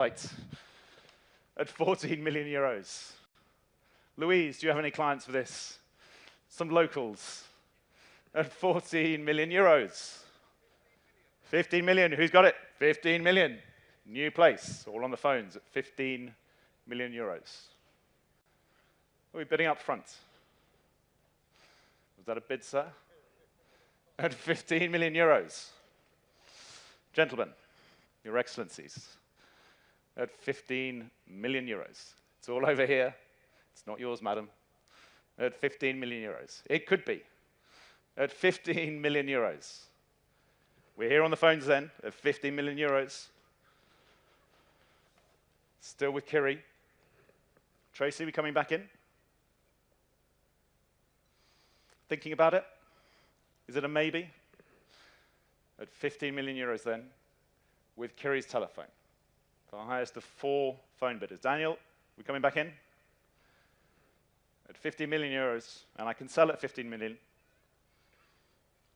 at 14 million euros. Louise, do you have any clients for this? Some locals at 14 million euros. 15 million, who's got it? 15 million. New place, all on the phones at 15 million euros. Are we bidding up front? Was that a bid, sir? At 15 million euros. Gentlemen, Your Excellencies, at 15 million euros. It's all over here. It's not yours, madam. At 15 million euros. It could be. At 15 million euros. We're here on the phones then, at 15 million euros. Still with Kiri. Tracy, we coming back in? Thinking about it? Is it a maybe? At 15 million euros then, with Kiri's telephone. The highest of 4 phone bidders. Daniel, we coming back in? At 15 million euros, and I can sell at 15 million.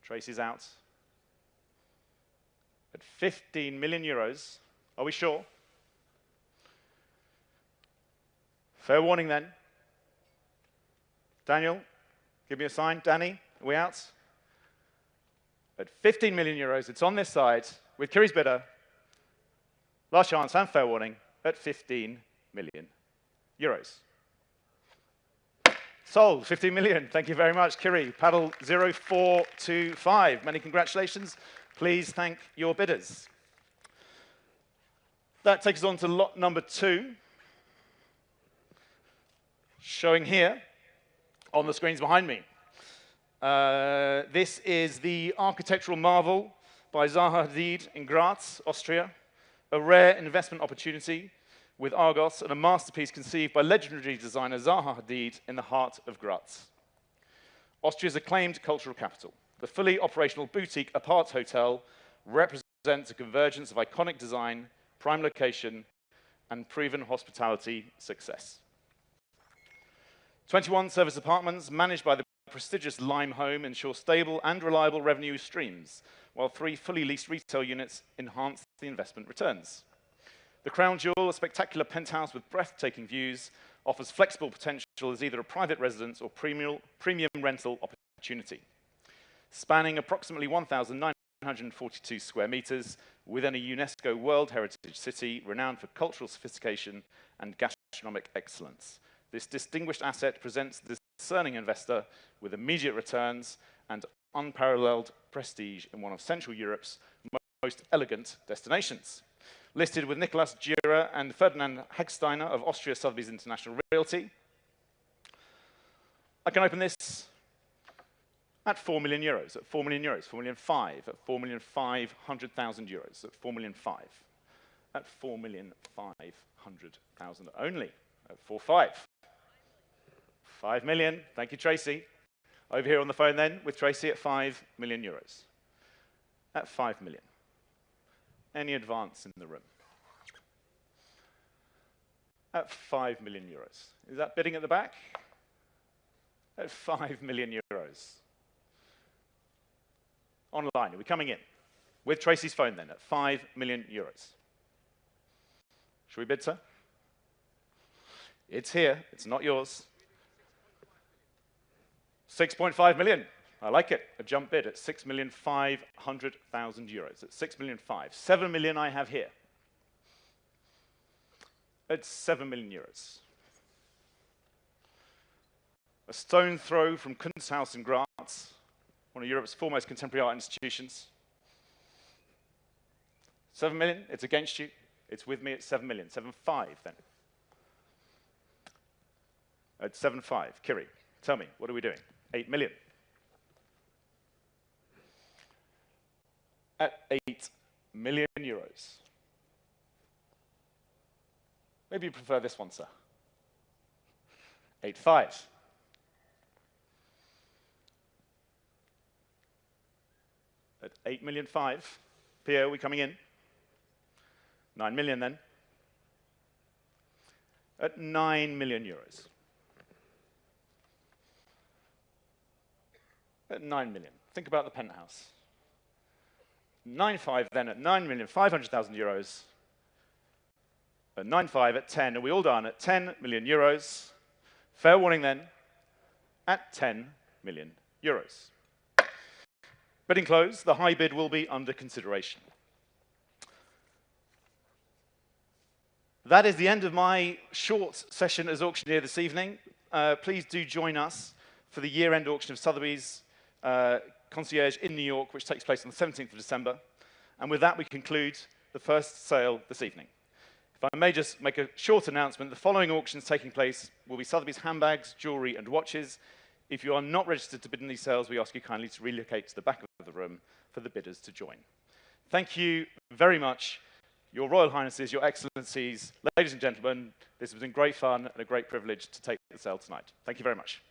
Tracy's out. At 15 million euros, are we sure? Fair warning then. Daniel, give me a sign. Danny, are we out? At 15 million euros, it's on this side, with Kiri's bidder. Last chance and fair warning, at 15 million euros. Sold, 15 million. Thank you very much, Kiri. Paddle 0425. Many congratulations. Please thank your bidders. That takes us on to lot number 2, showing here on the screens behind me. This is the architectural marvel by Zaha Hadid in Graz, Austria, a rare investment opportunity with Argos and a masterpiece conceived by legendary designer Zaha Hadid in the heart of Graz. Austria's acclaimed cultural capital. The fully operational boutique apart hotel represents a convergence of iconic design, prime location, and proven hospitality success. 21 service apartments managed by the prestigious Lime home ensure stable and reliable revenue streams, while 3 fully leased retail units enhance the investment returns. The crown jewel, a spectacular penthouse with breathtaking views, offers flexible potential as either a private residence or premium rental opportunity. Spanning approximately 1,942 square meters within a UNESCO World Heritage City renowned for cultural sophistication and gastronomic excellence. This distinguished asset presents the discerning investor with immediate returns and unparalleled prestige in one of Central Europe's most elegant destinations. Listed with Nicolas Gira and Ferdinand Hegsteiner of Austria Sotheby's International Realty. I can open this at 4 million euros, at 4 million euros, 4 million 5, at 4,500,000 euros, at 4 million 5, at 4,500,000 only, at 4.5. 5 million, thank you, Tracy. Over here on the phone then with Tracy at 5 million euros. At 5 million. Any advance in the room? At 5 million euros. Is that bidding at the back? At 5 million euros. Online, are we coming in? With Tracy's phone then, at 5 million euros. Should we bid, sir? It's here, it's not yours. 6.5 million. I like it. A jump bid at 6,500,000 euros. At 6,500,000. 7 million I have here. At 7 million euros. A stone throw from Kunsthaus in Graz, one of Europe's foremost contemporary art institutions. 7 million, it's against you. It's with me at 7 million. 7.5 then. At 7.5, Kiri, tell me, what are we doing? 8 million. At 8 million euros. Maybe you prefer this one, sir. 8.5. At 8 million 5. Pierre, are we coming in? 9 million then. At 9 million euros. At 9 million. Think about the penthouse. 9.5 then at 9,500,000 euros. at 9.5, at 10. Are we all done? At 10 million euros. Fair warning then, at 10 million euros. Bidding closed. The high bid will be under consideration. That is the end of my short session as auctioneer this evening. Please do join us for the year-end auction of Sotheby's Concierge in New York, which takes place on the 17th of December. And with that, we conclude the first sale this evening. If I may just make a short announcement, the following auctions taking place will be Sotheby's handbags, jewellery, and watches. If you are not registered to bid in these sales, we ask you kindly to relocate to the back of the room for the bidders to join. Thank you very much, Your Royal Highnesses, Your Excellencies, ladies and gentlemen. This has been great fun and a great privilege to take the sale tonight. Thank you very much.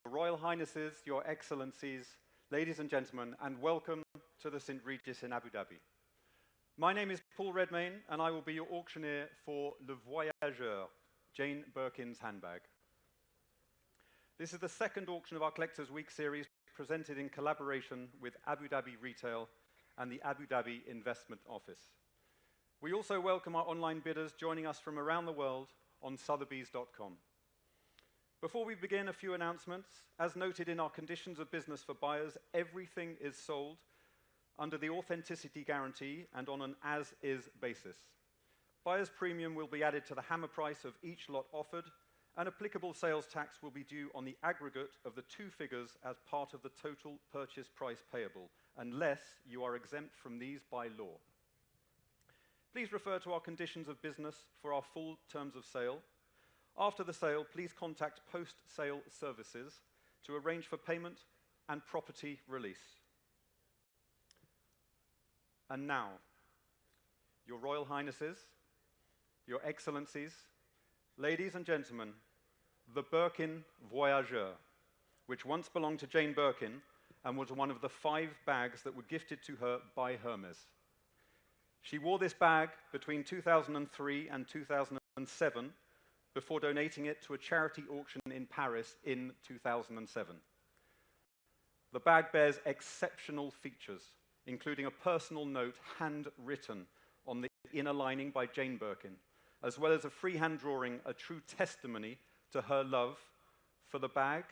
Royal Highnesses, Your Excellencies, ladies and gentlemen, and welcome to the St. Regis in Abu Dhabi. My name is Paul Redmayne, and I will be your auctioneer for Le Voyageur, Jane Birkin's handbag. This is the second auction of our Collectors Week series, presented in collaboration with Abu Dhabi Retail and the Abu Dhabi Investment Office. We also welcome our online bidders joining us from around the world on Sotheby's.com. Before we begin, a few announcements. As noted in our conditions of business for buyers, everything is sold under the authenticity guarantee and on an as-is basis. Buyer's premium will be added to the hammer price of each lot offered, and applicable sales tax will be due on the aggregate of the two figures as part of the total purchase price payable, unless you are exempt from these by law. Please refer to our conditions of business for our full terms of sale. After the sale, please contact post-sale services to arrange for payment and property release. And now, Your Royal Highnesses, Your Excellencies, ladies and gentlemen, the Birkin Voyageur, which once belonged to Jane Birkin and was one of the 5 bags that were gifted to her by Hermes. She wore this bag between 2003 and 2007, before donating it to a charity auction in Paris in 2007. The bag bears exceptional features, including a personal note handwritten on the inner lining by Jane Birkin, as well as a freehand drawing, a true testimony to her love for the bag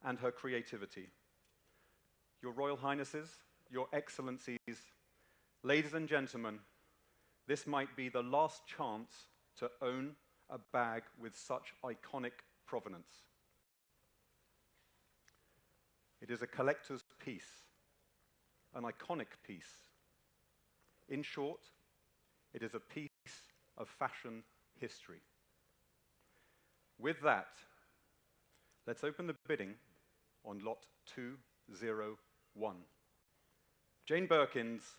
and her creativity. Your Royal Highnesses, Your Excellencies, ladies and gentlemen, this might be the last chance to own a bag with such iconic provenance. It is a collector's piece, an iconic piece. In short, it is a piece of fashion history. With that, let's open the bidding on lot 201. Jane Birkin's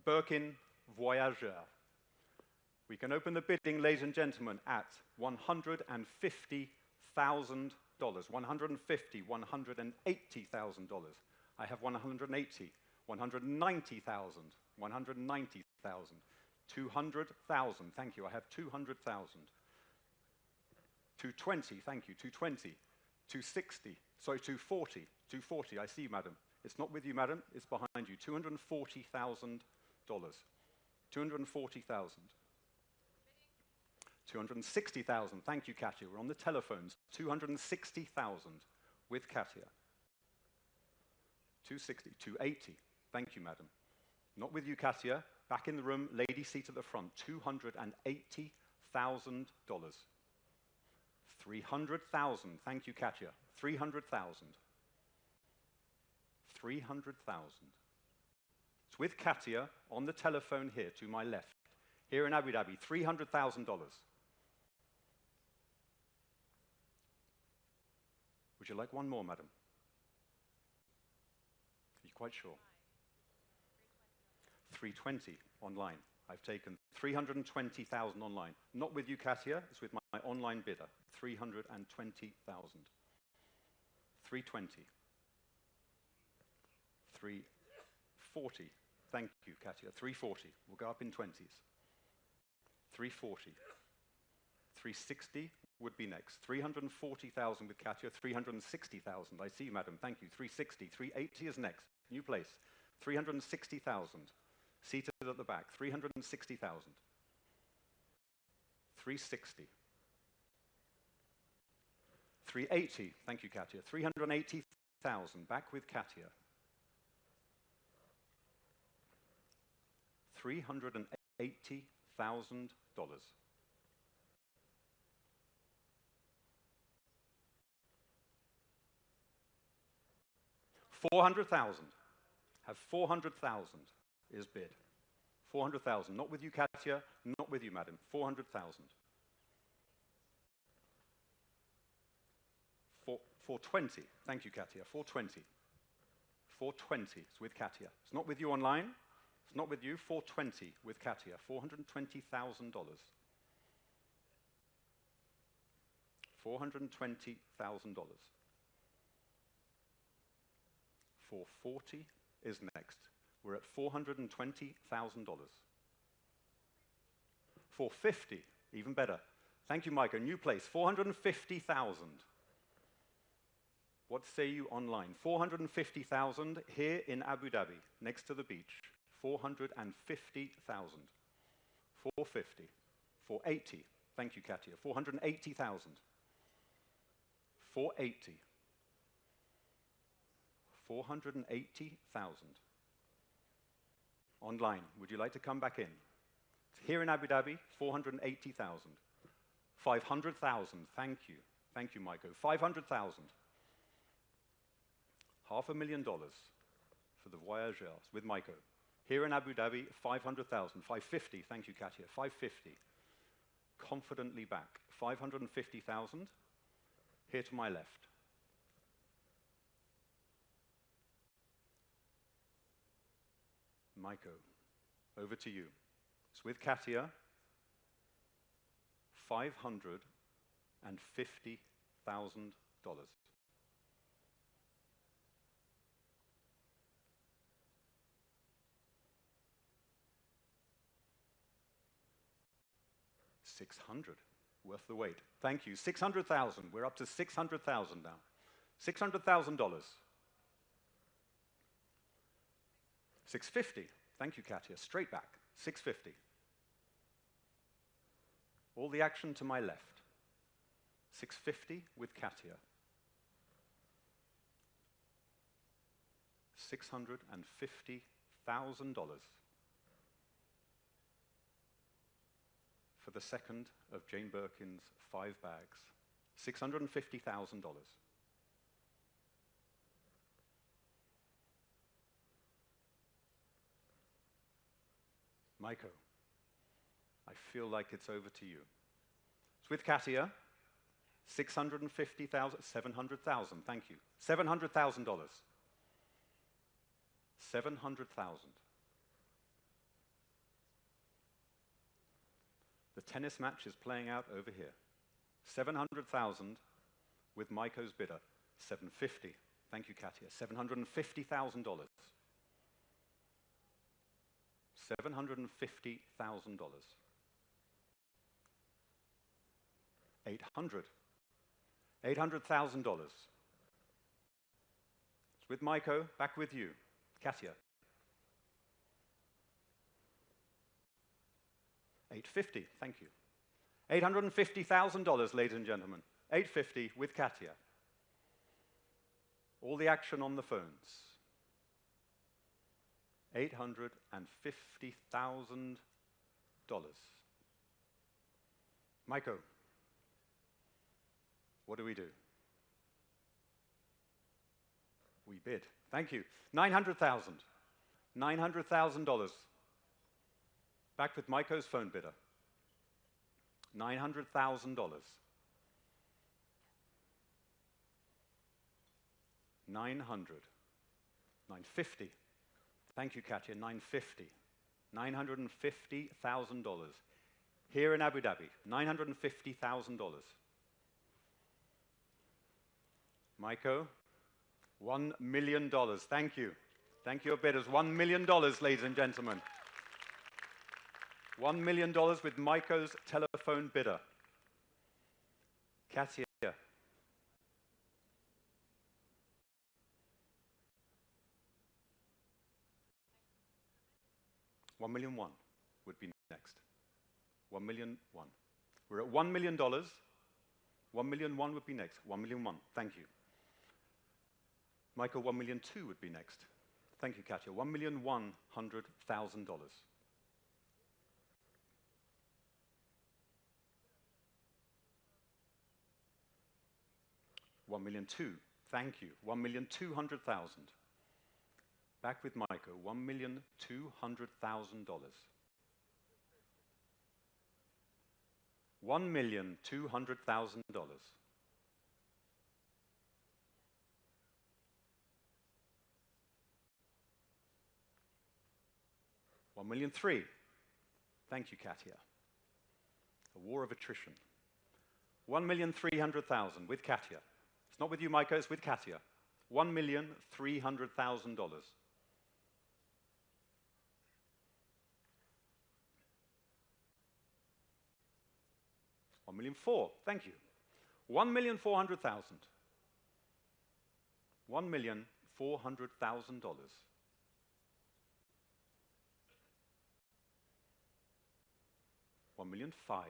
Birkin Voyageur. We can open the bidding, ladies and gentlemen, at $150,000. $150,000, $180,000. I have 180, 190,000, 190,000, 200,000. Thank you. I have 200,000. 220. Thank you. 220. 260. Sorry, 240. 240. I see you, madam. It's not with you, madam. It's behind you. $240,000. 240,000. 260,000. Thank you, Katia. We're on the telephones. 260,000 with Katia. 260. 280. Thank you, madam. Not with you, Katia. Back in the room, lady seat at the front. $280,000. 300,000. Thank you, Katia. 300,000. 300,000. It's with Katia on the telephone here to my left. Here in Abu Dhabi, $300,000. Would you like one more, madam? Are you quite sure? 320 online. I've taken 320,000 online. Not with you, Katia. It's with my online bidder. 320,000. 320. 340. Thank you, Katia. 340. We'll go up in 20s. 340. 360 would be next. 340,000 with Katia. 360,000. I see you, madam. Thank you. 360. 380 is next. New place. 360,000. Seated at the back. 360,000. 360. 380. Thank you, Katia. 380,000. Back with Katia. $380,000. $400,000. Have 400,000 is bid. 400,000. Not with you, Katia. Not with you, madam. 400,000. 420. Thank you, Katia. 420. 420. It's with Katia. It's not with you online. It's not with you. 420 with Katia. $420,000. $420,000. 440 is next. We're at $420,000. 450, even better. Thank you, Mike. A new place, 450,000. What say you online? 450,000 here in Abu Dhabi, next to the beach. 450,000. 450. 480. Thank you, Katia. 480,000. 480. 480,000. Online, would you like to come back in? Here in Abu Dhabi, 480,000. 500,000, thank you. Thank you, Maiko. 500,000. $500,000 for the voyageurs with Maiko. Here in Abu Dhabi, 500,000. 550, thank you, Katia. 550. Confidently back. 550,000. Here to my left. Maiko, over to you. It's with Katia. $550,000. $600, worth the wait. Thank you. 600,000. We're up to 600,000 now. $600,000. 650. Thank you, Katia. Straight back. 650. All the action to my left. 650 with Katia. $650,000 for the second of Jane Birkin's 5 bags. $650,000. Maiko, I feel like it's over to you. It's with Katia. 650,000, 700,000, thank you. $700,000. 700,000. The tennis match is playing out over here. 700,000 with Maiko's bidder. 750. Thank you, Katia. $750,000. $750,000. 800. $800,000. It's with Maiko, back with you. Katia. 850, thank you. $850,000, ladies and gentlemen. 850 with Katia. All the action on the phones. $850,000. Maiko, what do we do? We bid. Thank you. 900,000. $900,000. Back with Maiko's phone bidder. $900,000. 900. 950. Thank you, Katia. 950. $950,000. Here in Abu Dhabi. $950,000. Maiko, $1 million. Thank you. Thank you, bidders. $1 million, ladies and gentlemen. $1 million with Maiko's telephone bidder. Katia. $1,000,001 would be next. $1,000,001. We're at $1 million. $1,000,001 would be next. $1,000,001. Thank you. Michael, $1,000,002 would be next. Thank you, Katia. $1,100,000. $1,000,002. Thank you. $1,200,000. Back with Maiko. $1,200,000. $1,200,000. $1,003,000. Thank you, Katia. A war of attrition. $1,300,000 with Katia. It's not with you, Maiko, it's with Katia. $1,300,000. $1,400,000, thank you. $1,400,000. $1,400,000. $1,500,000.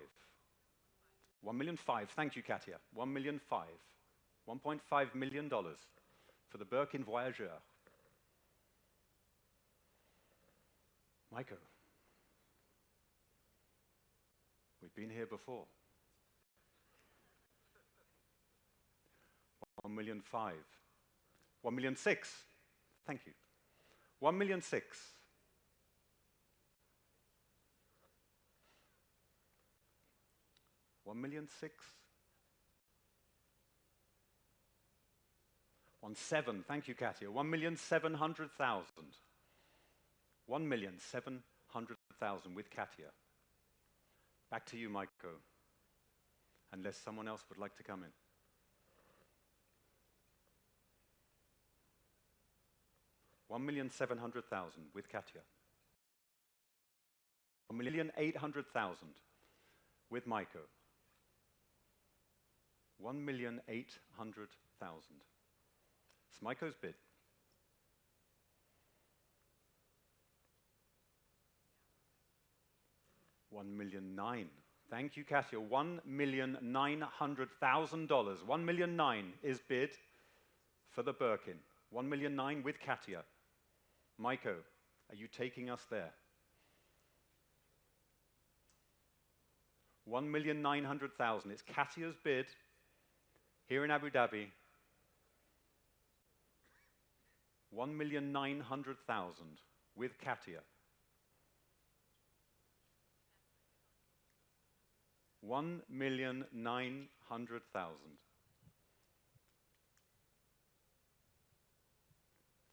$1,500,000, thank you, Katia. $1,500,000. $1.5 million for the Birkin Voyageur. Maiko, we've been here before. $1,500,000. $1,600,000, thank you. $1,600,000. $1,600,000. 1,700,000, thank you, Katia. 1,700,000. 1,700,000 with Katia. Back to you, Maiko, unless someone else would like to come in. $1,700,000 with Katia. 1,800,000 with Maiko. 1,800,000. It's Maiko's bid. $1,900,000. Thank you, Katia. $1,900,000. $1,900,000 is bid for the Birkin. $1,900,000 with Katia. Maiko, are you taking us there? $1,900,000. It's Katia's bid here in Abu Dhabi. $1,900,000 with Katia. $1,900,000.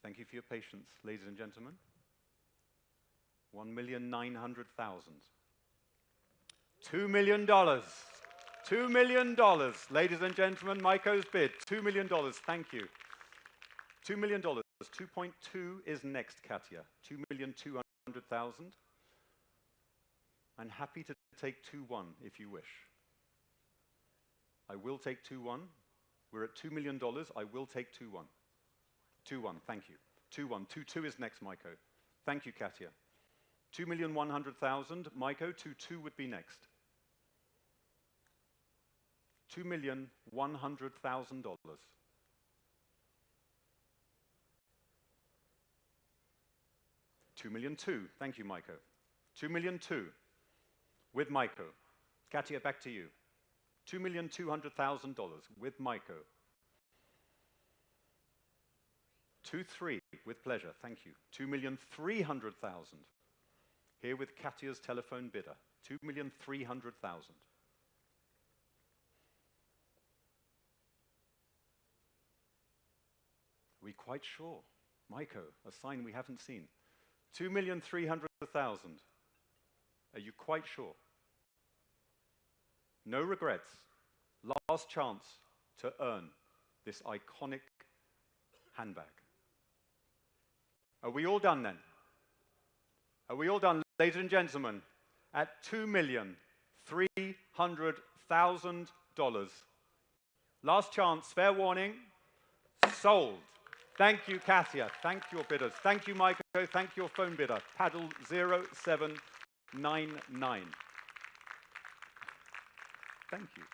Thank you for your patience, ladies and gentlemen. $1,900,000. $2 million. $2 million, ladies and gentlemen. Maiko's bid. $2 million. Thank you. $2 million. 2.2 is next, Katia. 2,200,000. I'm happy to take 2.1 if you wish. I will take 2.1. We're at $2 million. I will take 2.1. 2.1, thank you. 2.1. 2.2 is next, Maiko. Thank you, Katia. 2,100,000. Maiko, 2.2 would be next. $2,100,000. $2,200,000. Thank you, Maiko. $2,200,000 with Maiko. Katia, back to you. $2,200,000 with Maiko. 2.3 with pleasure, thank you. 2,300,000. Here with Katia's telephone bidder. 2,300,000. Are we quite sure? Maiko, a sign we haven't seen. 2,300,000. Are you quite sure? No regrets. Last chance to earn this iconic handbag. Are we all done then? Are we all done, ladies and gentlemen? At $2,300,000. Last chance, fair warning, sold. Thank you, Katia. Thank your bidders. Thank you, Maiko. Thank your phone bidder. Paddle 0799. Thank you.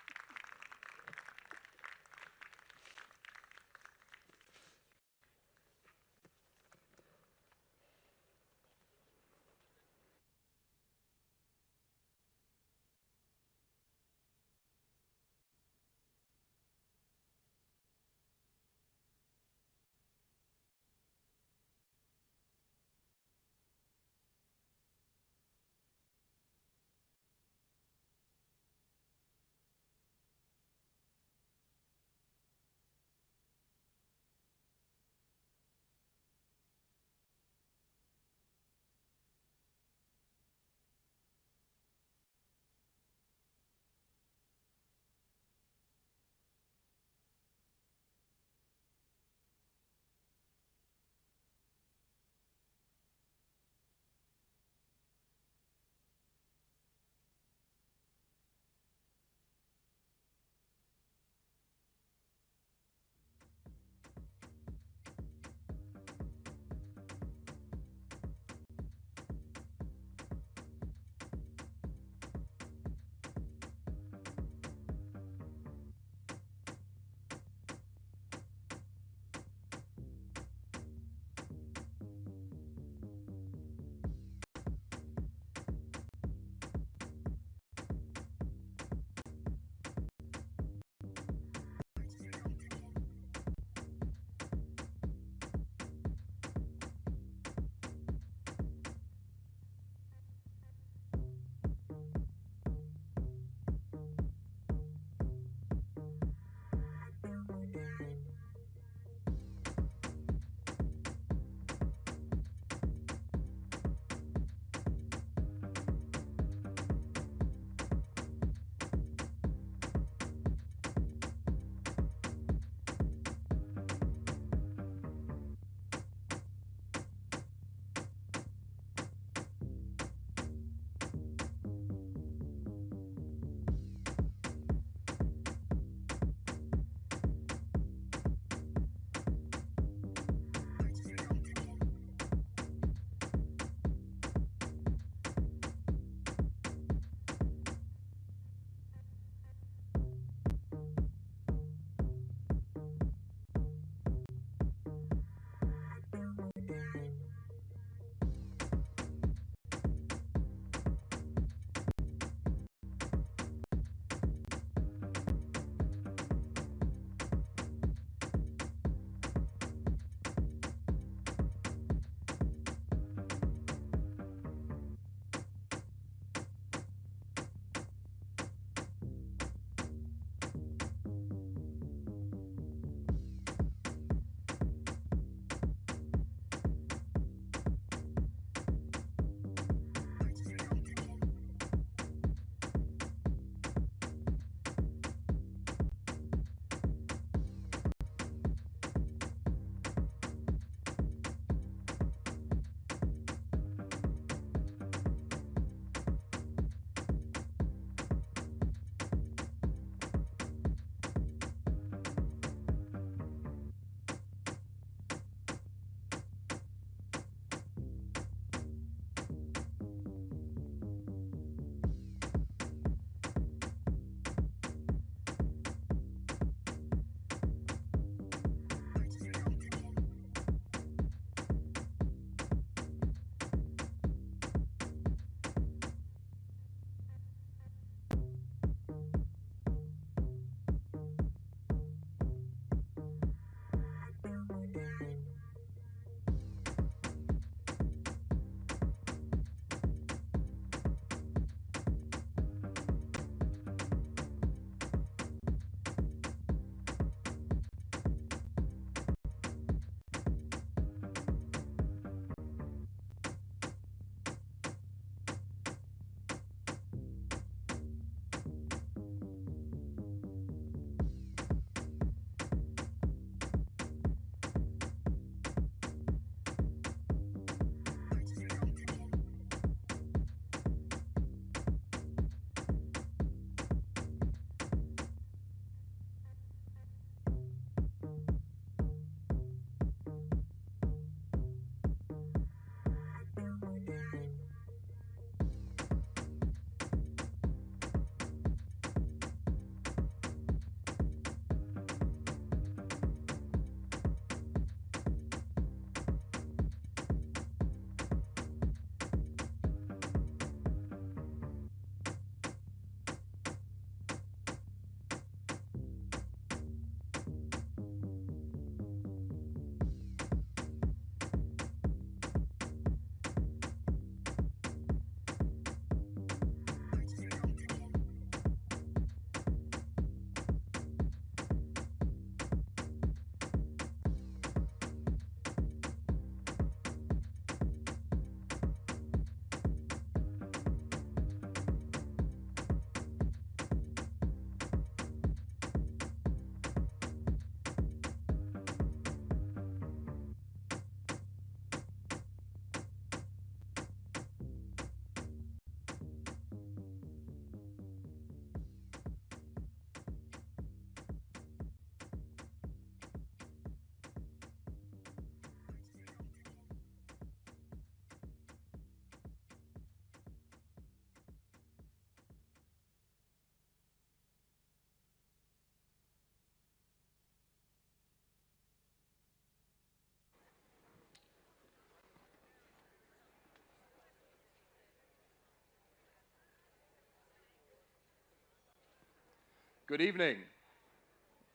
Good evening,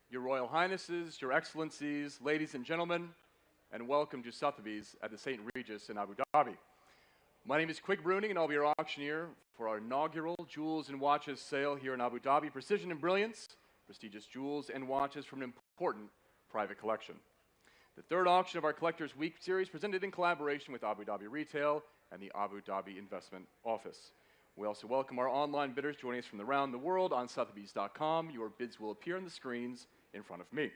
Your Royal Highnesses, Your Excellencies, ladies and gentlemen, and welcome to Sotheby's at the St. Regis in Abu Dhabi. My name is Quick Bruning, and I'll be your auctioneer for our inaugural Jewels and Watches sale here in Abu Dhabi. Precision and brilliance, prestigious jewels and watches from an important private collection. The third auction of our Collectors Week series, presented in collaboration with Abu Dhabi Retail and the Abu Dhabi Investment Office. We also welcome our online bidders joining us from around the world on Sotheby's.com. Your bids will appear on the screens in front of me.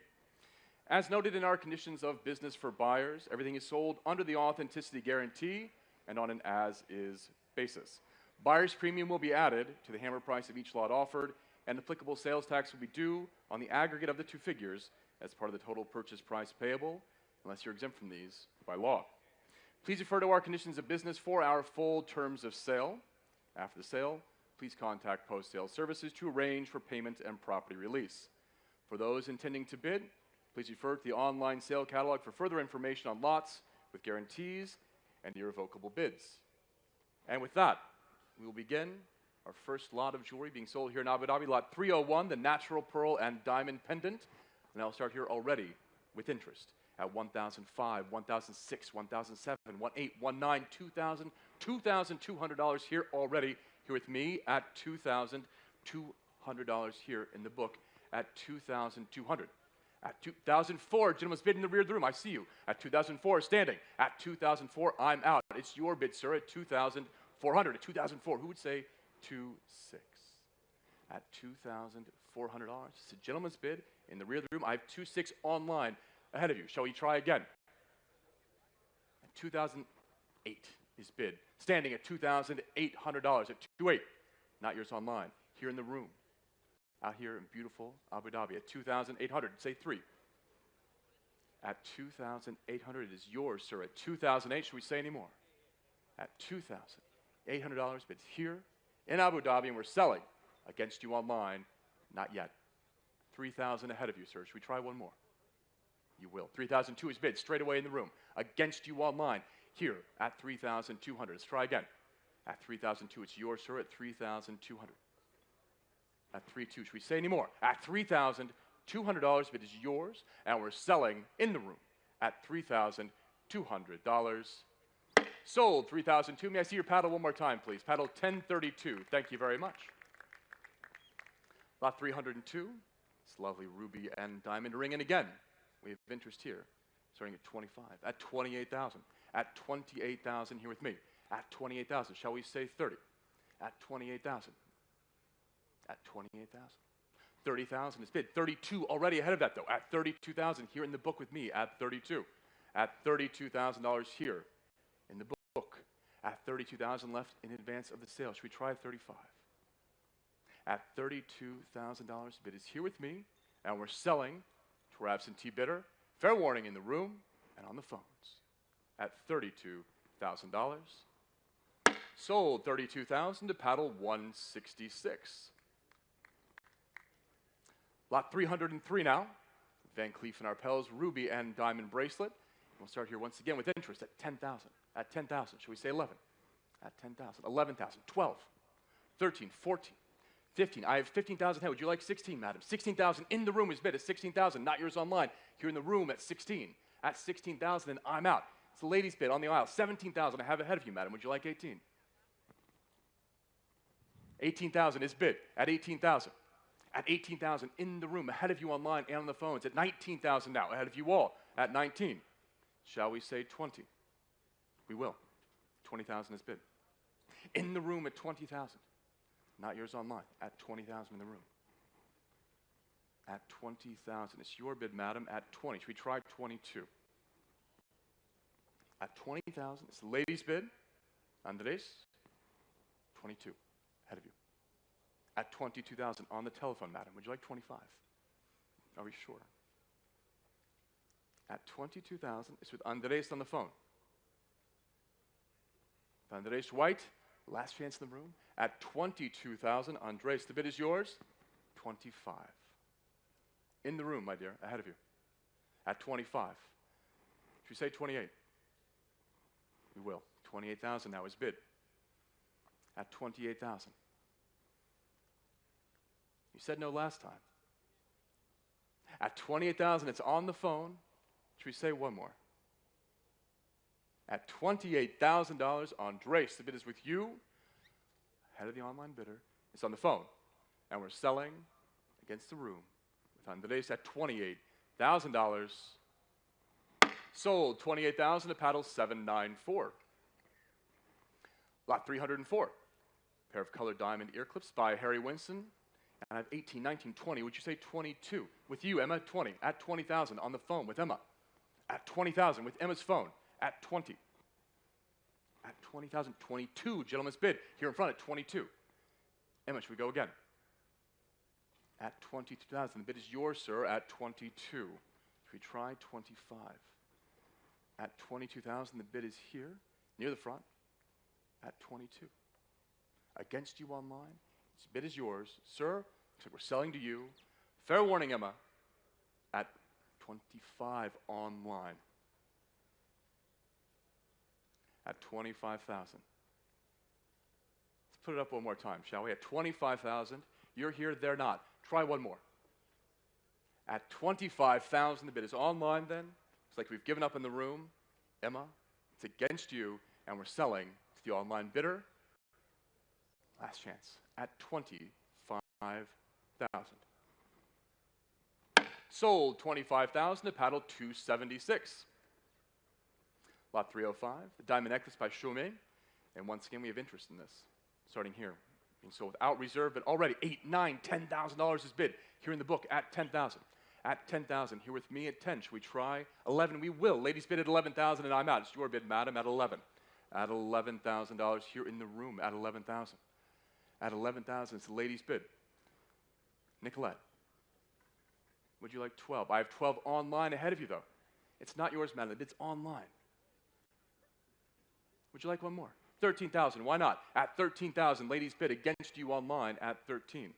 As noted in our conditions of business for buyers, everything is sold under the authenticity guarantee and on an as-is basis. Buyer's premium will be added to the hammer price of each lot offered, and applicable sales tax will be due on the aggregate of the two figures as part of the total purchase price payable, unless you're exempt from these by law. Please refer to our conditions of business for our full terms of sale. After the sale, please contact post-sale services to arrange for payment and property release. For those intending to bid, please refer to the online sale catalog for further information on lots with guarantees and irrevocable bids. And with that, we will begin our first lot of jewelry being sold here in Abu Dhabi, lot 301, the natural pearl and diamond pendant. And I'll start here already with interest at 1,005, 1,006, 1,007, 1,800, 1,900, 2,000, $2,200 here already. Here with me at $2,200 here in the book at 2,200. At 2004, gentleman's bid in the rear of the room. I see you. At 2004, standing. At 2004, I'm out. It's your bid, sir, at 2,400. At 2004, who would say 2,600? At $2,400. It's a gentleman's bid in the rear of the room. I have 2,600 online ahead of you. Shall we try again? At 2008 is bid. Standing at $2,800. At 2,800. Not yours online. Here in the room. Out here in beautiful Abu Dhabi at 2,800. Say 3. At 2,800, it is yours, sir. At 2,008, should we say any more? At $2,800, bids here in Abu Dhabi, and we're selling against you online. Not yet. 3,000 ahead of you, sir. Should we try one more? You will. 3,002 is bid straight away in the room. Against you online. Here at 3,200. Let's try again. At 3,002, it's yours, sir. At 3,200. At 3,200, should we say any more? At $3,200, bid is yours, and we're selling in the room at $3,200. Sold, 3,002. May I see your paddle one more time, please? Paddle 1032. Thank you very much. Lot 302. It's lovely ruby and diamond ring, and again, we have interest here, starting at 25, at 28,000, at 28,000 here with me, at 28,000. Shall we say 30? At 28,000. At 28,000. 30,000 is bid. 32 already ahead of that, though. At 32,000 here in the book with me. At 32. At $32,000 here in the book. At 32,000 left in advance of the sale. Should we try 35? At $32,000, bid is here with me, and we're selling to our absentee bidder. Fair warning in the room and on the phones. At $32,000. Sold, 32,000 to paddle 166. Lot 303 now. Van Cleef & Arpels ruby and diamond bracelet. We'll start here once again with interest at 10,000. At 10,000, should we say 11? At 10,000, 11,000, 12, 13, 14, 15. I have 15,000 here. Would you like 16, madam? 16,000 in the room is bid at 16,000. Not yours online. Here in the room at 16. At 16,000, and I'm out. It's the ladies' bid on the aisle. 17,000 I have ahead of you, madam. Would you like 18? 18,000 is bid at 18,000. At 18,000 in the room, ahead of you online and on the phones. At 19,000 now, ahead of you all. At 19. Shall we say 20? We will. 20,000 is bid. In the room at 20,000. Not yours online. At 20,000 in the room. At 20,000. It's your bid, madam. At 20. Should we try 22? At 20,000. It's the ladies' bid. Andres. 22. Ahead of you. At 22,000 on the telephone, madam. Would you like 25? Are we sure? At 22,000, it's with Andres on the phone. Andres White, last chance in the room. At 22,000, Andres, the bid is yours. 25. In the room, my dear, ahead of you. At 25. Should we say 28? We will. 28,000 now is bid. At 28,000. You said no last time. At $28,000, it's on the phone. Should we say one more? At $28,000, Andres, the bid is with you. Head of the online bidder. It's on the phone. And we're selling against the room with Andres at $28,000. Sold $28,000 to paddle 794. Lot 304. Pair of colored diamond ear clips by Harry Winston. And I have 18, 19, 20. Would you say 22? With you, Emma, 20. At 20,000 on the phone with Emma. At 20,000 with Emma's phone. At 20. At 20,000, 22. Gentleman's bid here in front at 22. Emma, should we go again? At 22,000. The bid is yours, sir, at 22. Should we try 25? At 22,000, the bid is here, near the front, at 22. Against you online, this bid is yours. Sir, looks like we're selling to you. Fair warning, Emma, at 25 online. At 25,000. Let's put it up one more time, shall we? At 25,000, you're here, they're not. Try one more. At 25,000, the bid is online then. It's like we've given up in the room. Emma, it's against you, and we're selling to the online bidder. Last chance. At 25,000. Sold 25,000 to paddle 276. Lot 305, the diamond necklace by Chaumet. And once again, we have interest in this. Starting here, being sold without reserve, but already $8,000, $9,000, $10,000 is bid here in the book at 10,000. At 10,000, here with me at 10. Should we try 11? We will. Ladies bid at 11,000, and I'm out. It's your bid, madam, at 11. At $11,000 here in the room at 11,000. At 11,000, it's the ladies bid. Nicolette, would you like 12? I have 12 online ahead of you, though. It's not yours, madam. It's online. Would you like one more? 13,000. Why not? At 13,000, ladies bid against you online at 13.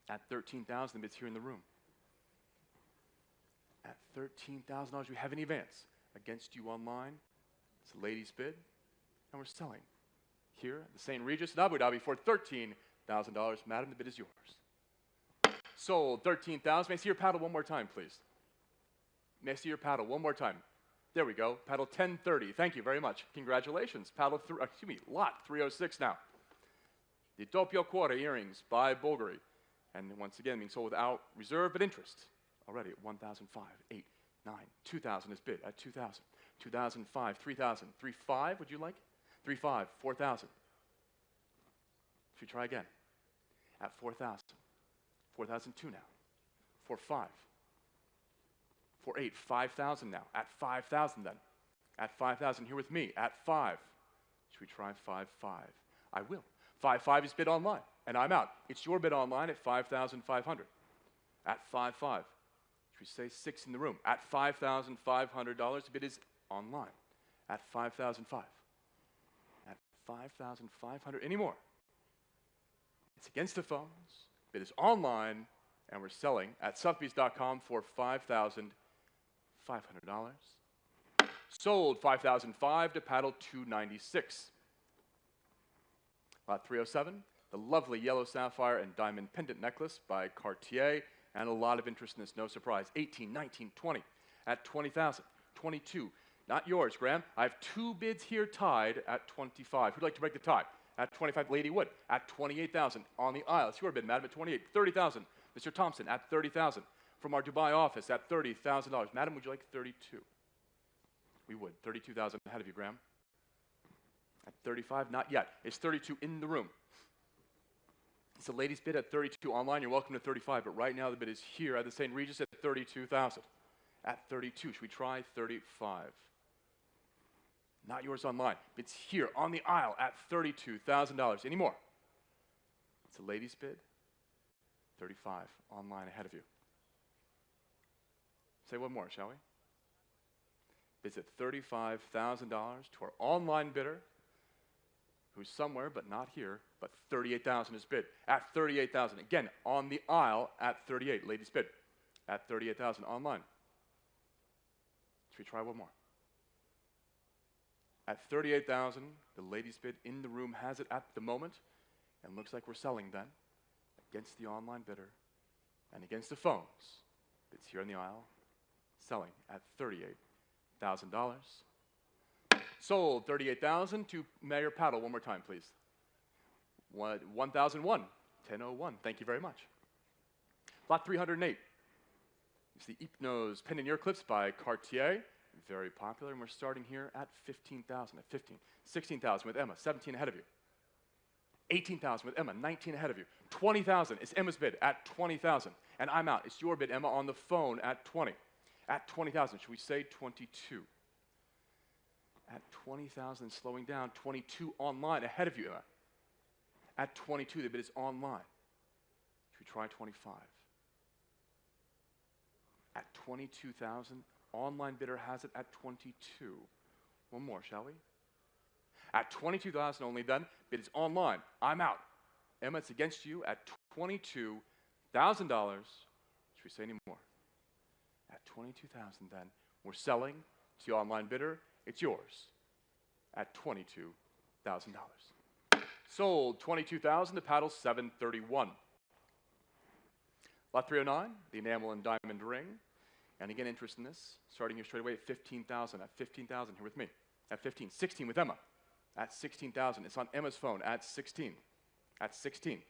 At 13,000, it's here in the room. At $13,000, we have an advance against you online. It's a ladies bid, and we're selling here at the St. Regis in Abu Dhabi for $13,000. Madam, the bid is yours. Sold $13,000. May I see your paddle one more time, please? May I see your paddle one more time? There we go. Paddle 1030. Thank you very much. Congratulations. Paddle lot 306 now. The doppio cuore earrings by Bulgari. And once again, being sold without reserve but interest. Already at 1,005, 8, 9, 2,000 is bid at 2,000. 2,005, 3,000, 3,500, would you like? 3,500, 4,000. Should we try again? At 4,000. 4,002 now. 4,500. 4,800, 5,000 now. At 5,000 then. At 5,000, here with me. At 5. Should we try 5,500? I will. 5,500 is bid online, and I'm out. It's your bid online at 5,500. At 5,500. Should we say 6 in the room? At $5,500, the bid is online. At 5,500. At 5,500. Any more? It's against the phones. Bid is online, and we're selling at Sotheby's.com for $5,500. Sold $5,500 to paddle 296. Lot 307, the lovely yellow sapphire and diamond pendant necklace by Cartier, and a lot of interest in this, no surprise. 18, 19, 20 at 20,000. 22, not yours, Graham. I have 2 bids here tied at 25. Who'd like to break the tie? At 25, Lady Wood. At 28,000 on the aisle. It's your bid, madam, at 28. 30,000. Mr. Thompson at 30,000. From our Dubai office at $30,000. Madam, would you like 32? We would. 32,000 ahead of you, Graham. At 35, not yet. It's 32 in the room. It's the ladies' bid at 32 online. You're welcome to 35, but right now the bid is here at the St. Regis at 32,000. At 32, should we try 35? Not yours online. It's here on the aisle at $32,000. Any more? It's a ladies' bid. 35 online ahead of you. Say one more, shall we? It's at $35,000 to our online bidder, who's somewhere but not here, but 38,000 is bid. At 38,000, again, on the aisle at 38, ladies bid. At 38,000 online. Should we try one more? At 38,000, the ladies bid in the room has it at the moment. And looks like we're selling then against the online bidder and against the phones. It's here in the aisle, selling at $38,000. Sold $38,000 to Mayor Paddle. One more time, please. 1,001, 1001. Thank you very much. Lot 308. It's the Hypnose pen and ear clips by Cartier. Very popular, and we're starting here at 15,000, at 15. 16,000 with Emma, 17 ahead of you. 18,000 with Emma, 19 ahead of you. 20,000, it's Emma's bid at 20,000. And I'm out, it's your bid, Emma, on the phone at 20. At 20,000, should we say 22? At 20,000, slowing down, 22 online, ahead of you, Emma. At 22, the bid is online. Should we try 25? At 22,000, online bidder has it at 22. One more, shall we? At 22,000 only then, bid is online. I'm out. Emma, it's against you at $22,000. Should we say any more? At 22,000 then, we're selling to the online bidder. It's yours at $22,000. Sold $22,000 to Paddle 731. Lot 309, the enamel and diamond ring. And again, interest in this, starting here straight away at 15,000. At 15,000, here with me. At 15, 16 with Emma. At 16,000, it's on Emma's phone. At 16. At 16.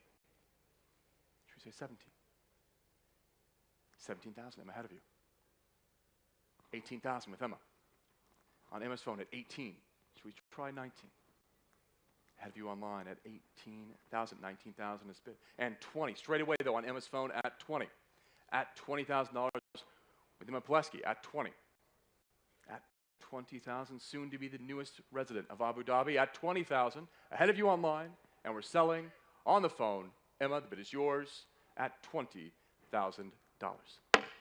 Should we say 17? 17,000, Emma ahead of you. 18,000 with Emma. On Emma's phone at 18. Should we try 19? Ahead of you online at 18,000, 19,000 is bid. And 20, straight away though on Emma's phone at 20. At $20,000 with Emma Pulaski at 20. At 20,000, soon to be the newest resident of Abu Dhabi at 20,000, ahead of you online, and we're selling on the phone. Emma, the bid is yours at $20,000.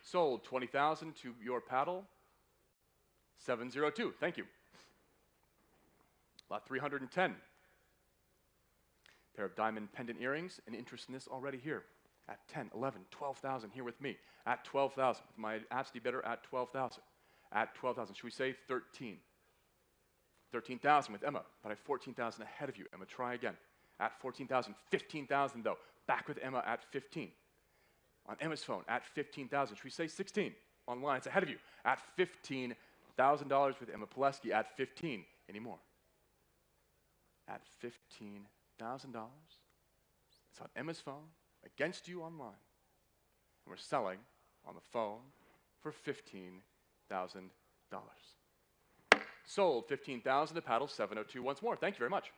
Sold $20,000 to your paddle. 702, thank you. Lot 310. Pair of diamond pendant earrings, and interest in this already here. At 10, 11, 12,000 here with me. At 12,000, my absentee bidder at 12,000. At 12,000, should we say 13? 13,000 with Emma, but I have 14,000 ahead of you. Emma, try again. At 14,000, 15,000 though. Back with Emma at 15. On Emma's phone at 15,000, should we say 16? Online, it's ahead of you. At $15,000 with Emma Pulaski at 15. Any more? At $15,000. It's on Emma's phone, against you online. And we're selling on the phone for $15,000. Sold $15,000 to paddle 702 once more. Thank you very much.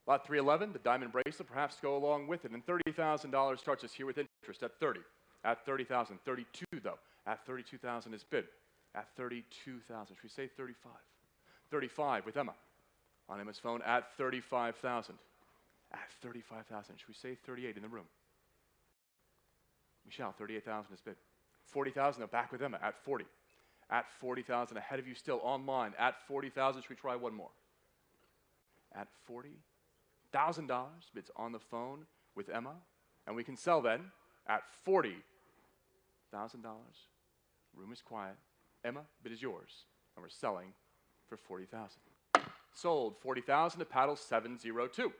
Lot 311, the diamond bracelet, perhaps go along with it. And $30,000 starts us here with interest at 30. At 30,000, 32 though. At 32,000 is bid. At 32,000, should we say 35? 35 with Emma. On Emma's phone at 35,000. At 35,000, should we say 38 in the room? Michelle, 38,000 is bid. 40,000, though, back with Emma at 40. At 40,000, ahead of you still online. At 40,000, should we try one more? At $40,000, bids on the phone with Emma. And we can sell then at $40,000. Room is quiet. Emma, bid is yours. And we're selling for $40,000. Sold $40,000 to paddle 702.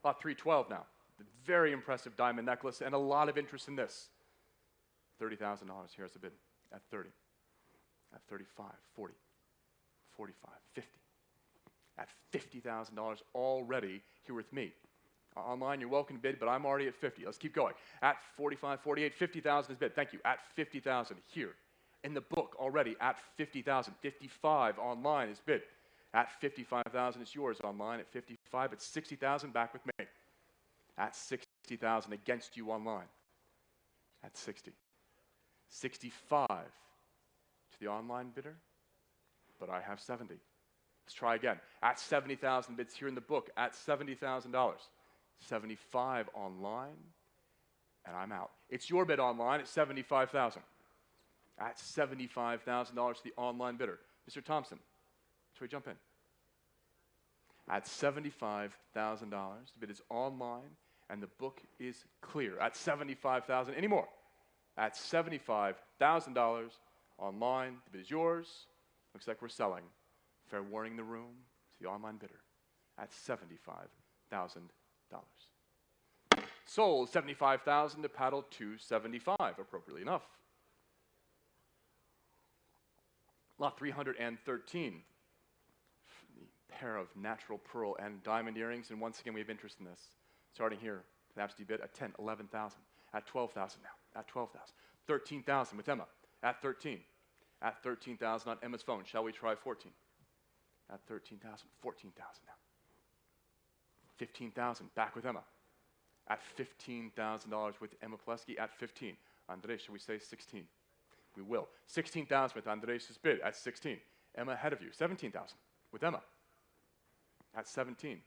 Lot 312 now. The very impressive diamond necklace and a lot of interest in this. $30,000 here as a bid at 30. At 35, 40, 45, 50. At $50,000 already here with me. Online, you're welcome to bid, but I'm already at 50. Let's keep going. At 45, 48, 50,000 is bid. Thank you. At 50,000 here. In the book already at 50,000. 55 online is bid. At 55,000, it's yours online. At 55, it's 60,000. Back with me. At 60,000 against you online. At 60. 65 to the online bidder, but I have 70. Let's try again. At 70,000 bids here in the book. At $70,000. 75 online, and I'm out. It's your bid online at 75,000. At $75,000 to the online bidder. Mr. Thompson, shall we jump in? At $75,000, the bid is online, and the book is clear. At $75,000, any more? At $75,000 online, the bid is yours. Looks like we're selling. Fair warning in the room to the online bidder. at $75,000. Sold $75,000 to paddle 275, appropriately enough. Lot 313, the pair of natural pearl and diamond earrings, and once again we have interest in this. Starting here, an absolute bid at 10, 11,000, at 12,000 now, at 12,000, 13,000 with Emma, at 13, at 13,000 on Emma's phone. Shall we try 14? At 13,000, 14,000 now. 15,000, back with Emma. At $15,000 with Emma Plesky, at 15. Andres, shall we say 16? We will. 16,000 with Andres' bid at 16. Emma ahead of you. 17,000 with Emma at 17.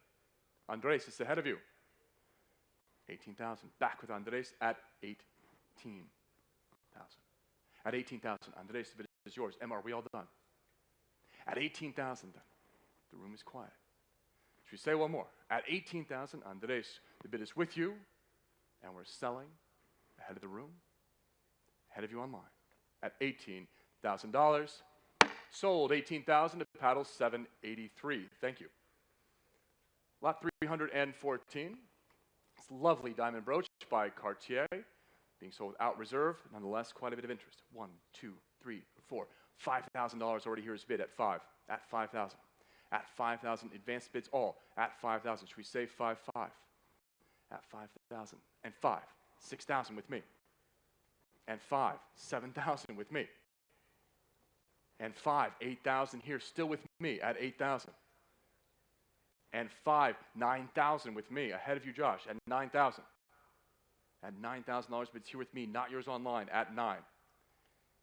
Andres is ahead of you. 18,000. Back with Andres at 18,000. At 18,000, Andres, the bid is yours. Emma, are we all done? At 18,000, then, the room is quiet. Should we say one more? At 18,000, Andres, the bid is with you, and we're selling ahead of the room, ahead of you online. At $18,000, sold $18,000 to paddle 783. Thank you. Lot 314, this lovely diamond brooch by Cartier, being sold without reserve, nonetheless, quite a bit of interest. 1, 2, 3, 4, $5,000 already here is bid at 5, at 5,000. At 5,000, advanced bids all at 5,000. Should we say 5, 5? At 5,000. And 5, 6,000 with me. And 5, 7,000 with me. And 5, 8,000 here still with me at 8,000. And 5, 9,000 with me, ahead of you, Josh, at 9,000. At $9,000 bids here with me, not yours online, at 9.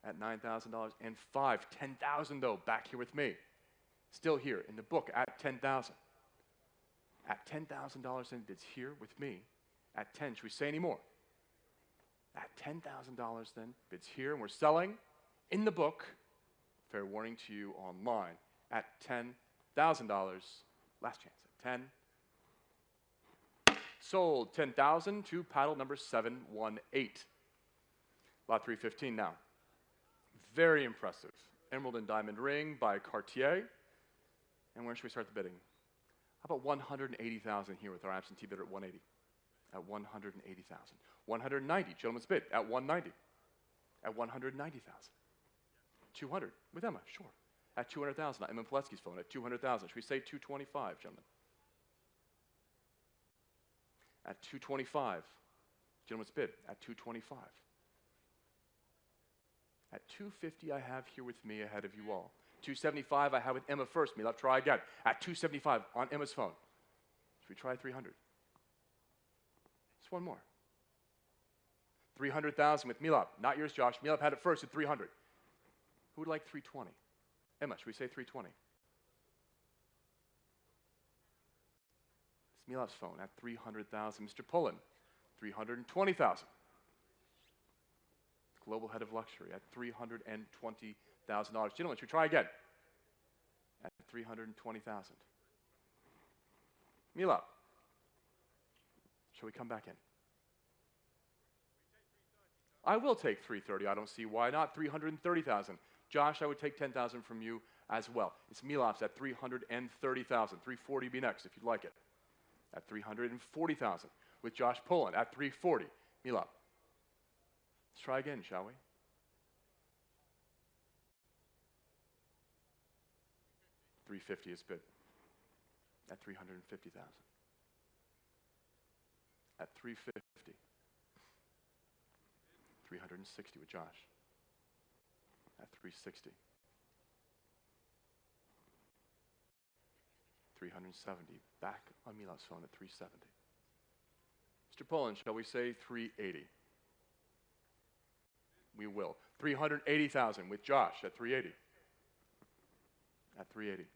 At $9,000. And 5, 10,000 though, back here with me. Still here in the book at 10,000. At $10,000 then bids here with me at 10. Should we say any more? At $10,000 then bids here, and we're selling in the book. Fair warning to you online at $10,000. Last chance at 10. Sold 10,000 to paddle number 718. Lot 315 now. Very impressive. Emerald and diamond ring by Cartier. And where should we start the bidding? How about 180,000 here with our absentee bidder at 180? At 180,000. 190, gentleman's bid at 190. At 190,000. 200 with Emma, sure. At 200,000, Emma Plesky's phone at 200,000. Should we say 225, gentlemen? At 225, gentleman's bid at 225. At 250, I have here with me ahead of you all. 275, I have with Emma first. Me, let's try again. At 275 on Emma's phone. Should we try 300? Just one more. 300,000 with Milap. Not yours, Josh. Milap had it first at 300. Who would like 320? Emma, should we say 320? It's Milap's phone at 300,000. Mr. Pullen, 320,000. Global head of luxury at $320,000. Gentlemen, should we try again? At 320,000. Milap, shall we come back in? I will take 330. I don't see why not. 330,000. Josh, I would take 10,000 from you as well. It's Milap's at 330,000. 340 be next if you'd like it. At 340,000 with Josh Pullen at 340. Milap. Let's try again, shall we? 350 is bid. At 350,000. At 350. 360 with Josh. At 360. 370. Back on Mila's phone at 370. Mr. Pullen, shall we say 380? We will. 380,000 with Josh at 380. At 380.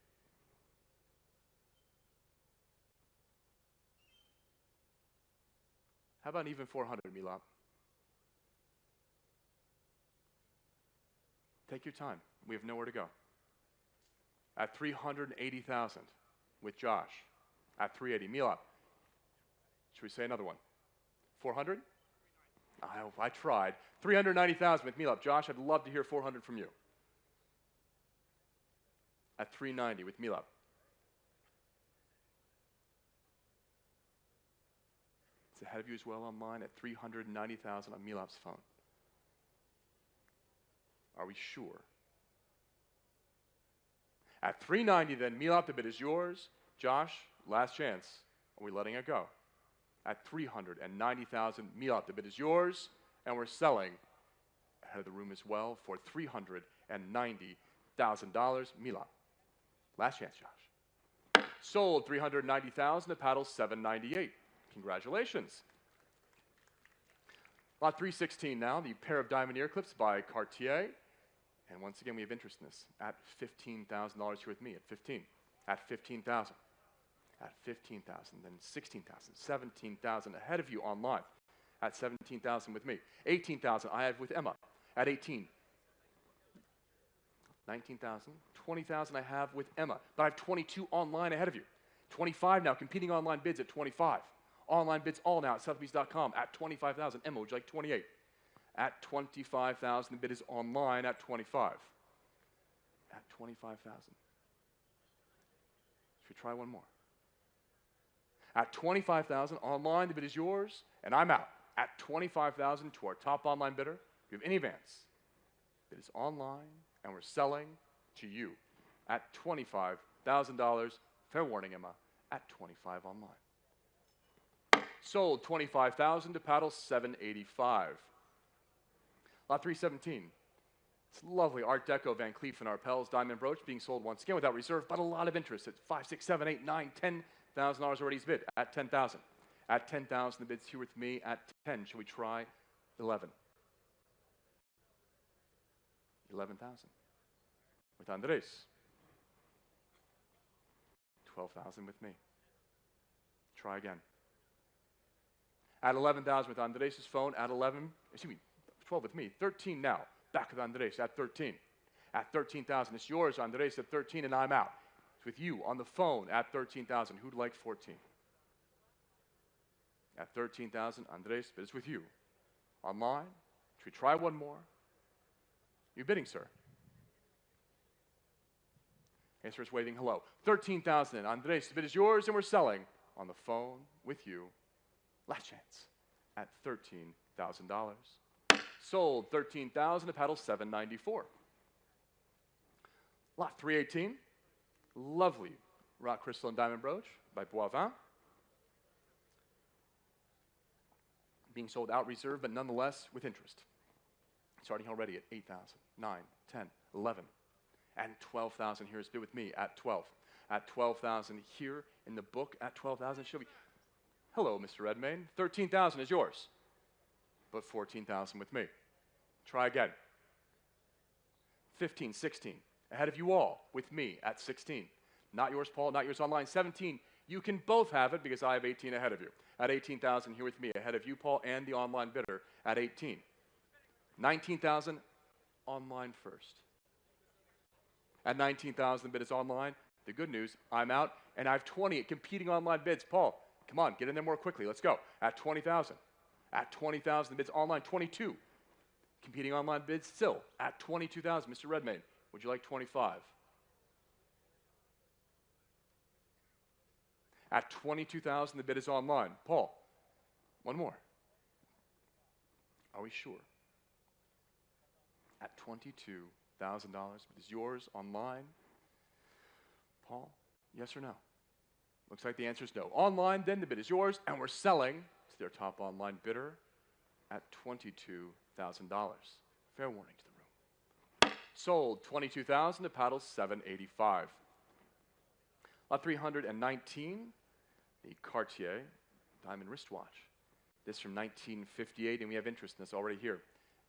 How about even 400, Milap? Take your time. We have nowhere to go. At 380,000 with Josh. At 380. Milap. Should we say another one? 400? I tried. 390,000 with Milap. Josh, I'd love to hear 400 from you. At 390 with Milap. It's ahead of you as well online at 390,000 on Milap's phone. Are we sure? At 390 then, Milap, the bid is yours. Josh, last chance. Are we letting it go? At 390,000, Milap, the bid is yours. And we're selling ahead of the room as well for $390,000. Milap. Last chance, Josh. Sold 390,000 at paddle 798. Congratulations. Lot 316 now, the pair of diamond ear clips by Cartier. And once again, we have interest in this at $15,000 here with me at 15. At 15,000. At 15,000, then 16,000, 17,000 ahead of you online. At 17,000 with me. 18,000 I have with Emma at 18. 19,000, 20,000 I have with Emma, but I have 22 online ahead of you. 25 now, competing online bids at 25. Online bids all now at Sotheby's.com at 25,000. Emma, would you like 28? At 25,000, the bid is online at 25. At 25,000. Should we try one more? At 25,000 online, the bid is yours, and I'm out. At 25,000 to our top online bidder. If you have any advance, it is online, and we're selling to you at $25,000. Fair warning, Emma, at 25 online. Sold 25,000 to paddle 785. Lot 317. It's lovely Art Deco Van Cleef and Arpels diamond brooch being sold once again without reserve, but a lot of interest at $5, $6, $7, $8, $9, $10,000 already is bid at 10,000. At 10,000, the bid's here with me at 10. Shall we try 11? 11,000. With Andres. 12,000 with me. Try again. At 11,000 with Andres' phone. At 11, excuse me, 12 with me. 13 now. Back with Andres at 13. At 13,000, it's yours, Andres, at 13, and I'm out. It's with you on the phone at 13,000. Who'd like 14? At 13,000, Andres, but it's with you. Online. Should we try one more? You're bidding, sir. Answer is waving hello. 13,000, Andres, the bid is yours, and we're selling on the phone with you. Last chance at $13,000. Sold 13,000 to paddle 794. Lot 318. Lovely rock crystal and diamond brooch by Boivin. Being sold out reserve, but nonetheless with interest. Starting already at 8,000, 9, 10, 11, and 12,000. Here's bid with me at 12. At 12,000 here in the book at 12,000. She'll be, hello, Mr. Redmayne. 13,000 is yours, but 14,000 with me. Try again. 15, 16. Ahead of you all with me at 16. Not yours, Paul, not yours online. 17. You can both have it because I have 18 ahead of you. At 18,000 here with me. Ahead of you, Paul, and the online bidder at 18. 19,000 online first. At 19,000, the bid is online. The good news, I'm out, and I have 20 competing online bids. Paul, come on, get in there more quickly. Let's go. At 20,000. At 20,000, the bid's online. 22. Competing online bids still at 22,000. Mr. Redmayne, would you like 25? At 22,000, the bid is online. Paul, one more. Are we sure? At $22,000, it is yours online. Paul, yes or no? Looks like the answer is no. Online, then the bid is yours, and we're selling to their top online bidder at $22,000. Fair warning to the room. Sold 22,000 to paddle 785. Lot 319, the Cartier diamond wristwatch. This from 1958, and we have interest in this already here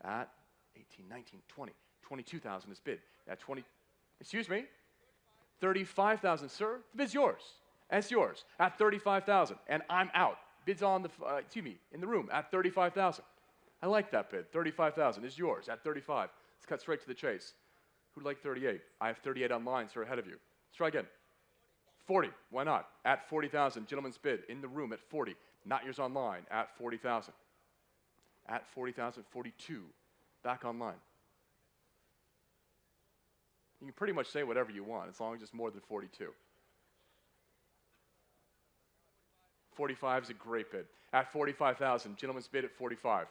at 18, 19, 20, 22,000 is bid. At 20, excuse me, 35,000, sir. The bid's yours. It's yours at 35,000, and I'm out. Bid's on the, in the room at 35,000. I like that bid. 35,000 is yours at 35. Let's cut straight to the chase. Who'd like 38? I have 38 online, sir, ahead of you. Let's try again. 40. Why not? At 40,000. Gentleman's bid in the room at 40. Not yours online at 40,000. At 40,000, 42. Back online. You can pretty much say whatever you want as long as it's more than 42. 45 is a great bid. At 45,000, gentlemen's bid at 45.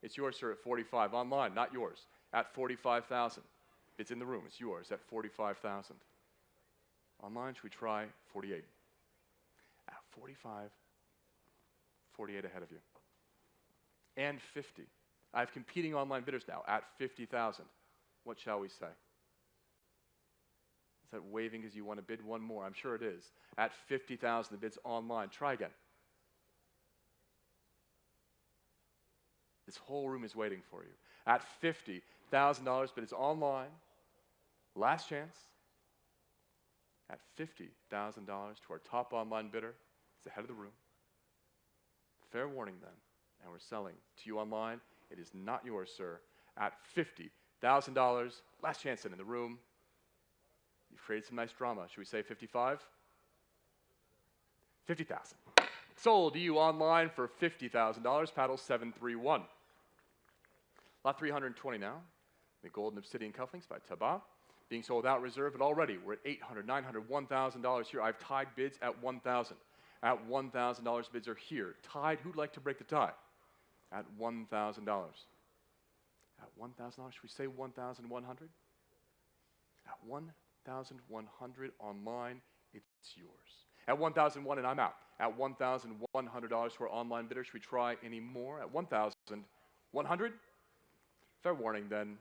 It's yours, sir, at 45. Online, not yours. At 45,000. It's in the room. It's yours at 45,000. Online, should we try 48? At 45, 48 ahead of you. And 50. I have competing online bidders now at 50,000. What shall we say? Is that waving as you want to bid one more? I'm sure it is. At 50,000, the bid's online. Try again. This whole room is waiting for you. At $50,000, but it's online. Last chance. At $50,000 to our top online bidder. It's ahead of the room. Fair warning then. And we're selling to you online. It is not yours, sir. At $50,000. Last chance in the room. You've created some nice drama. Should we say 55? 50,000. Sold to you online for $50,000. Paddle 731. Lot 320 now. The Golden Obsidian Cufflinks by Taba. Being sold without reserve, but already we're at $800, $900, $1,000 here. I've tied bids at $1,000. At $1,000 bids are here. Tied, who'd like to break the tie? At $1,000. At $1,000, should we say 1,100? At 1,100 online, it's yours. At 1,001 and I'm out. At $1,100 for our online bidder. Should we try any more? At 1,100? Fair warning then,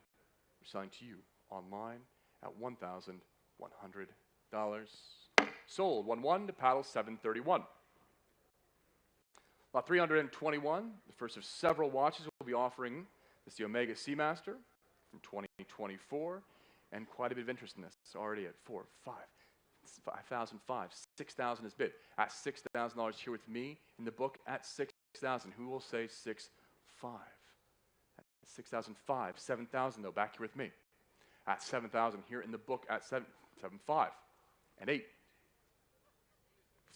we're selling to you online at $1,100. Sold 1-1 to paddle 731. Lot 321, the first of several watches we'll be offering. This is the Omega Seamaster from 2024, and quite a bit of interest in this. It's already at 4, 5, 5,005, 6,000 is bid. At $6,000 here with me in the book at 6,000. Who will say 6,500? 6,005, 7,000 though, back here with me. At 7,000 here in the book at 7,500 and 8,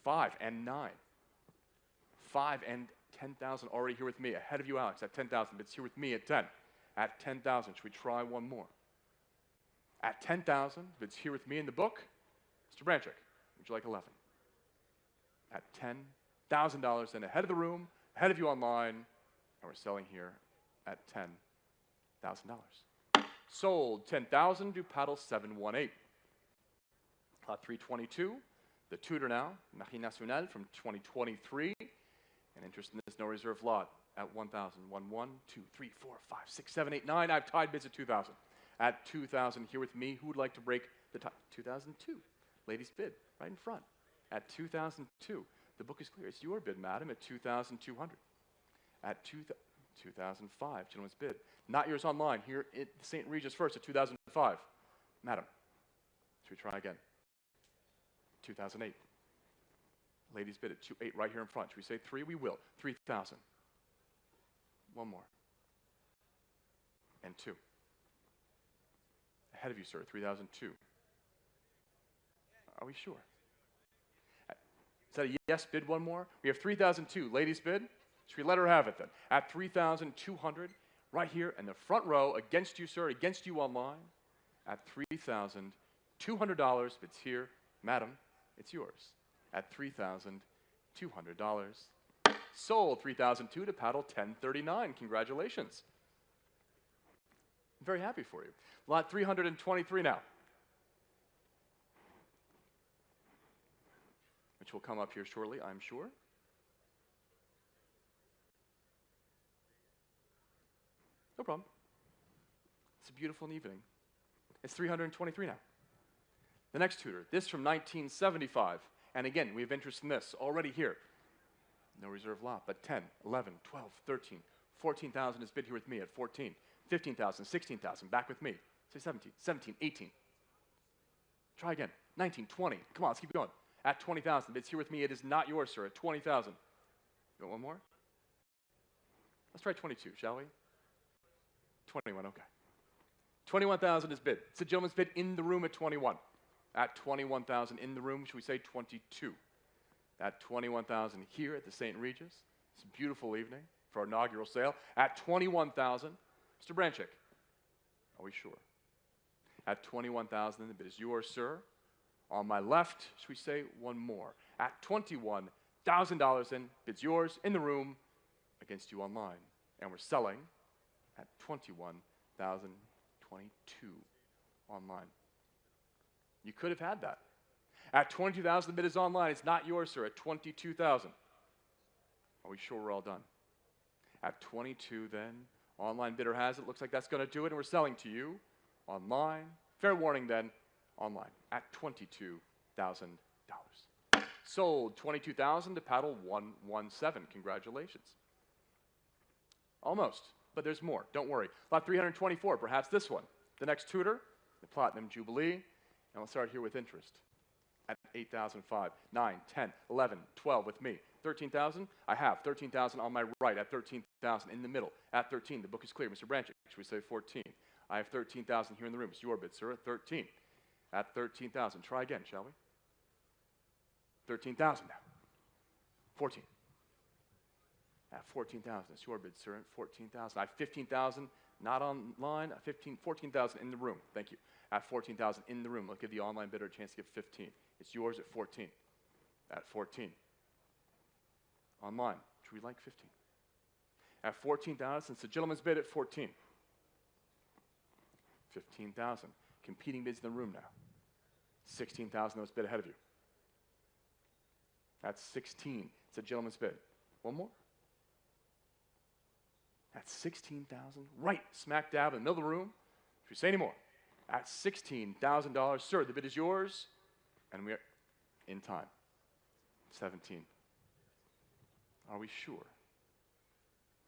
5 and 9, 5 and 10,000 already here with me. Ahead of you, Alex, at 10,000, but it's here with me at 10. At 10,000, should we try one more? At 10,000, but it's here with me in the book. Mr. Branchik, would you like 11? At $10,000, and ahead of the room, ahead of you online, and we're selling here at $10,000. Sold 10,000 to paddle 718. Lot 322, the Tudor now, Marine Nationale from 2023. And interest in this no reserve lot at 1,000. 1, 1, 2, 3, 4, 5, 6, 7, 8, 9. I've tied bids at 2,000. At 2,000 here with me, who would like to break the tie? 2,002. Ladies bid right in front. At 2,002. The book is clear. It's your bid, madam, at 2,200. At 2,005, gentlemen's bid. Not yours online. Here at St. Regis first at 2,005. Madam, should we try again? 2,008. Ladies bid at 2,800 right here in front. Should we say 3? We will. 3,000. One more. And 2. Ahead of you, sir, 3,002. Are we sure? Is that a yes bid? One more? We have 3,002. Ladies bid? Should we let her have it then? At 3,200, right here in the front row, against you, sir, against you online, at $3,200, it's here. Madam, it's yours. At $3,200. Sold 3,002 to paddle 1039. Congratulations. I'm very happy for you. Lot 323 now, which will come up here shortly, I'm sure. No problem. It's a beautiful evening. It's 323 now. The next Tudor, this from 1975. And again, we have interest in this already here. No reserve lot, but 10, 11, 12, 13, 14,000 is bid here with me at 14, 15,000, 16,000, back with me. Say 17, 17, 18. Try again. 19, 20. Come on, let's keep going. At 20,000, bids here with me. It is not yours, sir, at 20,000. You want one more? Let's try 22, shall we? 21, okay. 21,000 is bid. It's a gentleman's bid in the room at 21. At 21,000 in the room, should we say 22? At 21,000 here at the St. Regis. It's a beautiful evening for our inaugural sale. At 21,000, Mr. Branchik, are we sure? At 21,000, the bid is yours, sir. On my left, should we say one more? At 21,000, $1,000 in, bid's yours, in the room, against you online. And we're selling at $21,022 online. You could have had that. At $22,000, the bid is online. It's not yours, sir, at $22,000. Are we sure we're all done? At 22, then, online bidder has it. Looks like that's going to do it, and we're selling to you online. Fair warning, then, online at $22,000. Sold $22,000 to paddle 117. Congratulations. Almost, but there's more. Don't worry. Lot 324, perhaps this one. The next Tudor, the Platinum Jubilee, and we'll start here with interest at 8,005, 9, 10, 11, 12 with me. 13,000, I have 13,000 on my right at 13,000 in the middle at 13. The book is clear, Mr. Branchik. Should we say 14? I have 13,000 here in the room. It's your bid, sir, at 13. At 13,000. Try again, shall we? 13,000 now. 14. At 14,000. It's your bid, sir, at 14,000. I have 15,000, not online. 14,000 in the room. Thank you. At 14,000 in the room. Let's give the online bidder a chance to get 15. It's yours at 14. At 14. Online. Should we like 15? At 14,000, it's the gentleman's bid at 14. 15,000. Competing bids in the room now. 16,000, those bid ahead of you. That's 16. It's a gentleman's bid. One more. That's 16,000. Right smack dab in the middle of the room. Should we say any more? At $16,000, sir, the bid is yours. And we are in time. 17. Are we sure?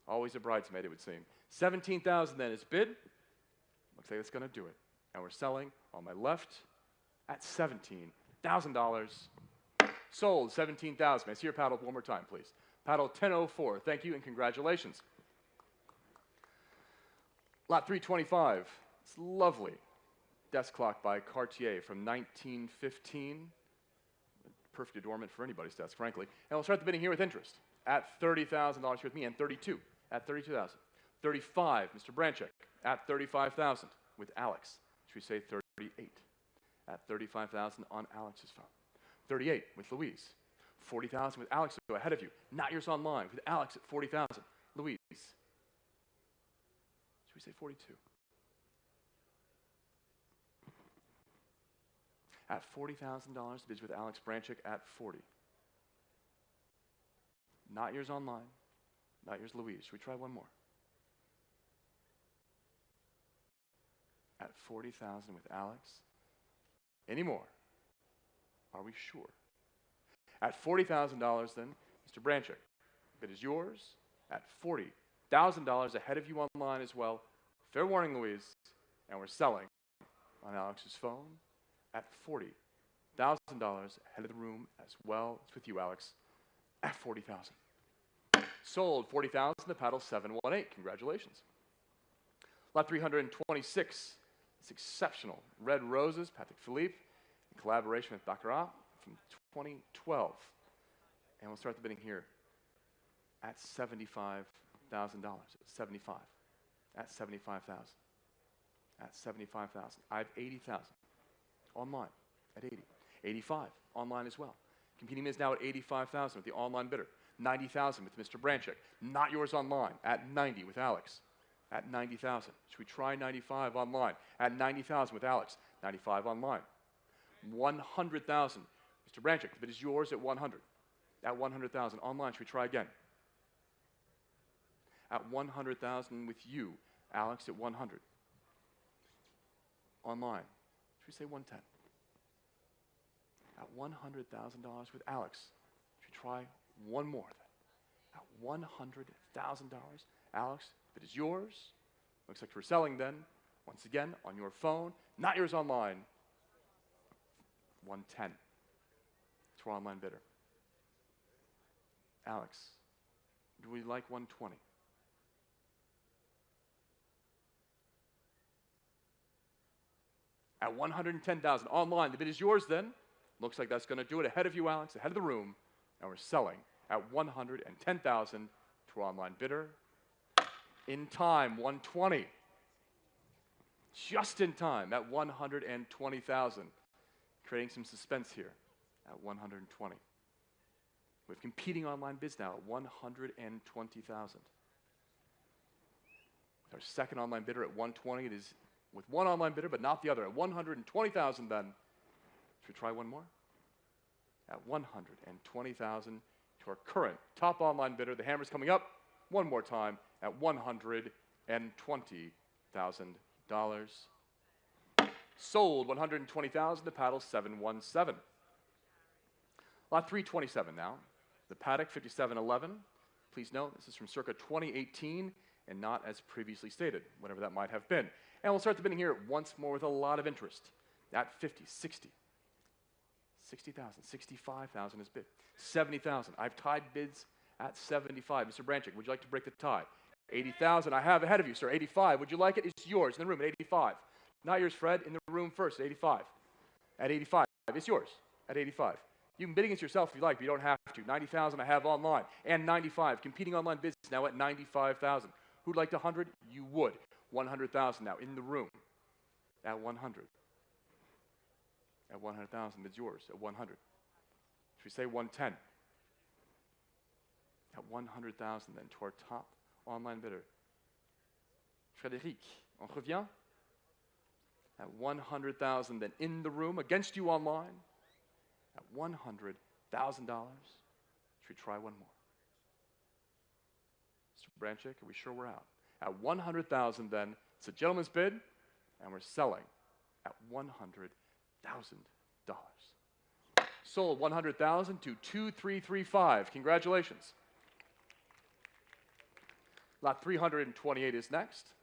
Always a bridesmaid, it would seem. 17,000 then is bid. Looks like it's going to do it. And we're selling on my left at $17,000. Sold, 17,000. May I see your paddle one more time, please? Paddle 1004. Thank you and congratulations. Lot 325. It's lovely. Desk clock by Cartier from 1915. Perfect adornment for anybody's desk, frankly. And we'll start the bidding here with interest at $30,000 here with me, and 32 at 32,000. 35, Mr. Branchik, at 35,000 with Alex. Should we say 38? At 35,000 on Alex's phone. 38 with Louise. 40,000 with Alex, go ahead of you. Not yours online with Alex at 40,000. Louise. Should we say 42? At $40,000, bids with Alex Branchik at 40. Not yours online. Not yours, Louise. Should we try one more? At 40,000 with Alex. Any more? Are we sure? At $40,000 then, Mr. Branchik, bid is yours at $40,000 ahead of you online as well. Fair warning, Louise. And we're selling on Alex's phone at $40,000 ahead of the room as well. It's with you, Alex, at 40,000. Sold 40,000 to paddle 718. Congratulations. Lot 326. It's exceptional. Red Roses, Patrick Philippe, in collaboration with Baccarat from 2012. And we'll start the bidding here at $75,000. At 75. At 75,000. At 75,000. I have 80,000 online at 80. 85 online as well. Competing is now at 85,000 with the online bidder. 90,000 with Mr. Branchik. Not yours online at 90 with Alex. At 90,000. Should we try 95 online? At 90,000 with Alex. 95 online. 100,000. Mr. Branchik, the bid is yours at 100. At 100,000 online. Should we try again? At 100,000 with you, Alex, at 100. Online. Should we say 110? At $100,000 with Alex. Should we try one more then? At $100,000, Alex, if it is yours, looks like we're selling then, once again, on your phone, not yours online, 110 to our online bidder. Alex, do we like 120? At 110,000 online, the bid is yours then. Looks like that's going to do it ahead of you, Alex, ahead of the room, and we're selling at 110,000 to our online bidder. In time, 120. Just in time at 120,000. Creating some suspense here at 120. We have competing online bids now at 120,000. Our second online bidder at 120. It is with one online bidder, but not the other. At 120,000 then. Should we try one more? At 120,000 to our current top online bidder. The hammer's coming up one more time at $120,000. Sold 120,000 to paddle 717. Lot 327 now. The paddock 5711. Please note this is from circa 2018 and not as previously stated, whatever that might have been. And we'll start the bidding here once more with a lot of interest. At 50, 60, 60,000, 65,000 is bid. 70,000. I've tied bids at 75. Mr. Branchick, would you like to break the tie? 80,000. I have ahead of you, sir. 85. Would you like it? It's yours in the room at 85. Not yours, Fred. In the room first at 85. At 85. It's yours at 85. You can bid against yourself if you like, but you don't have to. 90,000 I have online. And 95. Competing online bids now at 95,000. Who'd like 100? You would. 100,000 now in the room at 100. At 100,000, it's yours at 100. Should we say 110? At 100,000 then to our top online bidder. Frédéric, on revient? At 100,000 then in the room against you online. At $100,000. Should we try one more? Mr. Branchick, are we sure we're out? At 100,000 then, it's a gentleman's bid, and we're selling at $100,000. Sold 100,000 to 2335. Congratulations. Lot 328 is next.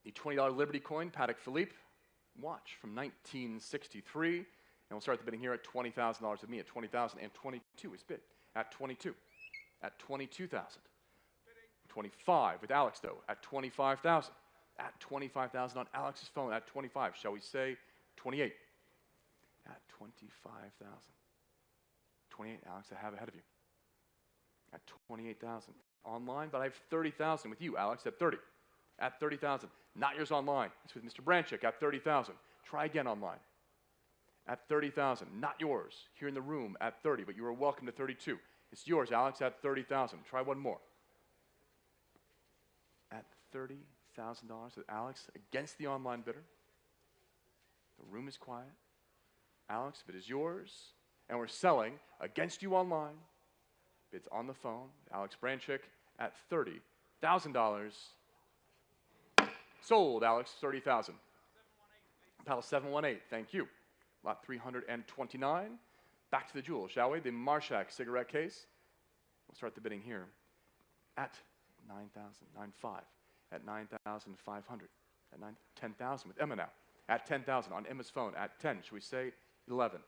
The $20 Liberty coin, Patek Philippe watch from 1963. And we'll start the bidding here at $20,000 with me at 20,000, and 22 is bid at 22. At 22,000. 25 with Alex though at 25,000. At 25,000 on Alex's phone at 25. Shall we say 28? At 25,000. 28, Alex, I have ahead of you. At 28,000 online, but I have 30,000 with you, Alex, at 30. At 30,000. Not yours online. It's with Mr. Branchick at 30,000. Try again online. At 30,000. Not yours. Here in the room at 30, but you are welcome to 32. It's yours, Alex, at 30,000. Try one more. At $30,000 with Alex against the online bidder. The room is quiet. Alex, bid is yours. And we're selling against you online. Bids on the phone. Alex Branchick at $30,000. Sold, Alex, 30,000. Paddle 718, thank you. Lot 329. Back to the jewel, shall we? The Marshak cigarette case. We'll start the bidding here at 9,000, 9,500, at 9,500, at 10,000 with Emma now. At 10,000 on Emma's phone, at 10, should we say 11?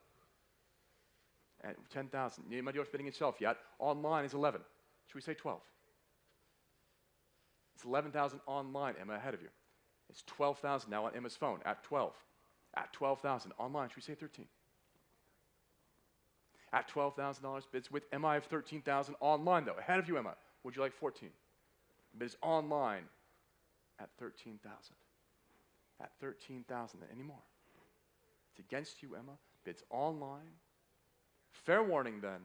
At 10,000, you're not bidding itself yet. Online is 11. Should we say 12? It's 11,000 online, Emma, ahead of you. It's 12,000 now on Emma's phone, at 12. At 12,000 online, should we say 13? At $12,000 bids with Emma, I have 13,000 online though. Ahead of you, Emma. Would you like 14? Bids online at 13,000. At 13,000, any more? It's against you, Emma. Bids online. Fair warning then.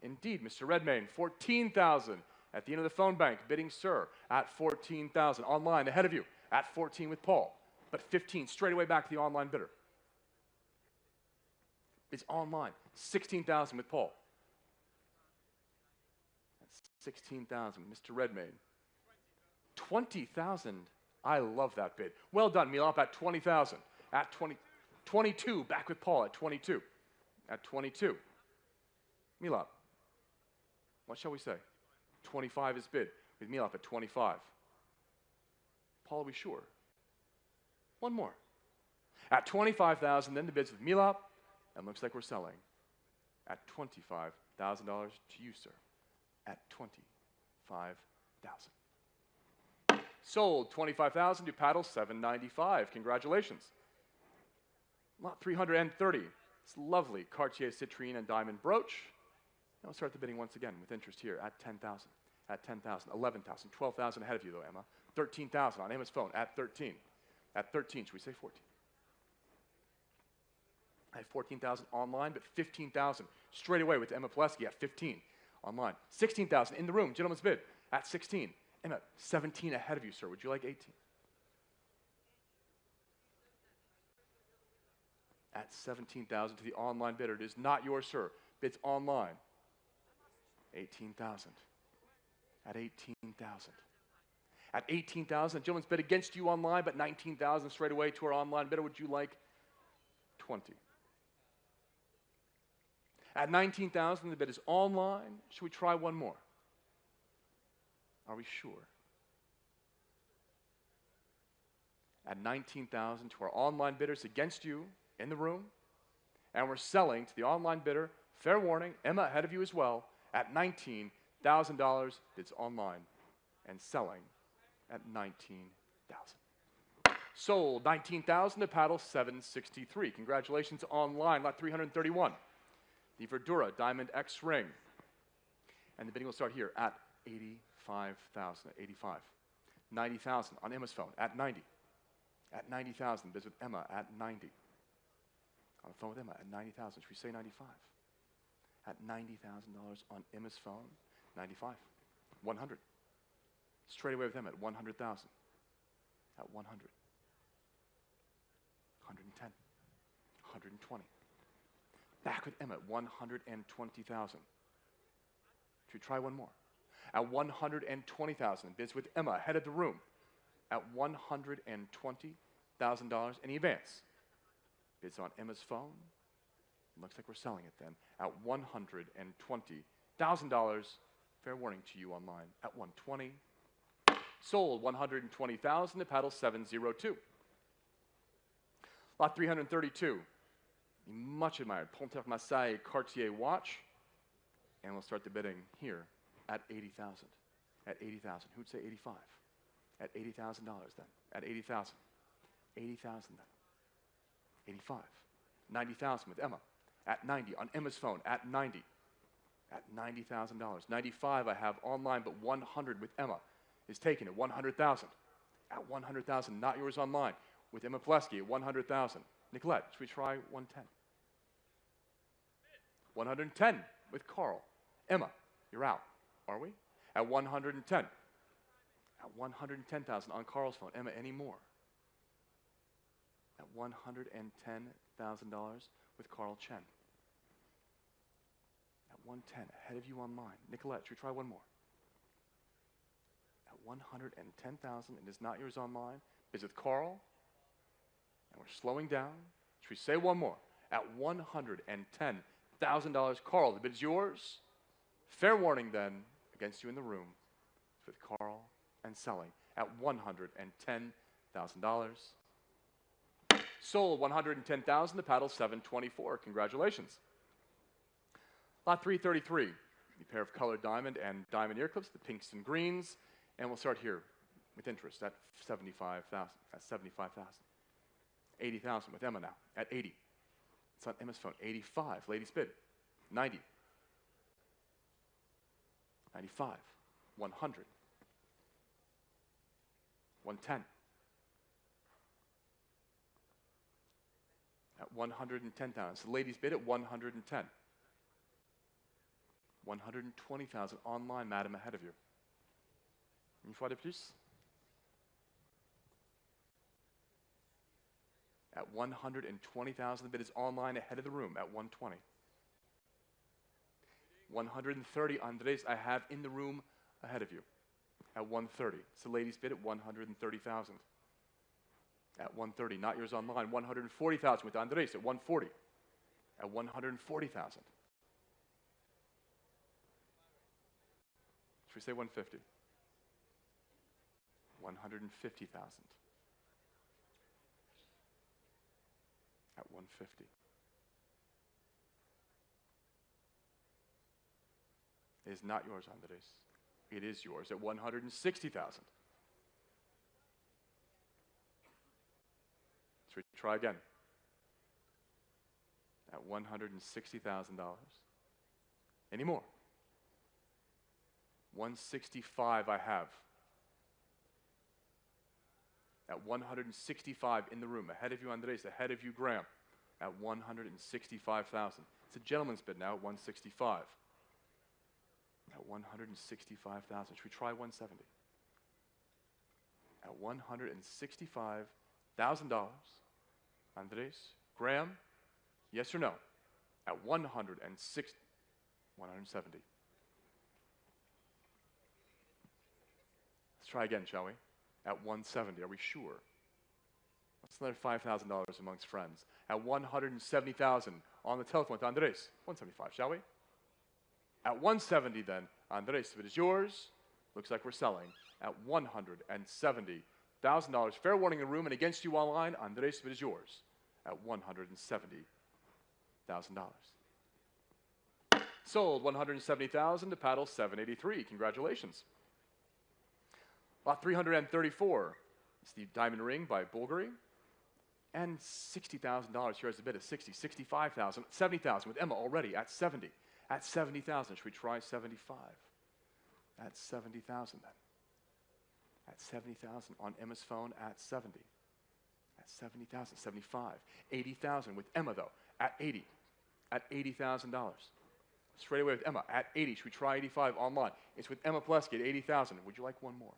Indeed, Mr. Redmayne, 14,000 at the end of the phone bank, bidding sir at 14,000. Online, ahead of you, at 14 with Paul, but 15 straight away back to the online bidder. It's online, 16,000 with Paul. That's 16,000, Mr. Redmayne. 20,000, I love that bid. Well done, Milop, at 20,000. At 22, back with Paul at 22. At 22. Milop, what shall we say? 25 is bid, with Milop at 25. Paul, are we sure? One more. At 25,000, then the bids with Milop, and looks like we're selling at $25,000 to you, sir. At 25,000. Sold 25,000 to paddle 795. Congratulations. Lot 330. It's lovely Cartier citrine and diamond brooch. Now we'll start the bidding once again with interest here at 10,000. At 10,000, 11,000, 12,000 ahead of you though, Emma. 13,000 on Emma's phone at 13. At 13, should we say 14? I have 14,000 online, but 15,000 straight away with Emma Plesky at 15 online. 16,000 in the room, gentleman's bid at 16. Emma, 17 ahead of you, sir. Would you like 18? At 17,000 to the online bidder. It is not yours, sir. Bids online. 18,000. At 18,000. At 18,000, the gentleman's bid against you online, but 19,000 straight away to our online bidder. Would you like 20? At 19,000, the bid is online. Should we try one more? Are we sure? At 19,000 to our online bidders against you in the room, and we're selling to the online bidder. Fair warning, Emma ahead of you as well, at $19,000, bids online and selling at 19,000. Sold 19,000 to paddle 763. Congratulations online, lot 331. The Verdura Diamond X ring. And the bidding will start here at 85,000, at 85. 90,000 on Emma's phone at 90. At 90,000, bids with Emma at 90. On the phone with Emma at 90,000. Should we say 95? At $90,000 on Emma's phone, 95. 100. Straight away with Emma at 100,000. At 100. 110. 120. Back with Emma at 120,000. Should we try one more? At 120,000. Bids with Emma ahead of the room at $120,000. Any advance? Bids on Emma's phone. Looks like we're selling it then at $120,000. Fair warning to you online at 120. Sold 120,000 to paddle 702. Lot 332. The much admired Ponter Massay Cartier watch. And we'll start the bidding here at 80,000. At 80,000. Who'd say 85? At $80,000 then. At 80,000. 80,000 then. 85. 90,000 with Emma. At 90 on Emma's phone. At 90. At $90,000. 95 I have online, but 100 with Emma is taken at 100,000. At 100,000, not yours online. With Emma Plesky at 100,000. Nicolette, should we try 110? 110 with Carl. Emma, you're out, are we? At 110. At 110,000 on Carl's phone. Emma, any more? At $110,000 with Carl Chen. At 110, ahead of you online. Nicolette, should we try one more? At 110,000, and is not yours online, is with Carl. And we're slowing down. Should we say one more? At $110,000, Carl, the bid is yours. Fair warning then, against you in the room, with Carl and selling at $110,000. Sold 110,000 to paddle 724. Congratulations. Lot 333, the pair of colored diamond and diamond ear clips, the pinks and greens, and we'll start here with interest at 75,000. At 75,000. 80,000 with Emma now at 80. It's on Emma's phone. 85. Ladies bid. 90. 95. 100. 110. At 110,000. So ladies bid at 110. 120,000 online, madam, ahead of you. Une fois de plus. At 120,000, the bid is online ahead of the room at 120. 130, Andres, I have in the room ahead of you at 130. So ladies bid at 130,000. At 130, not yours online. 140,000 with Andres at 140. At 140,000. Should we say 150? 150,000. At 150. It is not yours, Andres. It is yours at 160,000. Should we try again? At $160,000. Any more? 165 I have. At 165 in the room. Ahead of you, Andres. Ahead of you, Graham. at 165,000. It's a gentleman's bid now at 165. At 165,000. Should we try 170? At $165,000. Andres, Graham, yes or no? At 170. Let's try again, shall we? At 170, are we sure? That's another $5,000 amongst friends. At 170,000 on the telephone with Andres. 175, shall we? At 170 then, Andres, if it is yours, looks like we're selling at $170,000. Fair warning in the room and against you online, Andres, if it is yours, at $170,000. Sold $170,000 to paddle 783. Congratulations. Lot 334. It's the diamond ring by Bulgari. And $60,000 here as a bid of 60, 65,000, 70,000 with Emma already at 70. At 70,000, should we try 75? At 70,000 then. At 70,000 on Emma's phone at 70. At 70,000, 75. 80,000 with Emma though, at 80. At $80,000. Straight away with Emma at 80. Should we try 85 online? It's with Emma Plesky at 80,000. Would you like one more?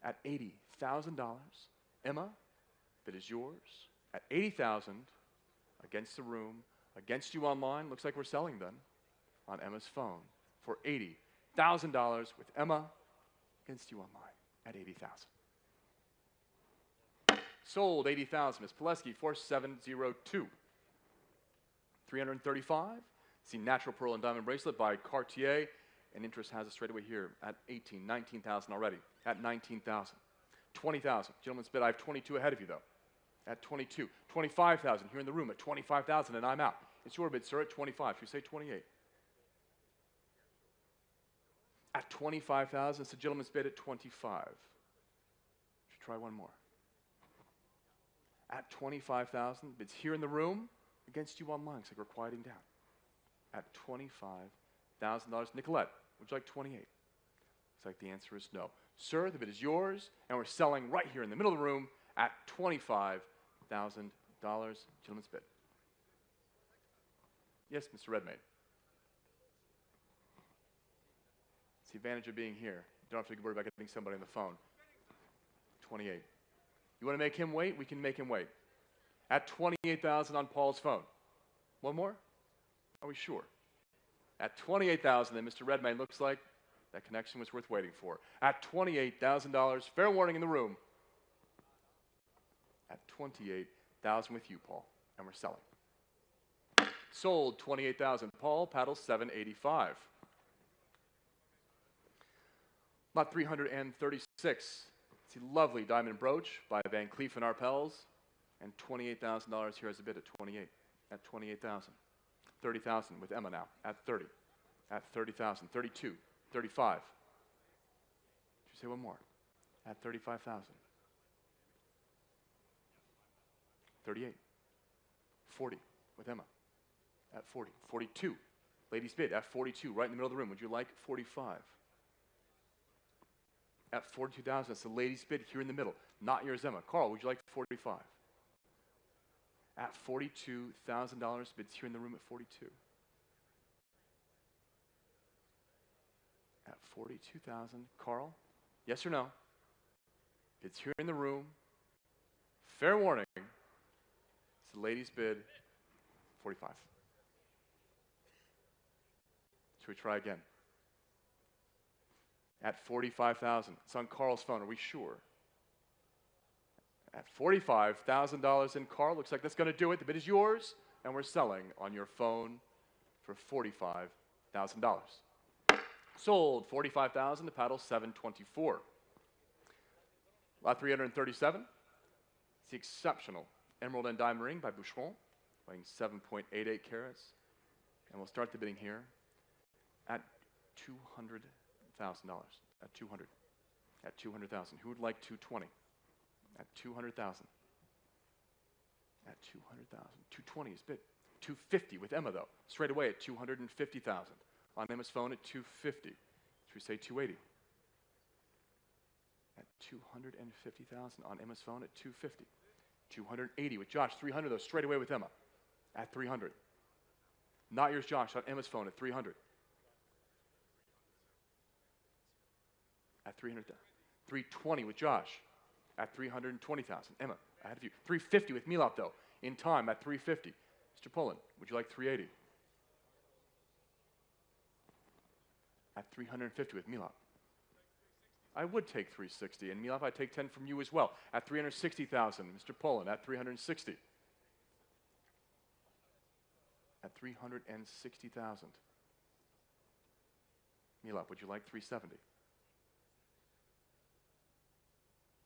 At $80,000. Emma, if it is yours, at 80,000 against the room, against you online, looks like we're selling then on Emma's phone for $80,000 with Emma against you online at 80,000. Sold 80,000. Ms. Pileski, 4702. 335. It's the natural pearl and diamond bracelet by Cartier, and interest has it straight away here at 18, 19,000 already at 19,000. 20,000. Gentleman's bid. I have 22 ahead of you though. At 22. 25,000 here in the room at 25,000, and I'm out. It's your bid, sir, at 25. Should we say 28? At 25,000, it's the gentleman's bid at 25. Should try one more. At 25,000, bids here in the room against you online. Looks like we're quieting down. At $25,000. Nicolette, would you like 28? Looks like the answer is no. Sir, the bid is yours, and we're selling right here in the middle of the room at $25,000. Gentleman's bid. Yes, Mr. Redmayne. It's the advantage of being here. You don't have to worry about getting somebody on the phone. 28. You want to make him wait? We can make him wait. At 28,000 on Paul's phone. One more? Are we sure? At 28,000, then Mr. Redmayne looks like that connection was worth waiting for. At $28,000, fair warning in the room. At 28,000 with you, Paul, and we're selling. Sold 28,000. Paul, paddle 785. Lot 336. It's a lovely diamond brooch by Van Cleef and Arpels, and $28,000 here as a bid at 28. At 28,000. 30,000 with Emma now at 30. At 30,000. 32. 35. Should you say one more? At 35,000. 38. 40 with Emma. At 40. 42. Ladies bid at 42, right in the middle of the room. Would you like 45? At 42,000, that's the ladies bid here in the middle. Not yours, Emma. Carl, would you like 45? At $42,000, bids here in the room at 42. At 42,000, Carl, yes or no? Bids here in the room. Fair warning. It's the ladies bid, 45. Should we try again? At 45,000. It's on Carl's phone. Are we sure? At $45,000 in Carl. Looks like that's going to do it. The bid is yours, and we're selling on your phone for $45,000. Sold $45,000 to paddle 724. Lot 337. It's the exceptional emerald and diamond ring by Boucheron, weighing 7.88 carats. And we'll start the bidding here at $200,000. At 200. At 200,000. Who would like 220? At 200,000. At 200,000. 220 is bid. 250 with Emma though. Straight away at 250,000. On Emma's phone at 250. Should we say 280? At 250,000 on Emma's phone at 250. 280 with Josh. 300 though, straight away with Emma at 300. Not yours, Josh, on Emma's phone at 300. At 300. 320 with Josh at 320,000. Emma, ahead of you. 350 with Milap though, in time at 350. Mr. Pullen, would you like 380? At 350 with Milap. I would take 360, and Milap, I'd take 10 from you as well. At 360,000, Mr. Pullen, at 360. At 360,000. Milap, would you like 370?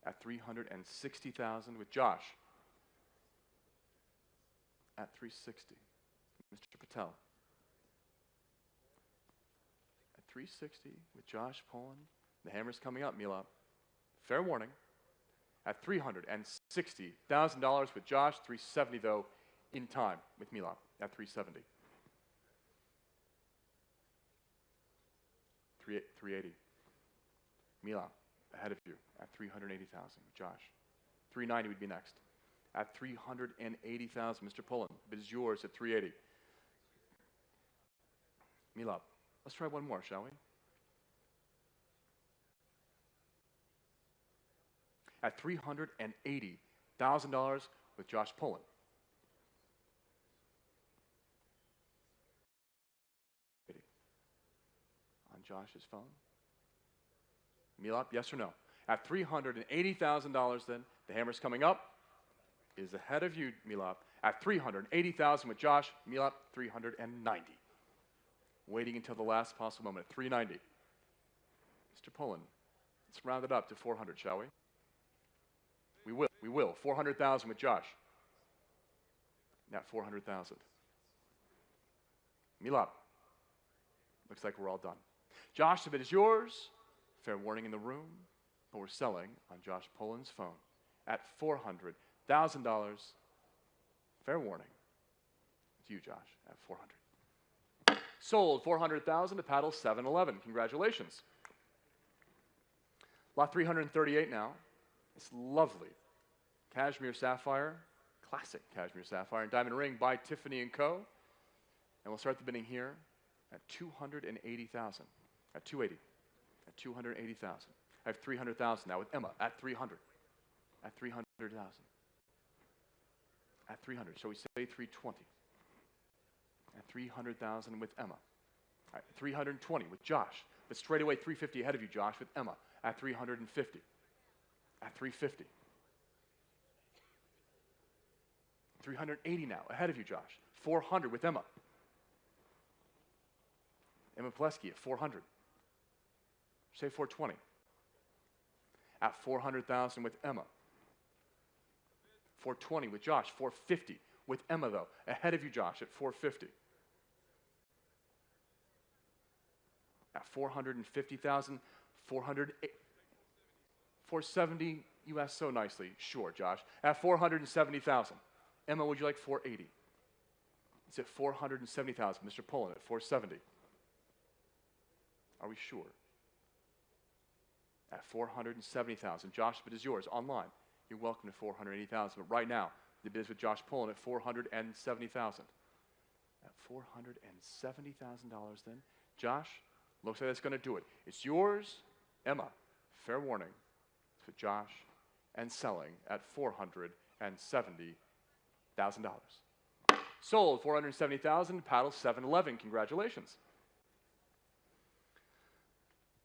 At 360,000 with Josh. At 360. Mr. Patel. At 360 with Josh Pullen. The hammer's coming up, Milap. Fair warning. At $360,000 with Josh. 370 though, in time with Milap at 370. 380. Milap, ahead of you at 380,000 with Josh. 390 would be next. At 380,000, Mr. Pullen, bid is yours at 380. Milap, let's try one more, shall we? At $380,000 with Josh Pullen. On Josh's phone. Milap, yes or no? At $380,000 then, the hammer's coming up, is ahead of you, Milap. At $380,000 with Josh, Milap, 390. Waiting until the last possible moment at 390. Mr. Pullen, let's round it up to 400, shall we? We will. 400,000 with Josh. At 400,000. Milap. Looks like we're all done. Josh, the bid is yours. Fair warning in the room, but we're selling on Josh Pullen's phone at $400,000. Fair warning. It's you, Josh, at 400. Sold 400,000 to paddle 711. Congratulations. Lot 338 now. It's lovely. Cashmere sapphire, classic cashmere sapphire, and diamond ring by Tiffany & Co. And we'll start the bidding here at 280,000. At 280. At 280,000. I have 300,000 now with Emma at 300. At 300,000. At 300. So we say 320. At 300,000 with Emma. All right, 320 with Josh. But straight away 350 ahead of you, Josh, with Emma at 350. At 350. 380 now, ahead of you, Josh. 400 with Emma. Emma Plesky at 400. Say 420. At 400,000 with Emma. 420 with Josh. 450 with Emma, though. Ahead of you, Josh, at 450. At 450,000, 470, you asked so nicely. Sure, Josh. At 470,000. Emma, would you like 480? It's at 470,000. Mr. Pullen at 470. Are we sure? At 470,000. Josh, the bid is yours online. You're welcome to 480,000. But right now, the bid is with Josh Pullen at 470,000. At $470,000 then. Josh, looks like that's going to do it. It's yours. Emma, fair warning. It's with Josh and selling at $470,000. Sold 470,000. Paddle 711. Congratulations.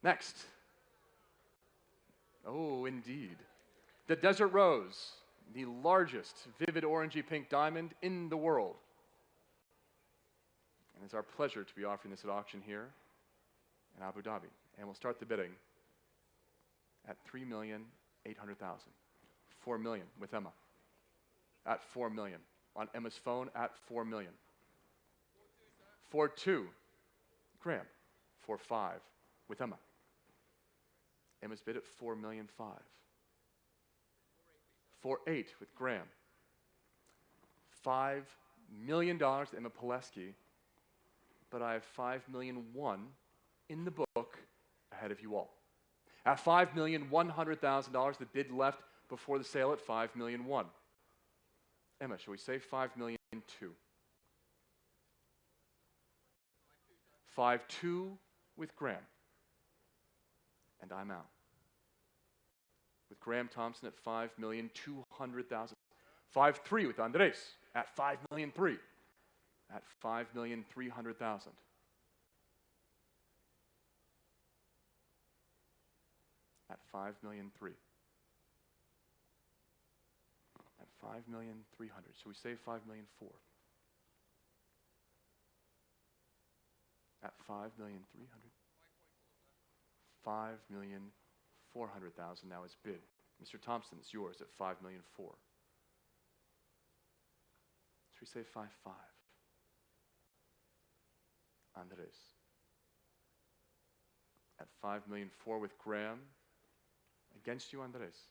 Next. Oh, indeed. The Desert Rose, the largest vivid orangey pink diamond in the world. And it's our pleasure to be offering this at auction here in Abu Dhabi. And we'll start the bidding at $3,800,000. $4 million with Emma. At $4 million. On Emma's phone at $4 million. 4.2. Graham. 4.5 with Emma. Emma's bid at $4,500,000. 4.8 with Graham. $5 million to Emma Pileski, but I have $5,100,000 in the book ahead of you all. At $5,100,000, the bid left before the sale at $5,100,000. Emma, shall we say 5,000,002? 5,2 with Graham. And I'm out. With Graham Thompson at 5,200,000. 5,3 with Andres at 5,000,003. At 5,300,000. At 5,000,003. At 5,300,000. So we say 5,000,004. At 5,300,000. 5,400,000 now is bid. Mr. Thompson, it's yours at 5,000,004. Should we say 5,500,000? Andres. At 5,000,004 with Graham. Against you, Andres.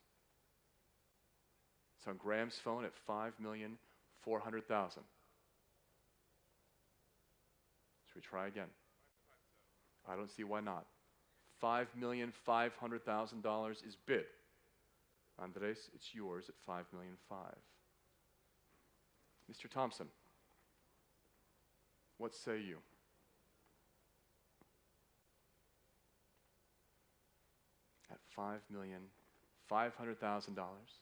It's on Graham's phone at 5,400,000. Should we try again? I don't see why not. $5,500,000 is bid. Andres, it's yours at 5,000,005. Mr. Thompson, what say you? At $5,500,000.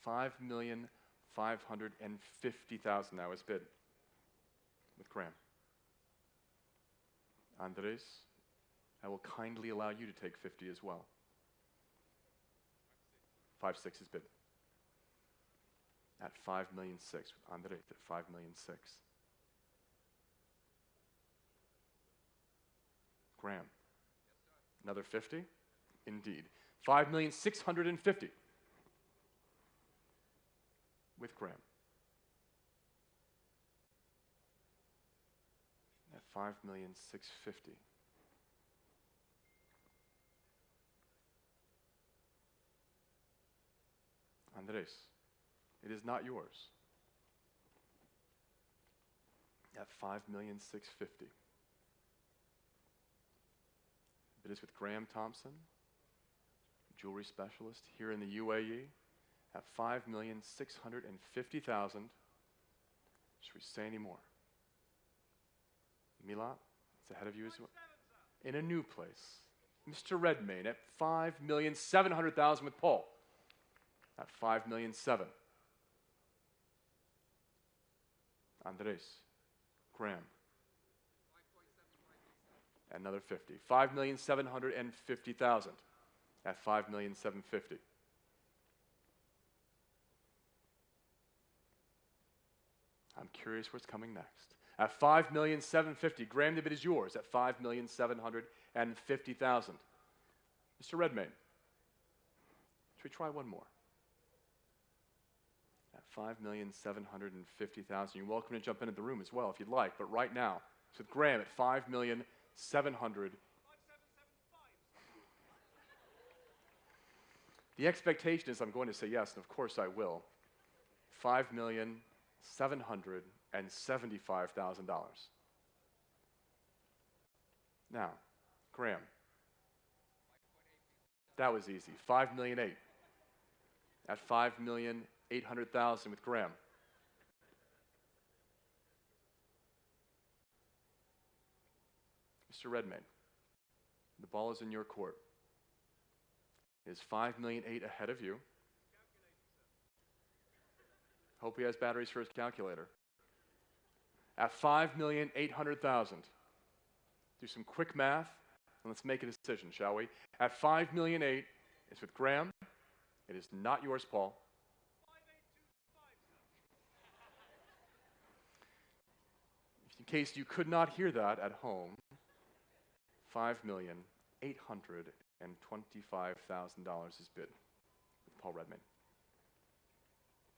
5,550,000 now is bid with Graham. Andres, I will kindly allow you to take 50 as well. 5,600,000 is bid. At 5,600,000 with Andres at 5,600,000. Graham. Another 50? Indeed. 5,650,000 with Graham. At 5,650,000. Andres, it is not yours. At 5,650,000. It is with Graham Thompson, jewelry specialist here in the UAE, at 5,650,000. Should we say any more? Milat, it's ahead of you as well. In a new place, Mr. Redmayne at 5,700,000 with Paul. At 5,700,000. Andres, Graham. Another 50. 5,750,000 at 5,750,000. I'm curious what's coming next. At 5,750,000, Graham, the bid is yours at 5,750,000. Mr. Redmayne, should we try one more? At 5,750,000, you're welcome to jump into the room as well if you'd like, but right now, it's with Graham at 5,700,000. The expectation is I'm going to say yes, and of course I will. $5,775,000. Now, Graham. That was easy. 5,800,000 at 5,800,000 with Graham. Mr. Redmayne, the ball is in your court. It is 5,800,000 ahead of you. Hope he has batteries for his calculator. At 5,800,000. Do some quick math and let's make a decision, shall we? At 5,800,000, it's with Graham. It is not yours, Paul. 5,825. In case you could not hear that at home, $5,825,000 is bid with Paul Redmayne.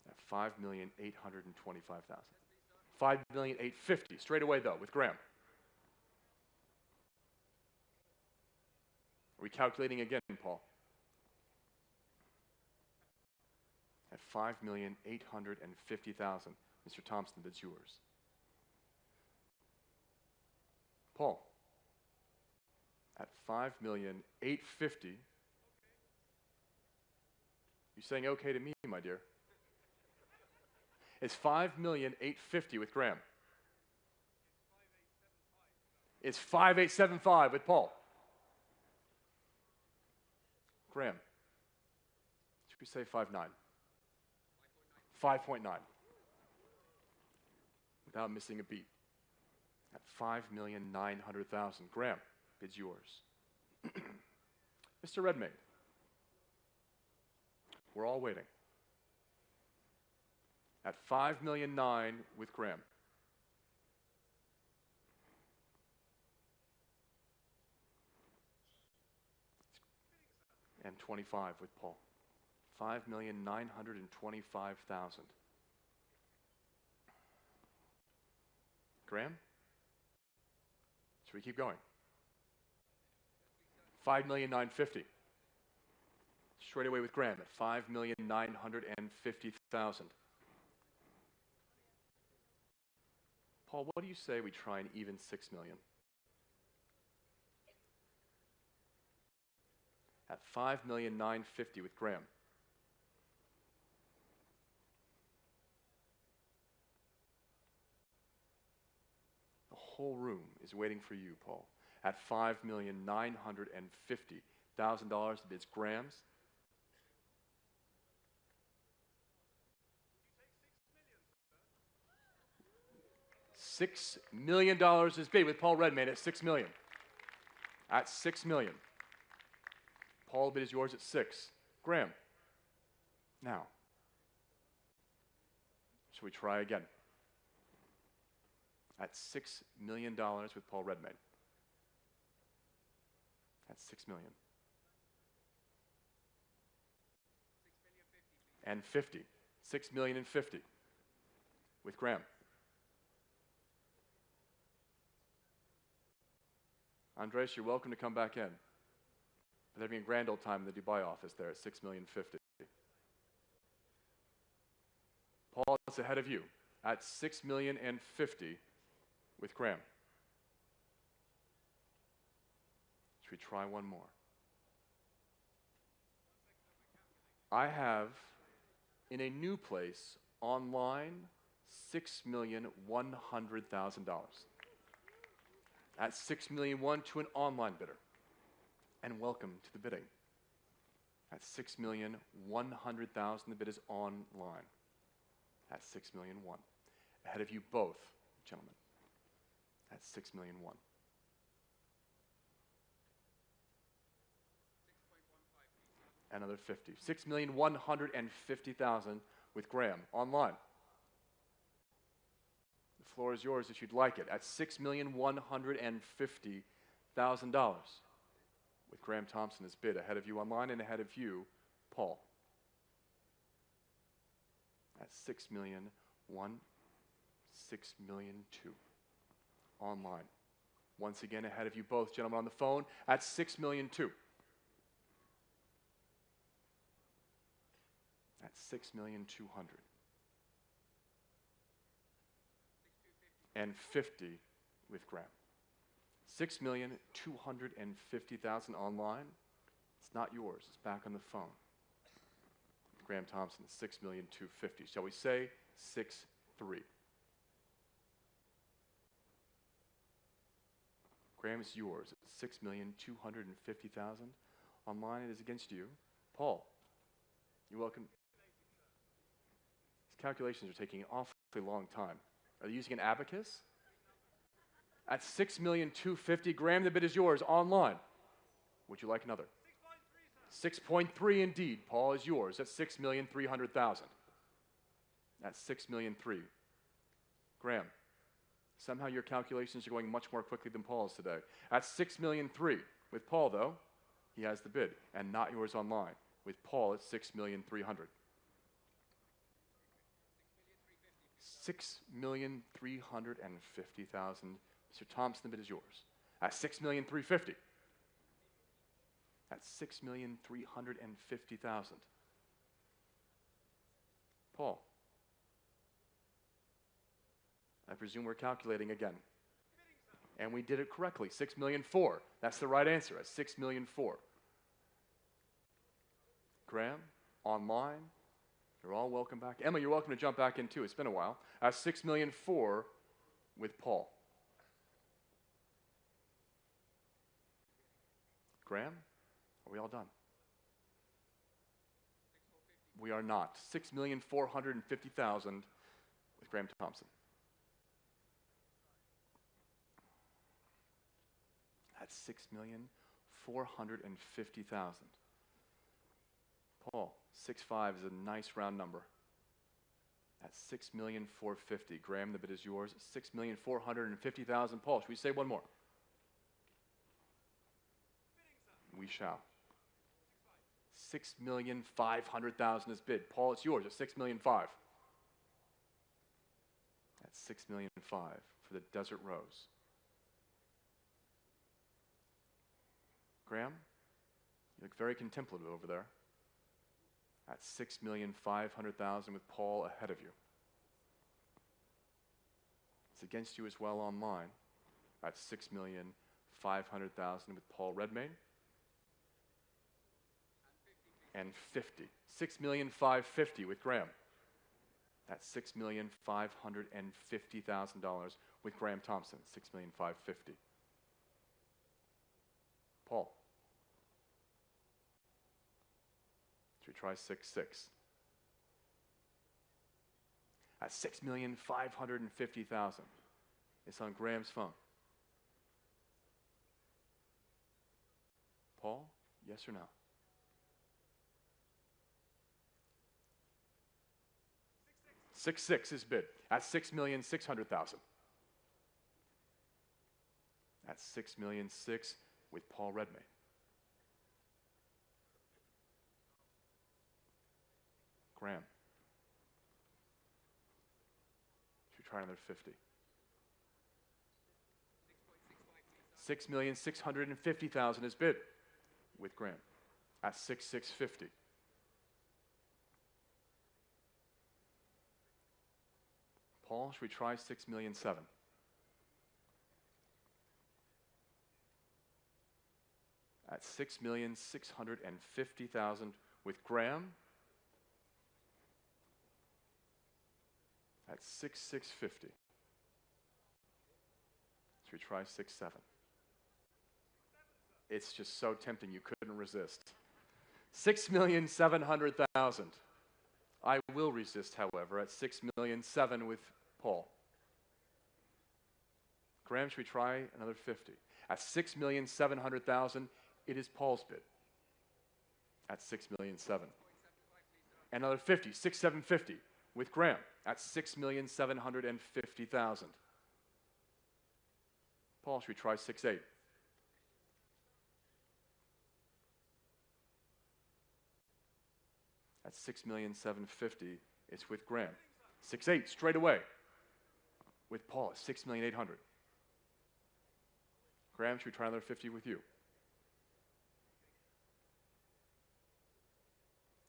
At 5,825,000. 5,850,000 straight away though with Graham. Are we calculating again, Paul? At 5,850,000. Mr. Thompson, that's yours. Paul, at 5,850,000. You saying okay to me, my dear? It's 5,850,000 with Graham. It's 5,875 with Paul. Graham, should we say 5.9? 5.9. Without missing a beat. At 5,900,000. Graham, bid's yours. Mr. Redmayne, we're all waiting. At 5,000,009 with Graham. And 25 with Paul. 5,925,000. Graham? Should we keep going? 5,950,000. Straight away with Graham at 5,950,000. Paul, what do you say we try and even 6 million? At 5,950,000 with Graham. The whole room is waiting for you, Paul. At $5,950,000, the bid's Graham's. $6 million is bid with Paul Redmayne at 6 million. At 6 million. Paul, the bid is yours at 6. Graham. Now. Shall we try again? At $6 million with Paul Redmayne. At 6 million. And 50. 6,050,000 with Graham. Andres, you're welcome to come back in. They're having a grand old time in the Dubai office there at 6,050,000. Paul, it's ahead of you at 6,050,000 with Graham. Should we try one more? I have, in a new place, online, $6,100,000. At 6,000,001 to an online bidder. And welcome to the bidding. At 6,100,000, the bid is online. At 6,000,001. Ahead of you both, gentlemen. At 6,000,001. Another 50. 6,150,000 with Graham online. The floor is yours if you'd like it. At $6,150,000 with Graham Thompson as bid. Ahead of you online and ahead of you, Paul. At 6,000,001, 6,000,002 online. Once again, ahead of you both, gentlemen on the phone, at 6,000,002. At 6,200,000. And 50 with Graham. 6,250,000 online. It's not yours. It's back on the phone. Graham Thompson, 6,250,000. Shall we say 6-3? Graham is yours at 6,250,000. Online it is against you. Paul, you're welcome. These calculations are taking an awfully long time. Are you using an abacus? At 6,250,000, Graham, the bid is yours online. Would you like another? 6.3 indeed. Paul is yours at 6,300,000. At 6,300,000. Graham, somehow your calculations are going much more quickly than Paul's today. At 6,300,000. With Paul, though, he has the bid, and not yours online. With Paul at 6,300,000. 6,350,000. Mr. Thompson, the bid is yours. At 6,350,000. At 6,350,000. Paul. I presume we're calculating again. And we did it correctly. 6,004,000. That's the right answer at 6,004,000. Graham, online, You're all welcome back. Emma, you're welcome to jump back in too. It's been a while. At $6,004,000 with Paul. Graham, are we all done? We are not. $6,450,000 with Graham Thompson. That's $6,450,000. Paul, 6.5 is a nice round number. That's $6,450,000. Graham, the bid is yours. $6,450,000. Paul, should we say one more? We shall. $6,500,000 is bid. Paul, it's yours at $6,500,000. That's $6,500,000 for the Desert Rose. Graham, you look very contemplative over there. At $6,500,000 with Paul ahead of you. It's against you as well online. At $6,500,000 with Paul Redmayne. And 50. $6,550,000 with Graham. That's $6,550,000 with Graham Thompson. $6,550,000. Paul. Should we try 6.6? At $6,550,000. It's on Graham's phone. Paul, yes or no? 6.6 is bid. At $6,600,000. That's $6,600,000 with Paul Redmayne. Graham. Should we try another 50? $6,650,000 is bid with Graham at $6,650,000. Paul, should we try $6,700,000? At $6,650,000 with Graham at $6,650,000. Should we try 6.7? It's just so tempting you couldn't resist. $6,700,000. I will resist, however, at $6,700,000 with Paul. Graham, should we try another 50? At $6,700,000, it is Paul's bid. At $6,700,000. Another 50, $6,750,000 with Graham at $6,750,000. Paul, should we try 6.8? At $6,750,000, it's with Graham. 6.8 straight away with Paul at $6,800,000. Graham, should we try another 50 with you?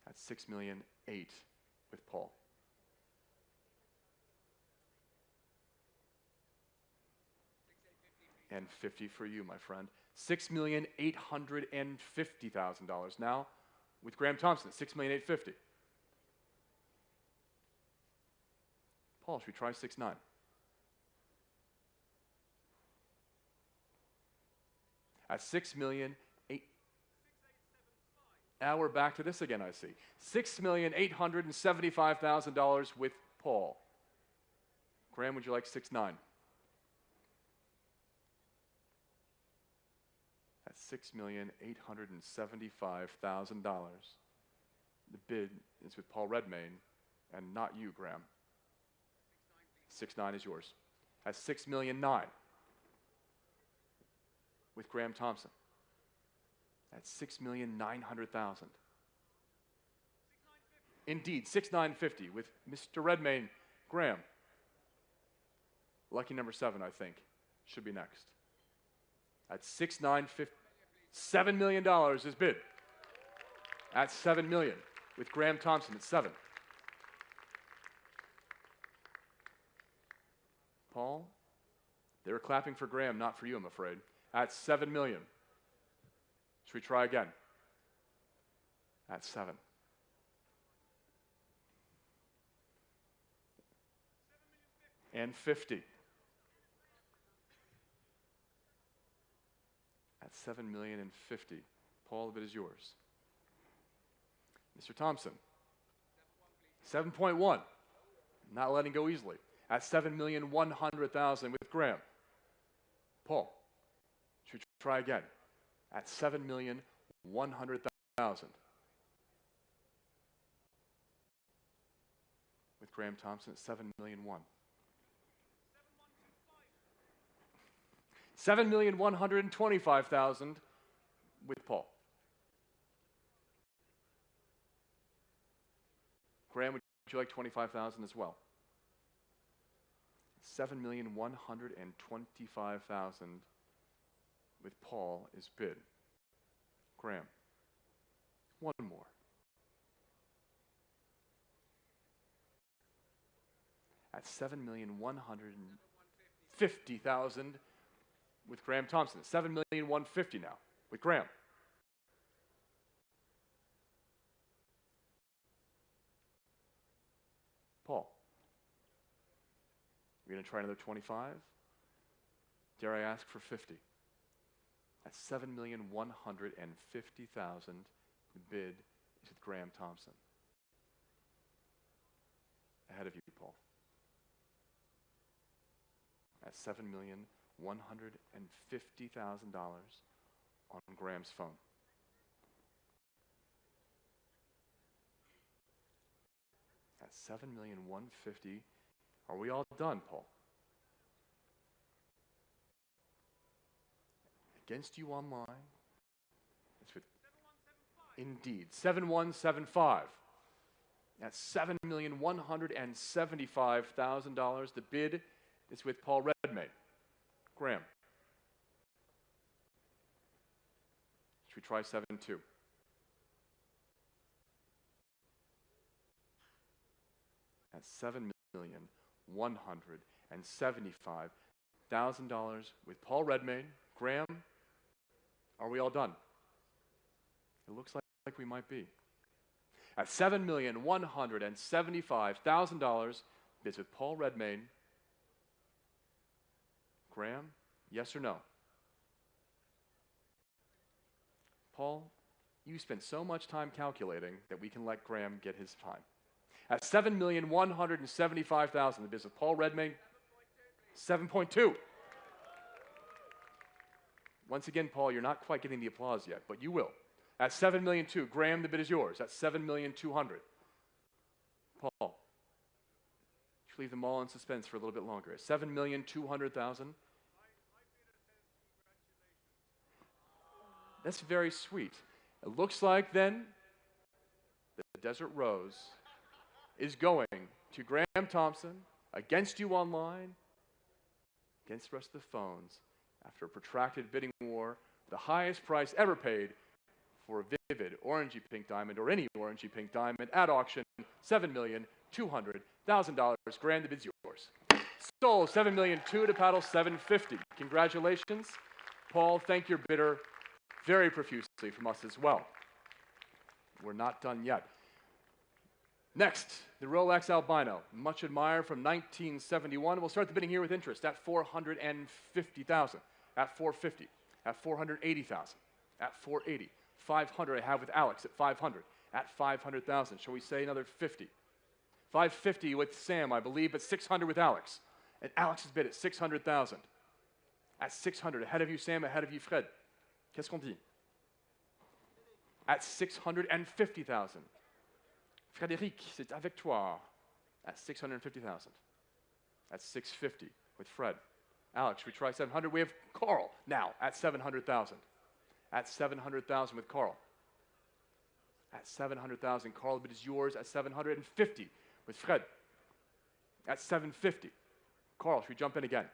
At $6,800,000 with Paul. And 50 for you, my friend. $6,850,000 now with Graham Thompson, $6,850,000. Paul, should we try 6.9? At $6,800,000. Now we're back to this again, I see. $6,875,000 with Paul. Graham, would you like 6.9? That's $6,875,000. The bid is with Paul Redmayne and not you, Graham. 6.9 is yours. That's $6,900,000 with Graham Thompson. That's $6,900,000. Indeed, $6,950 with Mr. Redmayne. Graham. Lucky number 7, I think, should be next. At $6,950,000, $7 million is bid. At $7 million with Graham Thompson at 7. Paul, they were clapping for Graham, not for you, I'm afraid. At $7 million. Should we try again? At 7. At $7,050,000. Paul, the bid is yours. Mr. Thompson. 7.1. Not letting go easily. At $7,100,000 with Graham. Paul. Should we try again? At $7,100,000. With Graham Thompson at $7,100,000. $7,125,000 with Paul. Graham, would you like $25,000 as well? $7,125,000 with Paul is bid. Graham, one more. At $7,150,000 with Graham Thompson. $7,150,000 now with Graham. Paul. We're going to try another 25. Dare I ask for 50? At $7,150,000, the bid is with Graham Thompson. Ahead of you, Paul. At $7,150,000 on Graham's phone. At $7,150,000. Are we all done, Paul? Against you online. It's with indeed 7175. At $7,175,000. The bid is with Paul Redmayne. Graham. Should we try 7.2? At $7,175,000 with Paul Redmayne. Graham, are we all done? It looks like we might be. At $7,175,000, bids with Paul Redmayne. Graham, yes or no? Paul, you spent so much time calculating that we can let Graham get his time. At $7,175,000, the bids with Paul Redmayne. 7.2. Once again, Paul, you're not quite getting the applause yet, but you will. At $7,200,000, Graham, the bid is yours. At $7,200,000. Paul, should leave them all in suspense for a little bit longer. At $7,200,000. That's very sweet. It looks like then the Desert Rose is going to Graham Thompson, against you online, against the rest of the phones, after a protracted bidding war, the highest price ever paid for a vivid orangey pink diamond, or any orangey pink diamond, at auction, $7,200,000. Graham, the bid's yours. Sold, $7,200,000 to paddle, $750,000. Congratulations. Paul, thank your bidder very profusely from us as well. We're not done yet. Next, the Rolex Albino, much admired, from 1971. We'll start the bidding here with interest at $450,000, at $450,000, at $480,000, at $480,000, $500,000 I have with Alex at $500,000, at $500,000. Shall we say another 50? $550,000 with Sam, I believe, but $600,000 with Alex. And Alex's bid at $600,000. At $600,000, ahead of you, Sam, ahead of you, Fred. Qu'est-ce qu'on dit? At $650,000. Frédéric, c'est avec toi. At $650,000. At $650,000 with Fred. Alex, should we try $700,000? We have Carl now at $700,000. At $700,000 with Carl. At $700,000, Carl, the bid is yours. At $750,000 with Fred. At $750,000. Carl, should we jump in again?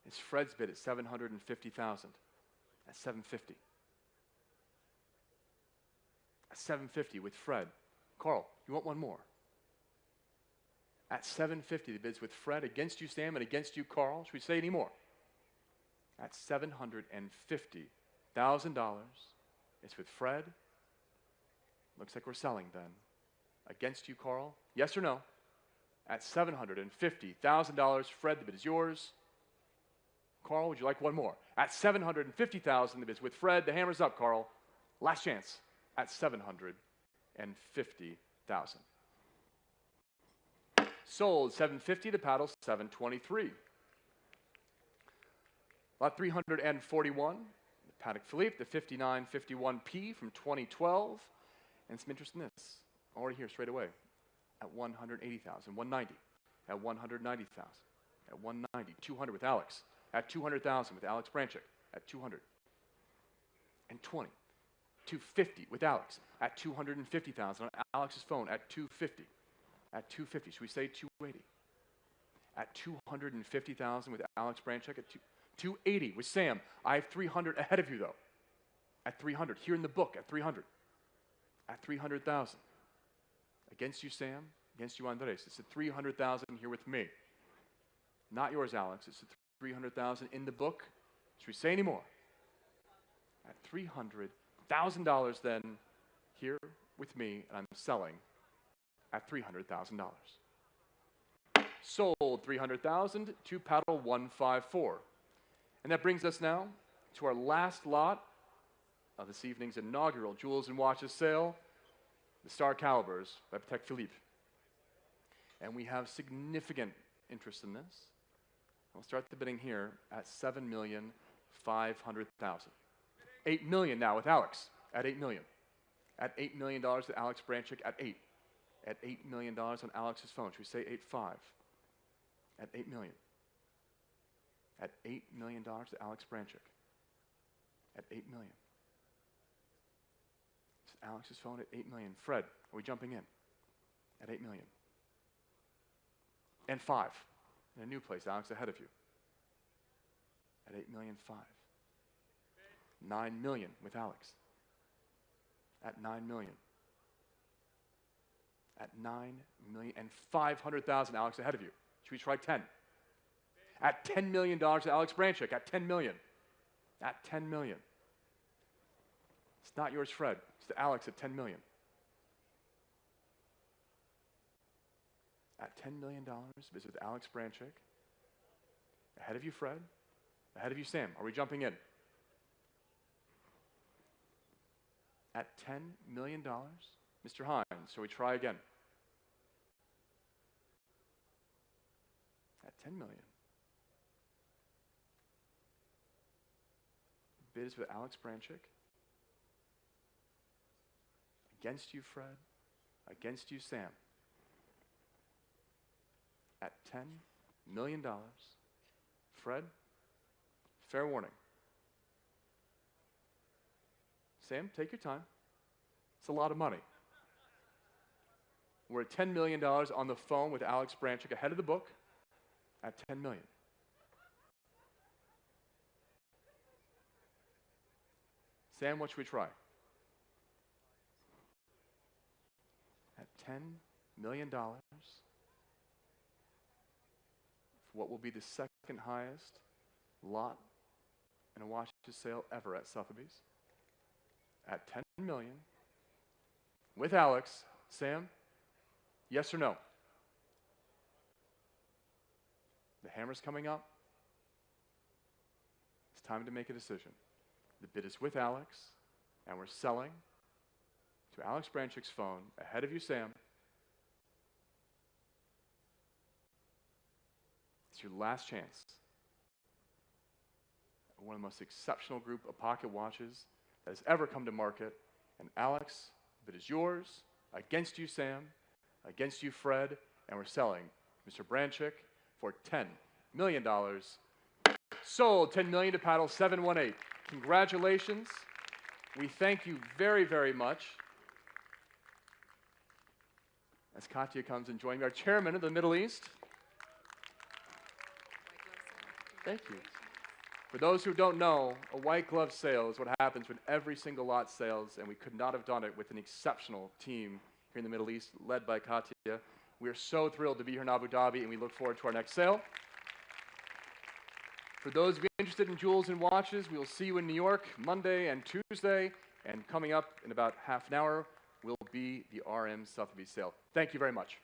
It's Fred's bid at $750,000. At $750,000. At $750,000 with Fred. Carl, you want one more? At $750,000, the bid's with Fred, against you, Sam, and against you, Carl. Should we say any more? At $750,000, it's with Fred. Looks like we're selling then. Against you, Carl. Yes or no? at $750,000. Fred, the bid is yours. Carl, would you like one more? At $750,000, the bid's with Fred. The hammer's up, Carl. Last chance at $750,000. Sold $750, the paddle $723. Lot 341, the Patek Philippe, the 5951P from 2012. And some interest in this, already here straight away, at $180,000, $190, at $190,000, at $190, $200 with Alex, at $200,000 with Alex Branchik, at $200, and $20, $250 with Alex, at $250,000 on Alex's phone, at $250, at $250. Should we say $280? At $250,000 with Alex Branchik, at $280 with Sam. I have $300 ahead of you though. At $300 here in the book, at $300. At $300,000. Against you, Sam. Against you, Andres. It's at $300,000 here with me. Not yours, Alex. It's at $300,000 in the book. Should we say any more? At $300,000 then here with me, and I'm selling at $300,000. Sold $300,000 to paddle 154. And that brings us now to our last lot of this evening's inaugural Jewels and Watches sale, the Star Calibers by Patek Philippe. And we have significant interest in this. We'll start the bidding here at $7,500,000. $8 million now with Alex at $8 million. At $8 million with Alex Branchik at 8. At $8 million on Alex's phone. Should we say 8.5? At $8 million. At $8 million to Alex Branchik. At $8 million. Alex's phone at $8 million. Fred, are we jumping in? At $8 million. And 5. In a new place, Alex ahead of you. At $8 million, 5. $9 million with Alex. At $9 million. At $9 million and 500,000, Alex ahead of you. Should we try 10? At $10 million to Alex Branchik. At $10 million. At $10 million. It's not yours, Fred. It's to Alex at $10 million. At $10 million, this is with Alex Branchik. Ahead of you, Fred. Ahead of you, Sam. Are we jumping in? At $10 million, Mr. Hines, shall we try again? At $10 million. The bid is with Alex Branchik. Against you, Fred. Against you, Sam. At $10 million. Fred, fair warning. Sam, take your time. It's a lot of money. We're at $10 million on the phone with Alex Branchik ahead of the book at $10 million. Sam, what should we try? At $10 million, what will be the second highest lot in a watches sale ever at Sotheby's. At $10 million, with Alex. Sam, yes or no? The hammer's coming up. It's time to make a decision. The bid is with Alex, and we're selling to Alex Branchik's phone. Ahead of you, Sam. It's your last chance. One of the most exceptional group of pocket watches that has ever come to market. And Alex, the bid is yours. Against you, Sam. Against you, Fred. And we're selling Mr. Branchik for $10 million. Sold $10 million to paddle 718. Congratulations. We thank you very, very much. As Katya comes and joins me, our chairman of the Middle East. Thank you. For those who don't know, a white glove sale is what happens when every single lot sells, and we could not have done it with an exceptional team here in the Middle East, led by Katya. We are so thrilled to be here in Abu Dhabi, and we look forward to our next sale. For those of you interested in jewels and watches, we will see you in New York Monday and Tuesday, and coming up in about half an hour will be the RM Sotheby sale. Thank you very much.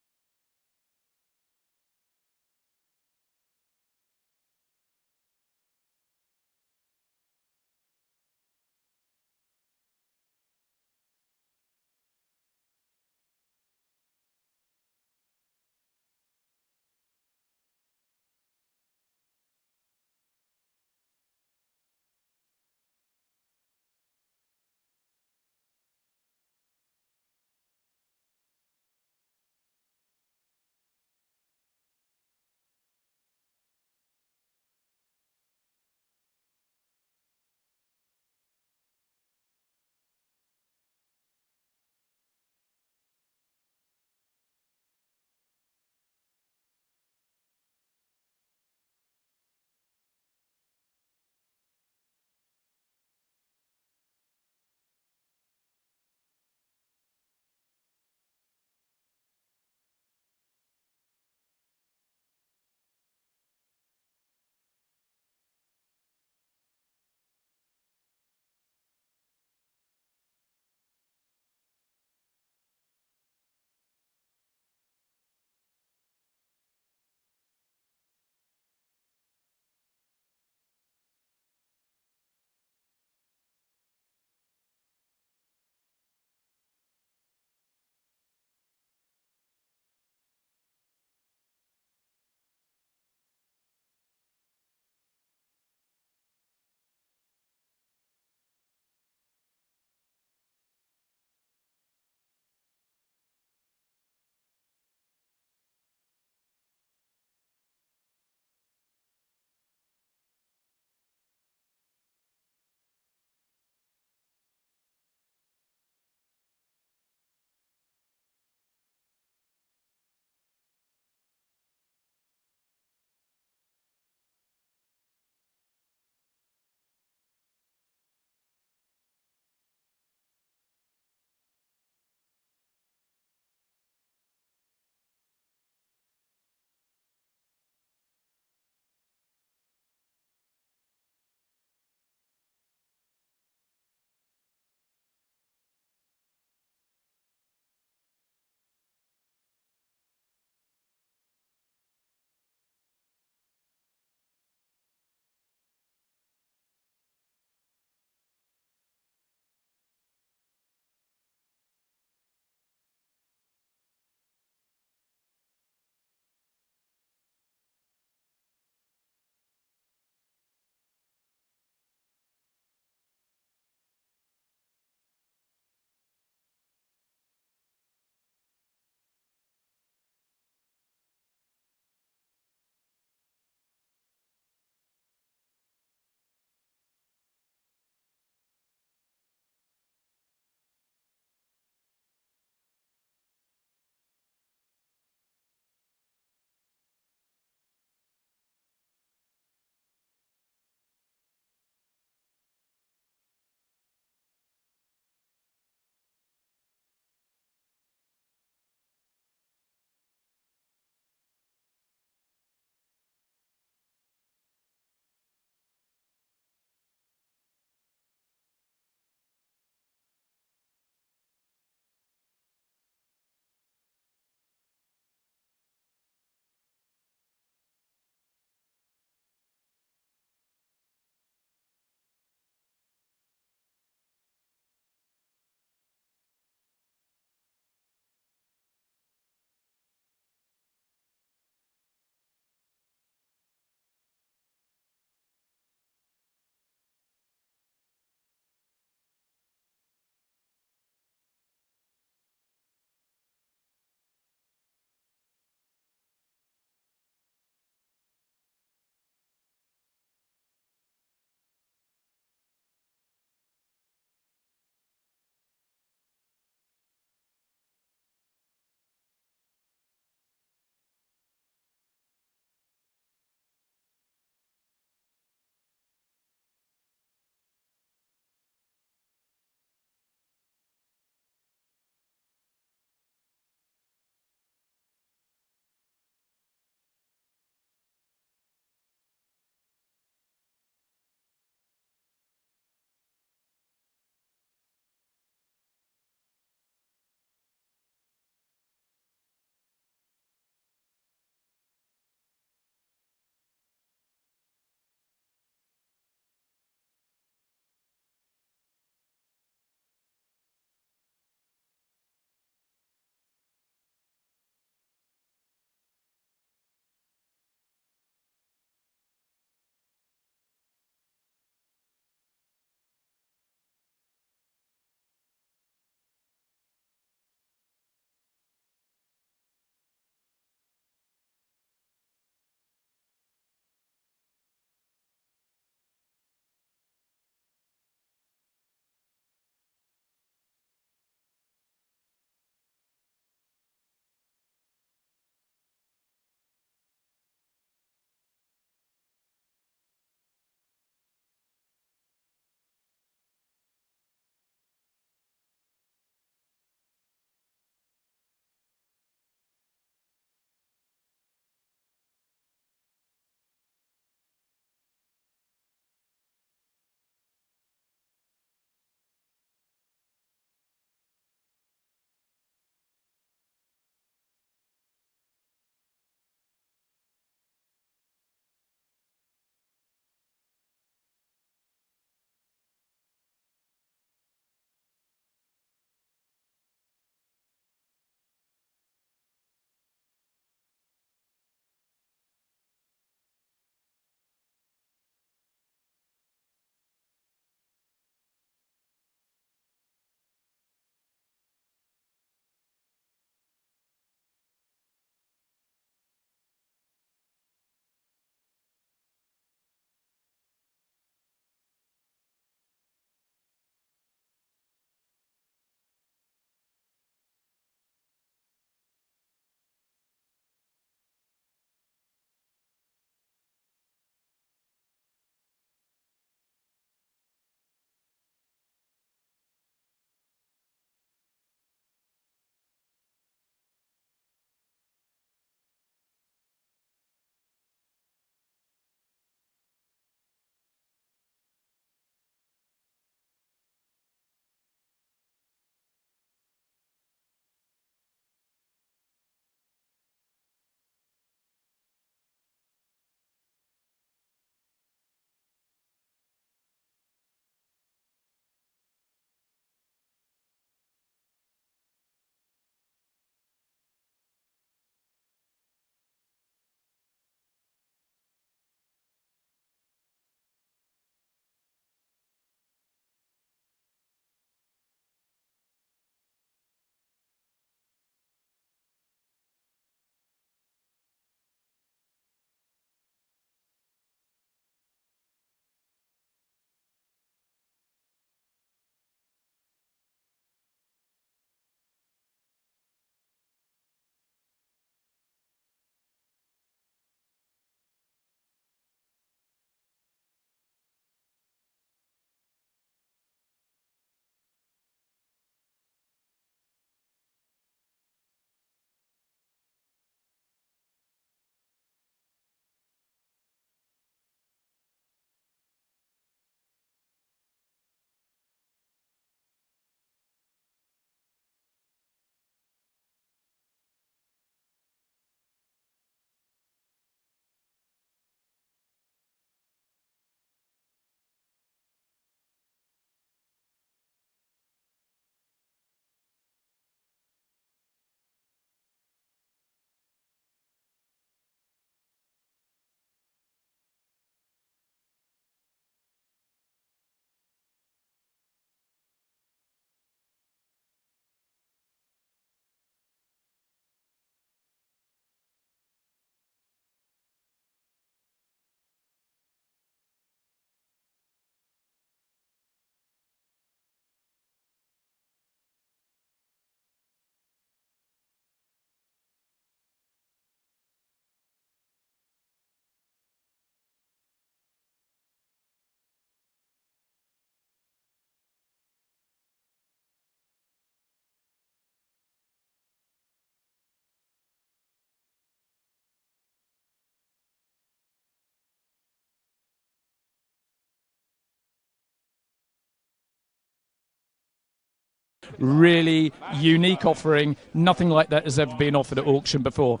really unique offering. Nothing like that has ever been offered at auction before.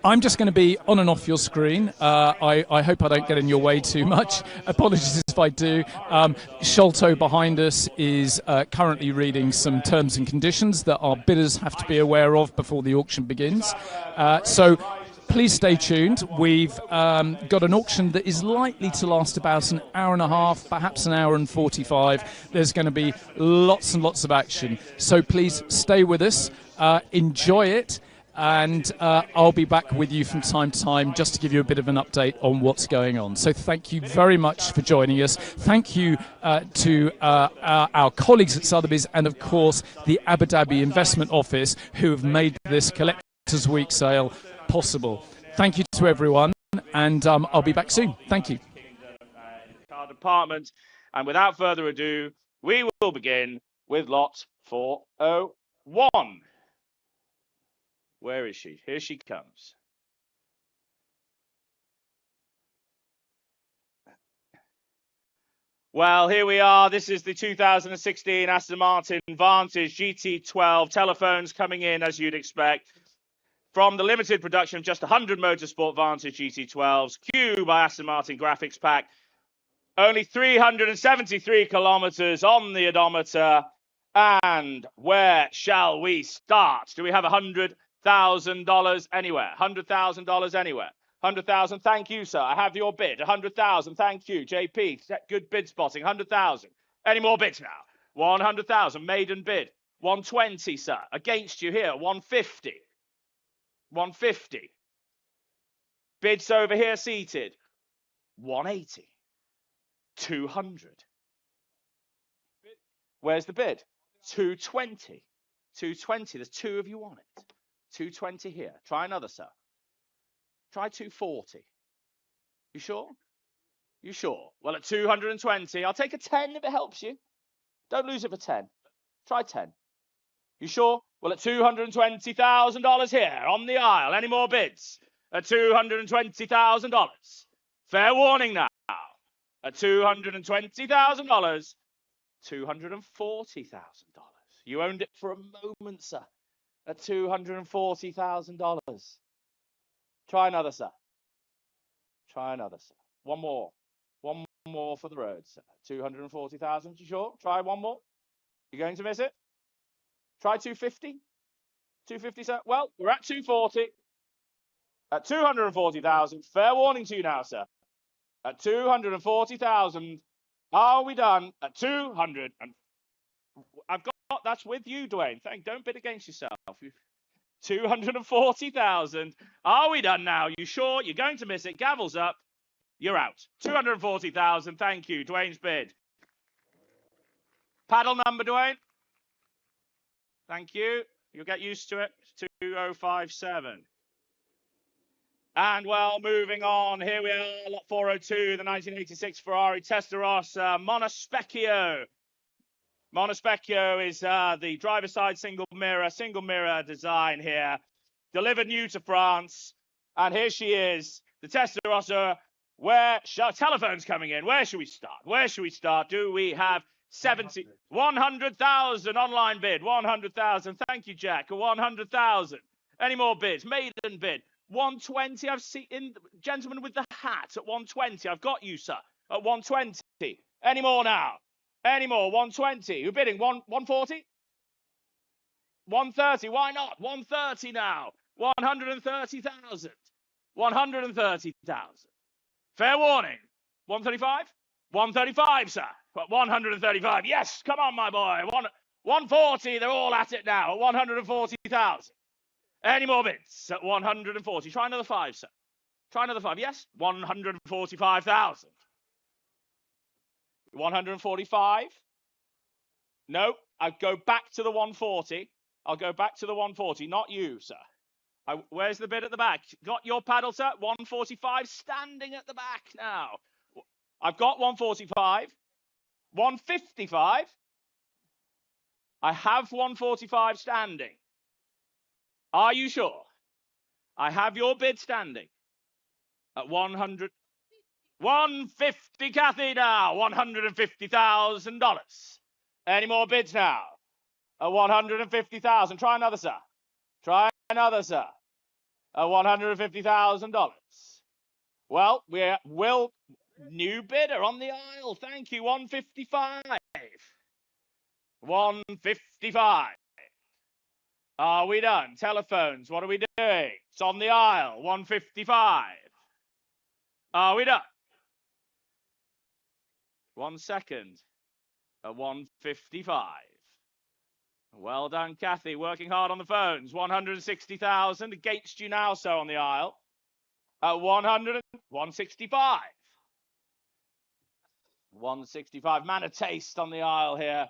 I'm just going to be on and off your screen. I hope I don't get in your way too much. Apologies if I do. Sholto behind us is currently reading some terms and conditions that our bidders have to be aware of before the auction begins. So please stay tuned. We've got an auction that is likely to last about an hour and a half, perhaps an hour and 45. There's going to be lots and lots of action. So please stay with us, enjoy it. And I'll be back with you from time to time just to give you a bit of an update on what's going on. So thank you very much for joining us. Thank you to our colleagues at Sotheby's and, of course, the Abu Dhabi Investment Office who have made this Collectors Week sale possible. Thank you to everyone, and I'll be back soon. Thank you. Our department. And without further ado, we will begin with lot 401. Where is she? Here she comes. Well, here we are. This is the 2016 Aston Martin Vantage GT12. Telephones coming in, as you'd expect, from the limited production of just 100 Motorsport Vantage GT12s. Q by Aston Martin Graphics Pack. Only 373 kilometers on the odometer. And where shall we start? Do we have $100,000 anywhere? $100,000 anywhere? 100,000. Thank you, sir. I have your bid. 100,000. Thank you, JP. Good bid spotting. 100,000. Any more bids now? 100,000. Maiden bid. 120, sir. Against you here. 150. 150. Bids over here seated. 180. 200. Where's the bid? 220. 220. There's two of you on it. 220 here. Try another, sir. Try 240. You sure? You sure? Well, at 220, I'll take a 10 if it helps you. Don't lose it for 10. Try 10. You sure? Well, at $220,000 here on the aisle. Any more bids? At $220,000. Fair warning now. At $220,000. $240,000. You owned it for a moment, sir. At $240,000. Try another, sir. Try another, sir. One more. One more for the road, sir. 240,000. You sure? Try one more. You going to miss it? Try 250. 250, sir. Well, we're at 240. At 240,000. Fair warning to you now, sir. At 240,000. Are we done? At 200 and I've got that's with you, Dwayne. Don't bid against yourself. 240,000. Are we done now? You sure? You're going to miss it. Gavel's up. You're out. 240,000. Thank you. Dwayne's bid. Paddle number, Dwayne. Thank you. You'll get used to it. 2057. And well, moving on. Here we are, lot 402, the 1986 Ferrari Testarossa Monospecchio. Monospecchio is the driver's side single mirror design here. Delivered new to France. And here she is, the Testarossa. Telephone's coming in. Where should we start? Where should we start? Do we have 100,000 online bid? 100,000. Thank you, Jack. 100,000. Any more bids? Maiden bid. 120. I've seen gentleman with the hat at 120. I've got you, sir. At 120. Any more now? Any more? 120. You're bidding 140? 130. Why not? 130 now. 130,000. 130,000. Fair warning. 135? 135, sir. But 135. Yes, come on, my boy. 140. They're all at it now. At 140,000. Any more bids? At 140. Try another 5, sir. Try another 5. Yes? 145,000. 145? No, I'll go back to the 140. I'll go back to the 140. Not you, sir. Where's the bid at the back? Got your paddle, sir? 145 standing at the back now. I've got 145. 155. I have 145 standing. Are you sure? I have your bid standing at 100. 150, Kathy, now. $150,000. Any more bids now? At 150,000. Try another, sir. Try another, sir. At $150,000. Well, new bidder on the aisle. Thank you. 155. 155. Are we done? Telephones, what are we doing? It's on the aisle. 155. Are we done? 1 second. At 155. Well done, Kathy. Working hard on the phones. 160,000 against you now, so on the aisle. At 165. 165. Man of taste on the aisle here.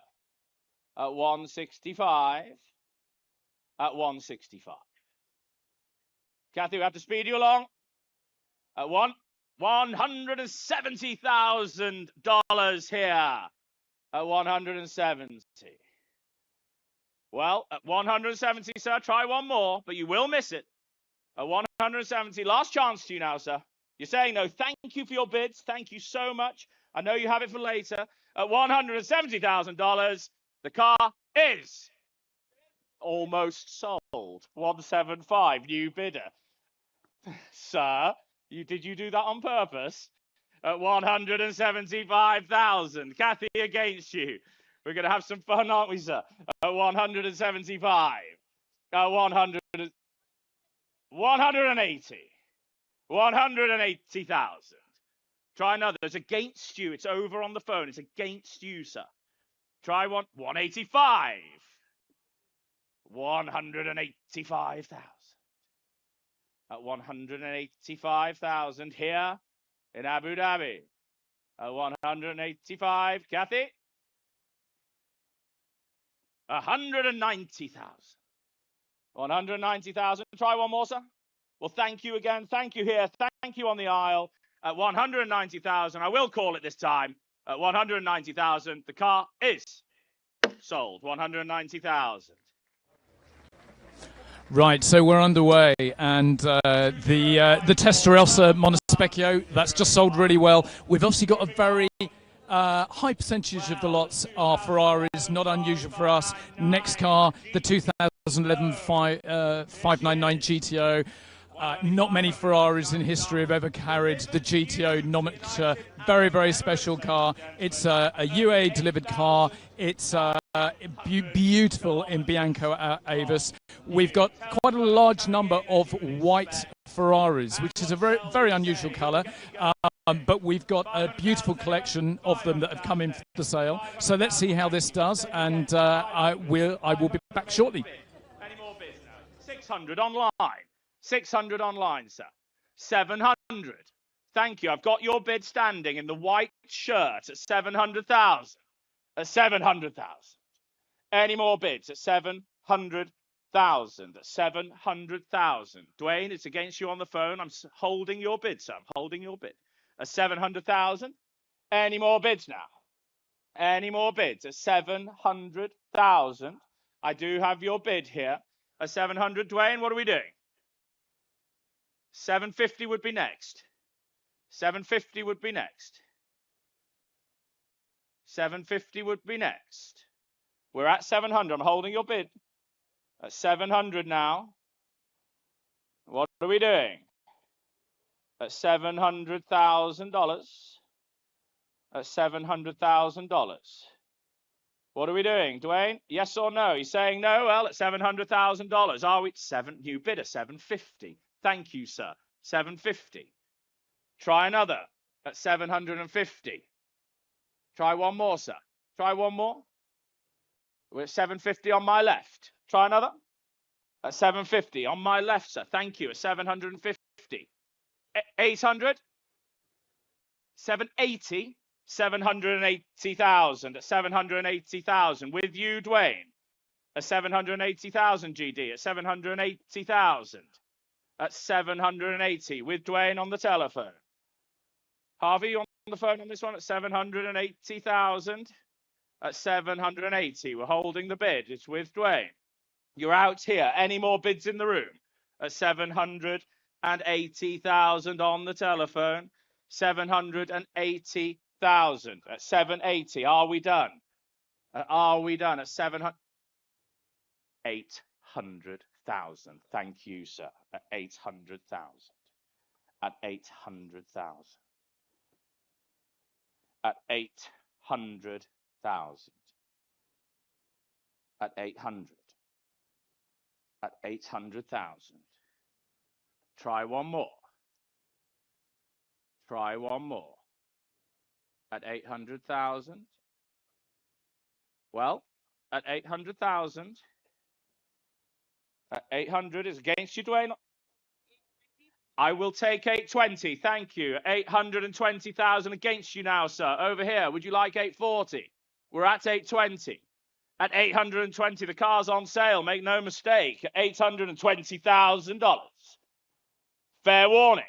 At 165. At 165. Kathy, we have to speed you along. At $170,000 here. At 170. Well, at 170, sir, try one more, but you will miss it. At 170, last chance to you now, sir. You're saying no. Thank you for your bids. Thank you so much. I know you have it for later. At $170,000, the car is almost sold. 175, new bidder. Sir, did you do that on purpose? At 175,000. Kathy against you. We're going to have some fun, aren't we, sir? At 175. At 180. 180,000. Try another. It's against you. It's over on the phone. It's against you, sir. Try one. 185. 185,000. At 185,000 here in Abu Dhabi. At 185, Kathy. 190,000. 190,000. Try one more, sir. Well, thank you again. Thank you here. Thank you on the aisle. At 190,000. I will call it this time. At 190,000. The car is sold. 190,000. Right, so we're underway, and the Testarossa Montespecchio, that's just sold really well. We've obviously got a very high percentage of the lots are Ferraris, not unusual for us. Next car, the 2011 599 GTO. Not many Ferraris in history have ever carried the GTO nomenclature. Very, very special car. It's a UA delivered car. It's beautiful in Bianco Avis. We've got quite a large number of white Ferraris, which is a very, very unusual colour. But we've got a beautiful collection of them that have come in for the sale. So let's see how this does, and I will be back shortly. Any more bids now? 600 online. 600 online, sir. 700. Thank you. I've got your bid standing in the white shirt at 700,000. At 700,000. Any more bids at 700,000? At 700,000. Dwayne, it's against you on the phone. I'm holding your bid, sir. I'm holding your bid. At 700,000. Any more bids now? Any more bids at 700,000? I do have your bid here. At 700, Dwayne, what are we doing? 750 would be next. 750 would be next. 750 would be next. We're at 700. I'm holding your bid. At 700 now. What are we doing? At $700,000. At $700,000. What are we doing, Dwayne? Yes or no? He's saying no. Well, at $700,000. Are we new bidder? 750. Thank you, sir. 750. Try another at 750. Try one more, sir. Try one more. We're at 750 on my left. Try another. At 750 on my left, sir. Thank you. At 750. 800. 780. 780,000. At 780,000. With you, Dwayne. At 780,000 GD. At 780,000. At 780 with Dwayne on the telephone. Harvey, on the phone on this one at 780,000. At 780, we're holding the bid. It's with Dwayne. You're out here. Any more bids in the room? At 780,000 on the telephone. 780,000. At 780, are we done? Are we done at 700? 800,000. Thank you, sir. At 800,000. At 800,000. At 800,000. At 800. At 800,000. Try one more. Try one more. At 800,000. Well, at 800,000. At 800 is against you, Dwayne. I will take 820. Thank you. 820,000 against you now, sir. Over here. Would you like 840? We're at 820. At 820, the car's on sale. Make no mistake. At $820,000. Fair warning.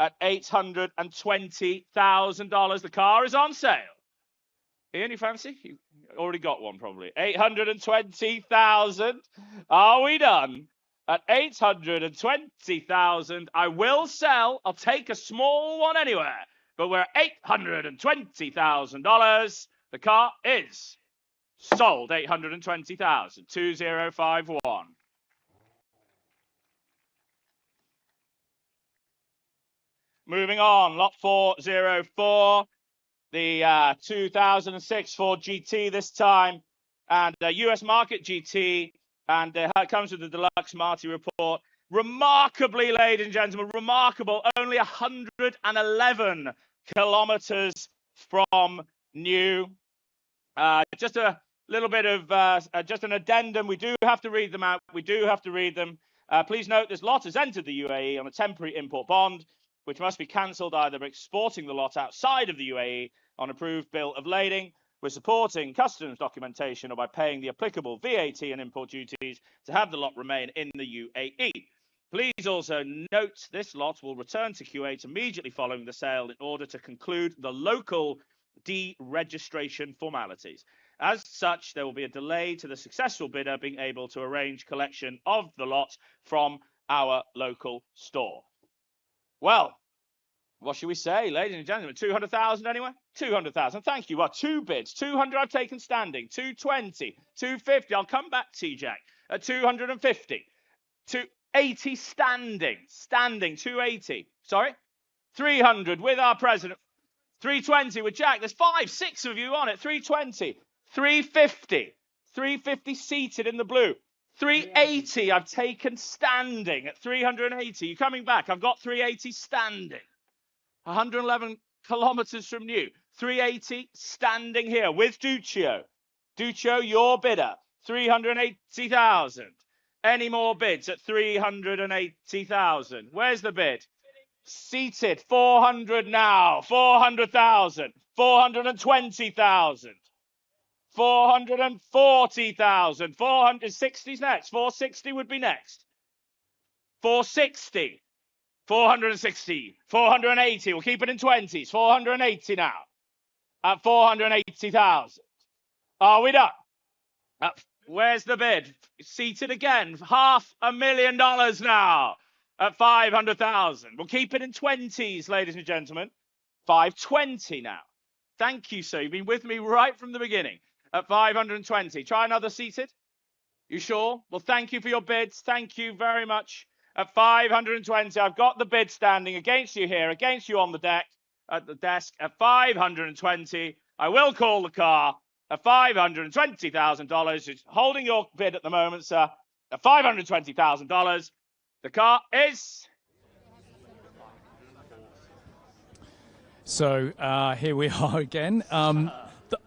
At $820,000, the car is on sale. Ian, you fancy? You already got one, probably. 820,000. Are we done? At 820,000, I will sell. I'll take a small one anywhere. But we're at $820,000. The car is sold. 820,000. 2051. Moving on, lot 404, the 2006 Ford GT this time, and US market GT, and it comes with the deluxe Marty report. Remarkably, ladies and gentlemen, remarkable, only 111 kilometers from new. Just a little bit of just an addendum. We do have to read them out. We do have to read them. Please note this lot has entered the UAE on a temporary import bond, which must be cancelled either by exporting the lot outside of the UAE on approved bill of lading, with supporting customs documentation, or by paying the applicable VAT and import duties to have the lot remain in the UAE. Please also note this lot will return to Kuwait immediately following the sale in order to conclude the local deregistration formalities. As such, there will be a delay to the successful bidder being able to arrange collection of the lot from our local store. Well, what should we say, ladies and gentlemen? 200,000 anyway? 200,000. Thank you. Well, two bids. 200 I've taken standing. 220. 250. I'll come back to you, Jack. At 250. 280 standing. Standing. 280. Sorry? 300 with our president. 320 with Jack. There's 5, 6 of you on it. 320. 350. 350 seated in the blue. 380 I've taken standing at 380. You coming back? I've got 380 standing. 111 kilometers from new. 380 standing here with Duccio. Duccio, your bidder. 380,000. Any more bids at 380,000? Where's the bid? Seated. 400 now. 400,000. 420,000. 440,000. 460's next. 460 would be next. 460. 460. 480. We'll keep it in 20s. 480 now. At 480,000. Are we done? Where's the bid? Seated again. $500,000 now. At 500,000. We'll keep it in 20s, ladies and gentlemen. 520 now. Thank you, sir. You've been with me right from the beginning. At 520. Try another seated. You sure? Well, thank you for your bids. Thank you very much. At 520, I've got the bid standing against you here, against you on the deck, at the desk. At 520, I will call the car. At $520,000, it's holding your bid at the moment, sir. At $520,000, the car is. So here we are again.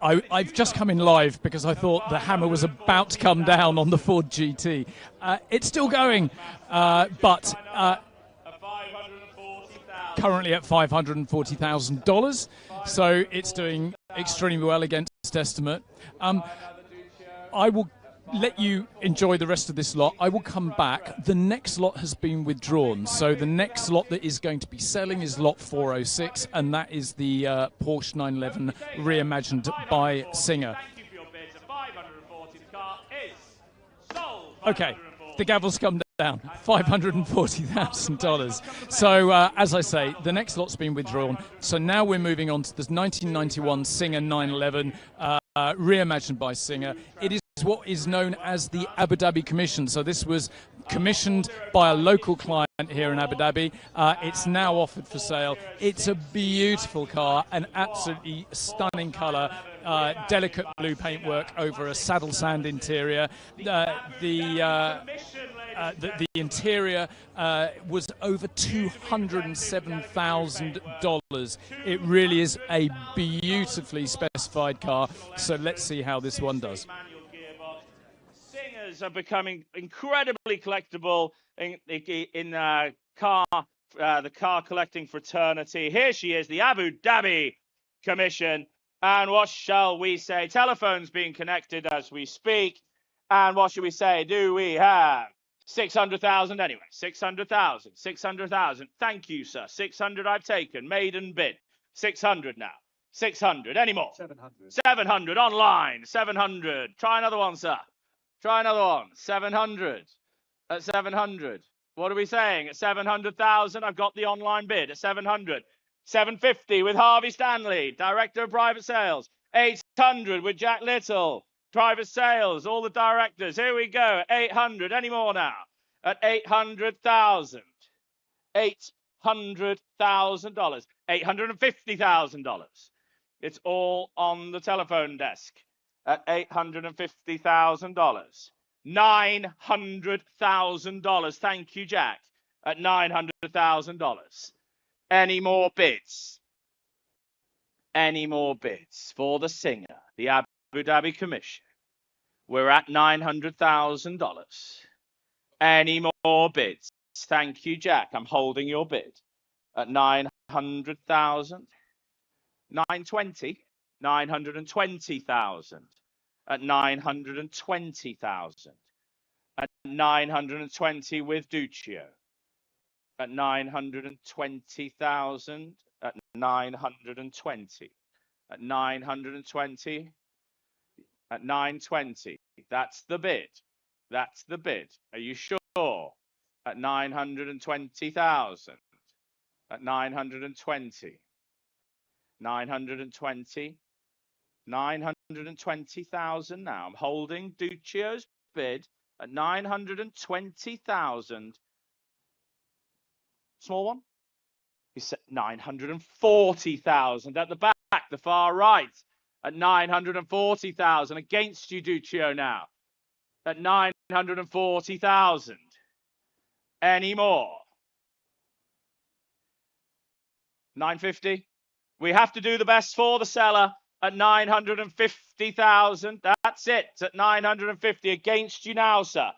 I've just come in live because I thought the hammer was about to come down on the Ford GT. It's still going, but currently at $540,000. So it's doing extremely well against estimate. I will let you enjoy the rest of this lot. I will come back. The next lot has been withdrawn. So the next lot that is going to be selling is lot 406, and that is the Porsche 911 reimagined by Singer. Okay, the gavel's come down. $540,000. So as I say, the next lot's been withdrawn. So now we're moving on to the 1991 Singer 911 reimagined by Singer. It is what is known as the Abu Dhabi Commission. So this was commissioned by a local client here in Abu Dhabi. It's now offered for sale. It's a beautiful car, an absolutely stunning colour, delicate blue paintwork over a saddle sand interior. The interior was over $207,000. It really is a beautifully specified car. So let's see how this one does. Singers are becoming incredibly collectible in the car collecting fraternity. Here she is, the Abu Dhabi Commission. And what shall we say? Telephones being connected as we speak. And what should we say? Do we have 600,000 anyway? 600,000. 600,000. Thank you, sir. 600 I've taken. Maiden bid. 600 now. 600. Any more? 700. 700 online. 700. Try another one, sir. Try another one. 700. At 700. What are we saying? At 700,000, I've got the online bid. At 700. 750 with Harvey Stanley, Director of Private Sales. 800 with Jack Little, Private Sales, all the directors. Here we go. 800. Any more now? At 800,000. $800,000. $850,000. It's all on the telephone desk. At $850,000. $900,000. Thank you, Jack. At $900,000. Any more bids? Any more bids for the singer, the Abu Dhabi Commission? We're at $900,000. Any more bids? Thank you, Jack. I'm holding your bid at 900,000. 920. 920,000. At 920,000. At 920 with Duccio. At 920,000. At 920. At 920. At 920. That's the bid. That's the bid. Are you sure? At 920,000. At 920. 920. 920,000 now. I'm holding Duccio's bid at 920,000. Small one. He said 940,000 at the back, the far right. At 940,000 against you, Duccio now. At 940,000. Any more? 950. We have to do the best for the seller at 950,000. That's it. At 950 against you now, sir.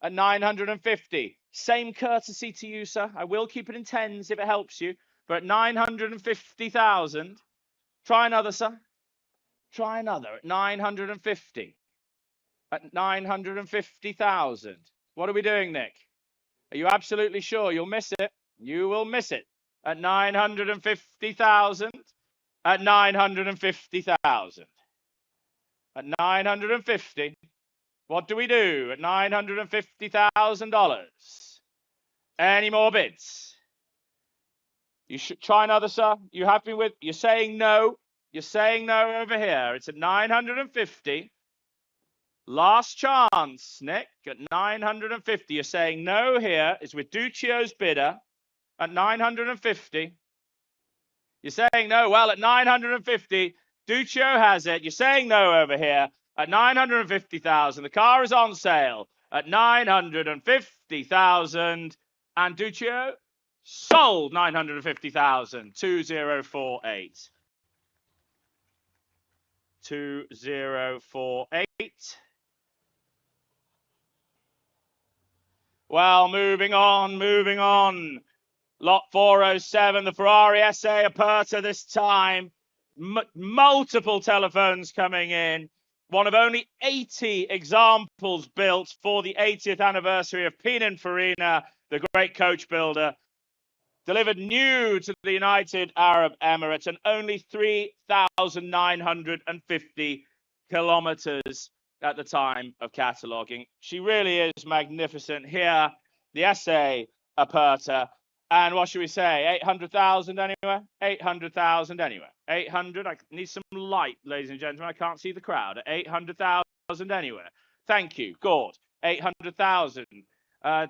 At 950. Same courtesy to you, sir. I will keep it in tens if it helps you. But at 950,000. Try another, sir. Try another at 950. At 950,000. What are we doing, Nick? Are you absolutely sure you'll miss it? You will miss it. At 950,000. At 950,000. At 950. What do we do at $950,000? Any more bids? You should try another, sir. You happy with? You're saying no. You're saying no over here. It's at 950. Last chance, Nick, at 950. You're saying no here. It's with Duccio's bidder at 950. You're saying no. Well, at 950, Duccio has it. You're saying no over here at 950,000. The car is on sale at 950,000. And Duccio sold 950,000. 2048. 2048. Well, moving on. Lot 407, the Ferrari SA Aperta this time. Multiple telephones coming in. One of only 80 examples built for the 80th anniversary of Pininfarina, the great coach builder. Delivered new to the United Arab Emirates and only 3,950 kilometers at the time of cataloguing. She really is magnificent. Here, the SA Aperta. And what should we say? 800,000 anywhere? 800,000 anywhere. 800. I need some light, ladies and gentlemen. I can't see the crowd. At 800,000 anywhere. Thank you. Gord, 800,000.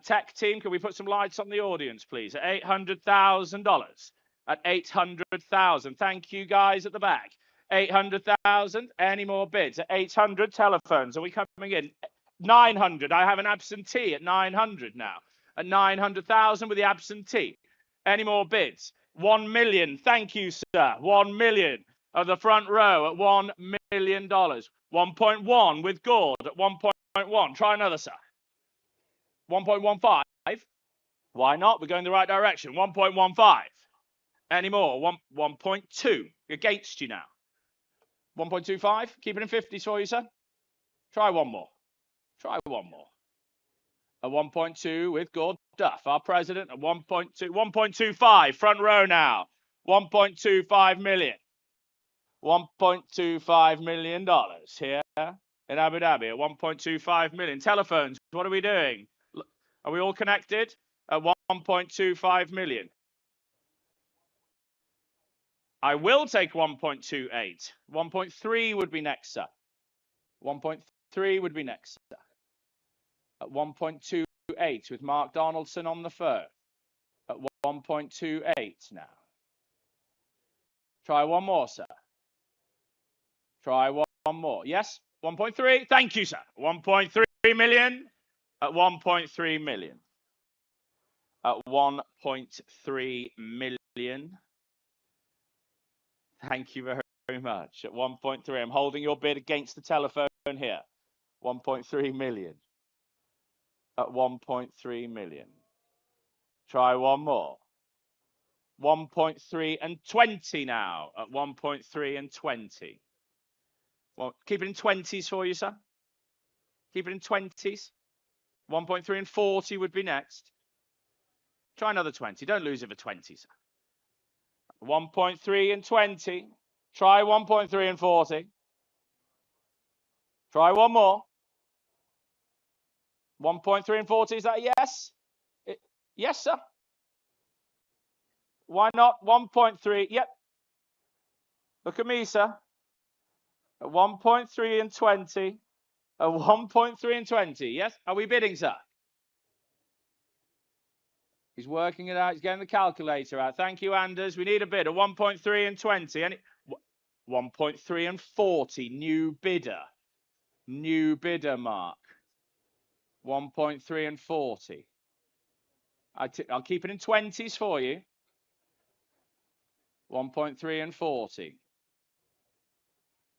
Tech team, can we put some lights on the audience, please? At $800,000. At 800,000. Thank you, guys at the back. 800,000. Any more bids? At 800 telephones. Are we coming in? 900. I have an absentee at 900 now. At 900,000 with the absentee. Any more bids? 1 million. Thank you, sir. 1 million. Of the front row at $1 million. 1.1 with Gord at 1.1. Try another, sir. 1.15. Why not? We're going the right direction. 1.15. Any more? 1.2. Against you now. 1.25. Keep it in 50s for you, sir. Try one more. Try one more. A 1.2 with Gord Duff, our president, at 1.2. 1.25. Front row now. 1.25 million. $1.25 million here in Abu Dhabi at 1.25 million. Telephones, what are we doing? Are we all connected? At 1.25 million. I will take 1.28. 1.3 would be next, sir. 1.3 would be next, sir. At 1.28 with Mark Donaldson on the phone. At 1.28 now. Try one more, sir. Try one more. Yes? 1.3. Thank you, sir. 1.3 million. At 1.3 million. At 1.3 million. Thank you very much. At 1.3. I'm holding your bid against the telephone here. 1.3 million. At 1.3 million. Try one more. 1.3 and 20 now. At 1.3 and 20. Well, keep it in 20s for you, sir. Keep it in 20s. 1.3 and 40 would be next. Try another 20. Don't lose it for 20, sir. 1.3 and 20. Try 1.3 and 40. Try one more. 1.3 and 40. Is that a yes? Yes, sir. Why not? 1.3. Yep. Look at me, sir. At 1.3 and 20. At 1.3 and 20. Yes? Are we bidding, sir? He's working it out. He's getting the calculator out. Thank you, Anders. We need a bid. At 1.3 and 20. 1.3 and 40. New bidder. New bidder, Mark. 1.3 and 40. I'll keep it in 20s for you. 1.3 and 40.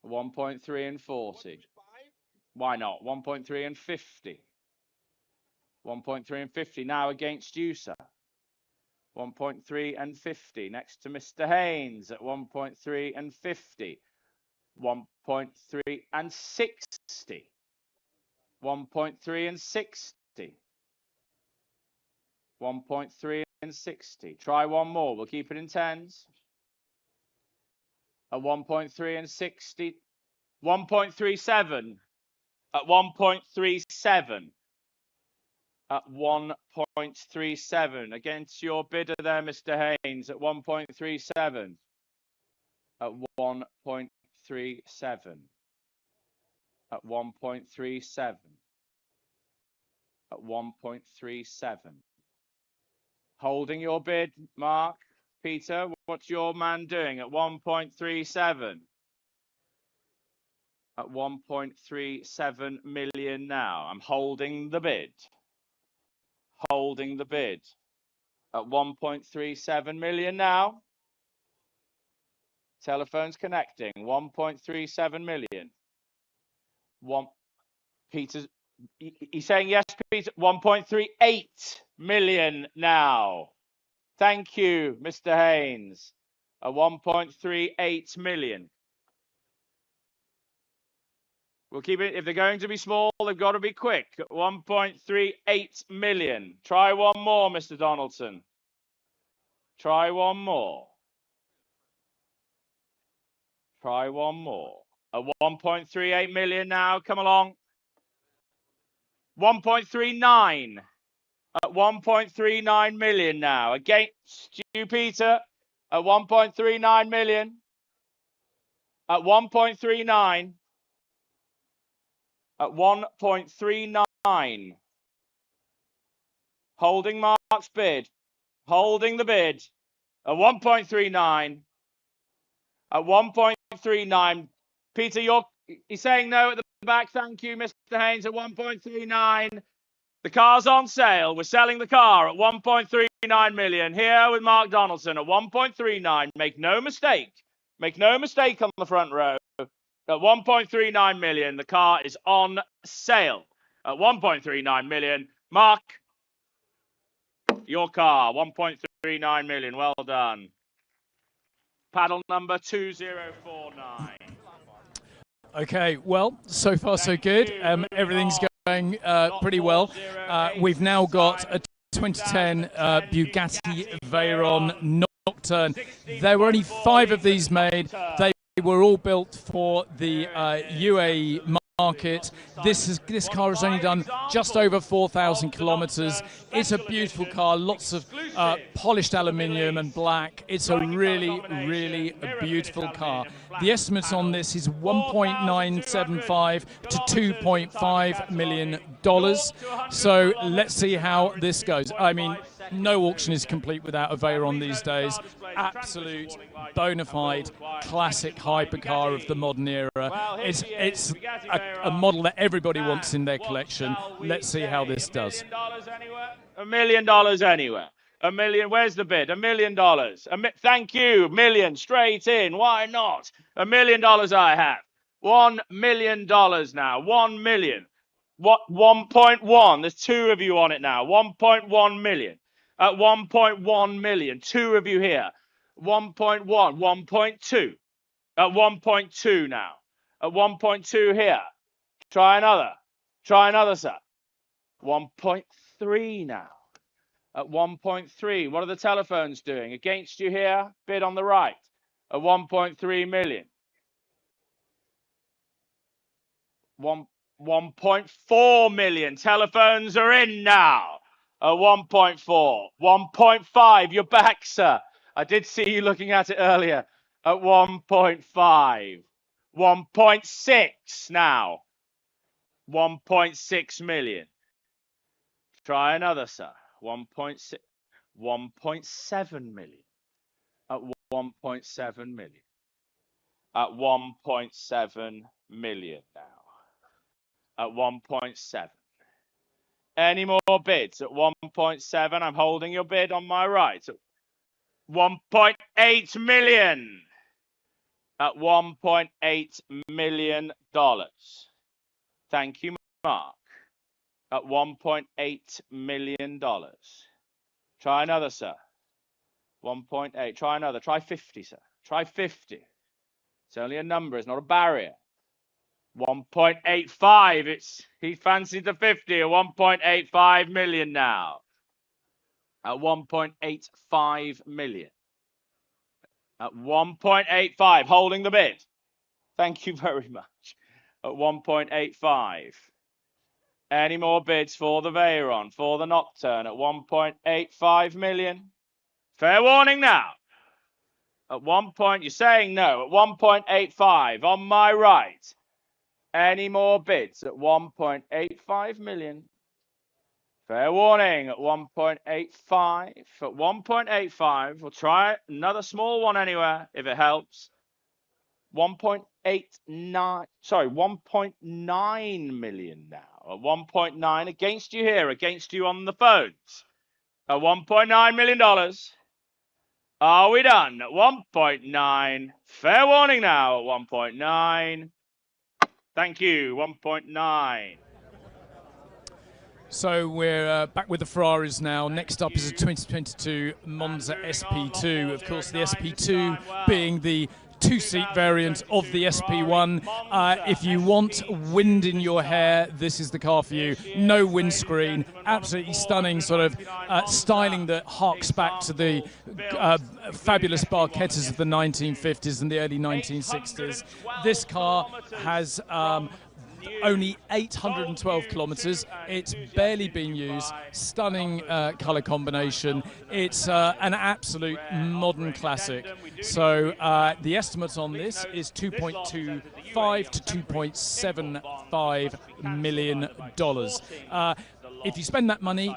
1.3 and 40. Why not? 1.3 and 50. 1.3 and 50. Now against you, sir. 1.3 and 50. Next to Mr. Haynes at 1.3 and 50. 1.3 and 60. 1.3 and 60. 1.3 and 60. Try one more. We'll keep it in 10s. At 1.3 and 60. 1.37. At 1.37. At 1.37. Against your bidder there, Mr. Haynes, at 1.37. At 1.37. At 1.37. At 1.37. Holding your bid, Mark. Peter, what's your man doing at 1.37? At 1.37 million now. I'm holding the bid. Holding the bid. At 1.37 million now. Telephone's connecting. 1.37 million. Peter's, he's saying yes, Peter. 1.38 million now. Thank you, Mr. Haynes. At 1.38 million. We'll keep it. If they're going to be small, they've got to be quick. At 1.38 million. Try one more, Mr. Donaldson. Try one more. Try one more. At 1.38 million now. Come along. 1.39. At 1.39 million now. Against you, Peter. At 1.39 million. At 1.39. at 1.39. Holding Mark's bid. Holding the bid at 1.39. At 1.39. Peter, he's saying no at the back. Thank you, Mr. Haynes, at 1.39. The car's on sale. We're selling the car at 1.39 million. Here with Mark Donaldson at 1.39. Make no mistake. Make no mistake on the front row. At 1.39 million, the car is on sale. At 1.39 million. Mark, your car, 1.39 million. Well done. Paddle number 2049. Okay, well, so far so good. Everything's going pretty well. We've now got a 2010 Bugatti Veyron Nocturne. There were only 5 of these made. They were all built for the UAE market. This car has only done just over 4,000 kilometers. It's a beautiful car, lots of polished aluminium and black. It's a really beautiful car. The estimate on this is $1.975 to $2.5 million. So let's see how this goes. I mean, no auction is complete without a Veyron these days. Absolute, bona fide, classic hypercar of the modern era. It's a model that everybody wants in their collection. Let's see how this does. $1 million anywhere. $1 million. Where's the bid? $1 million. Thank you. Million straight in. Why not? $1 million I have. $1 million now. 1 million. What? 1.1. There's 2 of you on it now. 1.1 million. At 1.1 million. 2 of you here. 1.1. 1.2. At 1.2 now. At 1.2 here. Try another. Try another, sir. 1.3 now. At 1.3. What are the telephones doing? Against you here. Bid on the right. At 1.3 million. 1.4 million. Telephones are in now. At 1.4. 1.5. You're back, sir. I did see you looking at it earlier. At 1.5. 1.6 now. 1.6 million. Try another, sir. 1.6. 1.7 million. At 1.7 million. At 1.7 million now. At 1.7. Any more bids at 1.7? I'm holding your bid on my right. 1.8 million. At $1.8 million. Thank you, Mark. At $1.8 million. Try another, sir. 1.8. Try another. Try 50, sir. Try 50. It's only a number. It's not a barrier. 1.85. He fancied the 50. At 1.85 million now. At 1.85 million. At 1.85. Holding the bid. Thank you very much. At 1.85. Any more bids for the Veyron, for the Nocturne at 1.85 million? Fair warning now. At 1 point, you're saying no. At 1.85 on my right. Any more bids at 1.85 million? Fair warning at 1.85. At 1.85, we'll try another small one anywhere if it helps. 1.89, sorry, 1.9 million now. At 1.9 against you here, against you on the phones. At $1.9 million. Are we done? At 1.9. Fair warning now at 1.9. Thank you, 1.9. So we're back with the Ferraris now. Next up is a 2022 Monza SP2. Of course, the SP2 being the 2-seat variant of the SP1. If you want wind in your hair, this is the car for you. No windscreen, absolutely stunning sort of styling that harks back to the fabulous Barchettas of the 1950s and the early 1960s. This car has only 812 kilometers. It's barely been used. Stunning color combination. It's an absolute modern classic. So the estimate on this is $2.25 to $2.75 million. If you spend that money,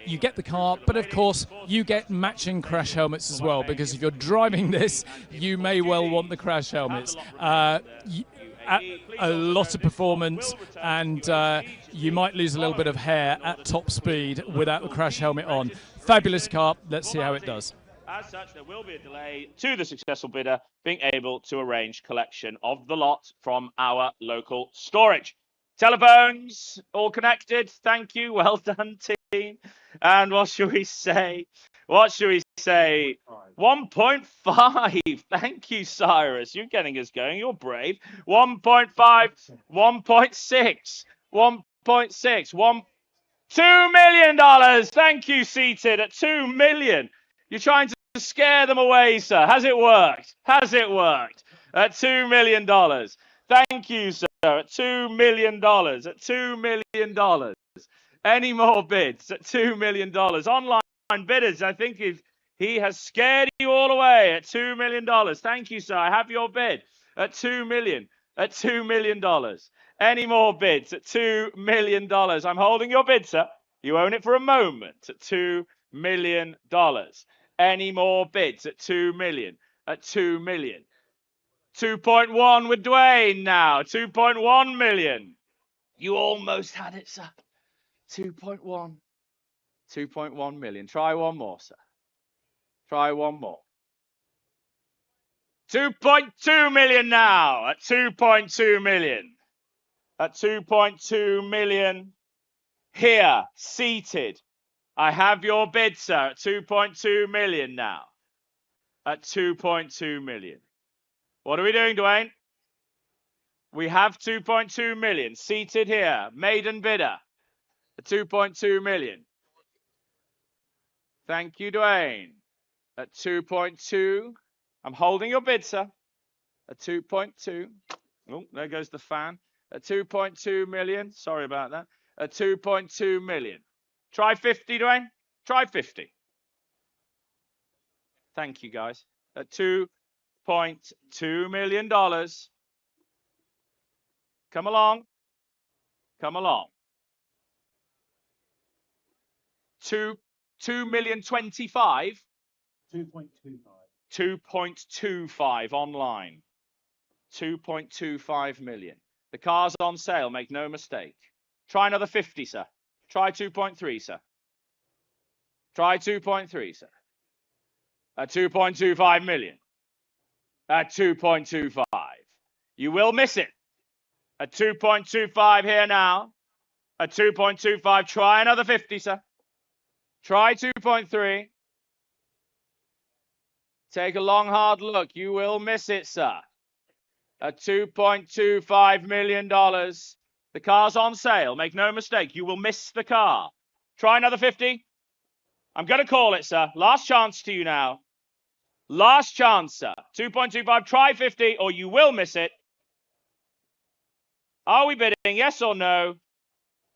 you get the car, but of course you get matching crash helmets as well, because if you're driving this, you may well want the crash helmets. A lot of performance, and you might lose a little bit of hair at top speed without the crash helmet on. Fabulous car. Let's see how it does. As such, there will be a delay to the successful bidder being able to arrange collection of the lot from our local storage. Telephones all connected. Thank you. Well done, team. And what shall we say? What shall we say? 1.5. Thank you, Cyrus. You're getting us going. You're brave. 1.5, 1.6, 1.6, $2 million. Thank you, seated at $2 million. You're trying to scare them away, sir. Has it worked? Has it worked? At $2 million. Thank you, sir. At $2 million. At $2 million. Any more bids at $2 million? Online bidders, I think he has scared you all away at $2 million. Thank you, sir. I have your bid at $2 million. At $2 million. Any more bids at $2 million? I'm holding your bid, sir. You own it for a moment at $2 million. Any more bids at $2 million? At $2 million. 2.1 with Dwayne now. 2.1 million. You almost had it, sir. 2.1. 2.1 million. Try one more, sir. Try one more. 2.2 million now. At 2.2 million. At 2.2 million. Here, seated. I have your bid, sir. At 2.2 million now. At 2.2 million. What are we doing, Dwayne? We have 2.2 million seated here. Maiden bidder at 2.2 million. Thank you, Dwayne. At 2.2. I'm holding your bid, sir. At 2.2. Oh, there goes the fan. At 2.2 million. Sorry about that. At 2.2 million. Try 50, Dwayne. Try 50. Thank you, guys. At $2.2 million. Come along. Come along. 2.25. 2.25. 2.25 online. 2.25 million. The car's on sale, make no mistake. Try another 50, sir. Try 2.3, sir. Try 2.3, sir. At 2.25 million. At 2.25. You will miss it. At 2.25 here now. At 2.25, try another 50, sir. Try 2.3. Take a long, hard look. You will miss it, sir. At $2.25 million. The car's on sale. Make no mistake. You will miss the car. Try another 50. I'm going to call it, sir. Last chance to you now. Last chance, sir. 2.25. Try 50 or you will miss it. Are we bidding? Yes or no?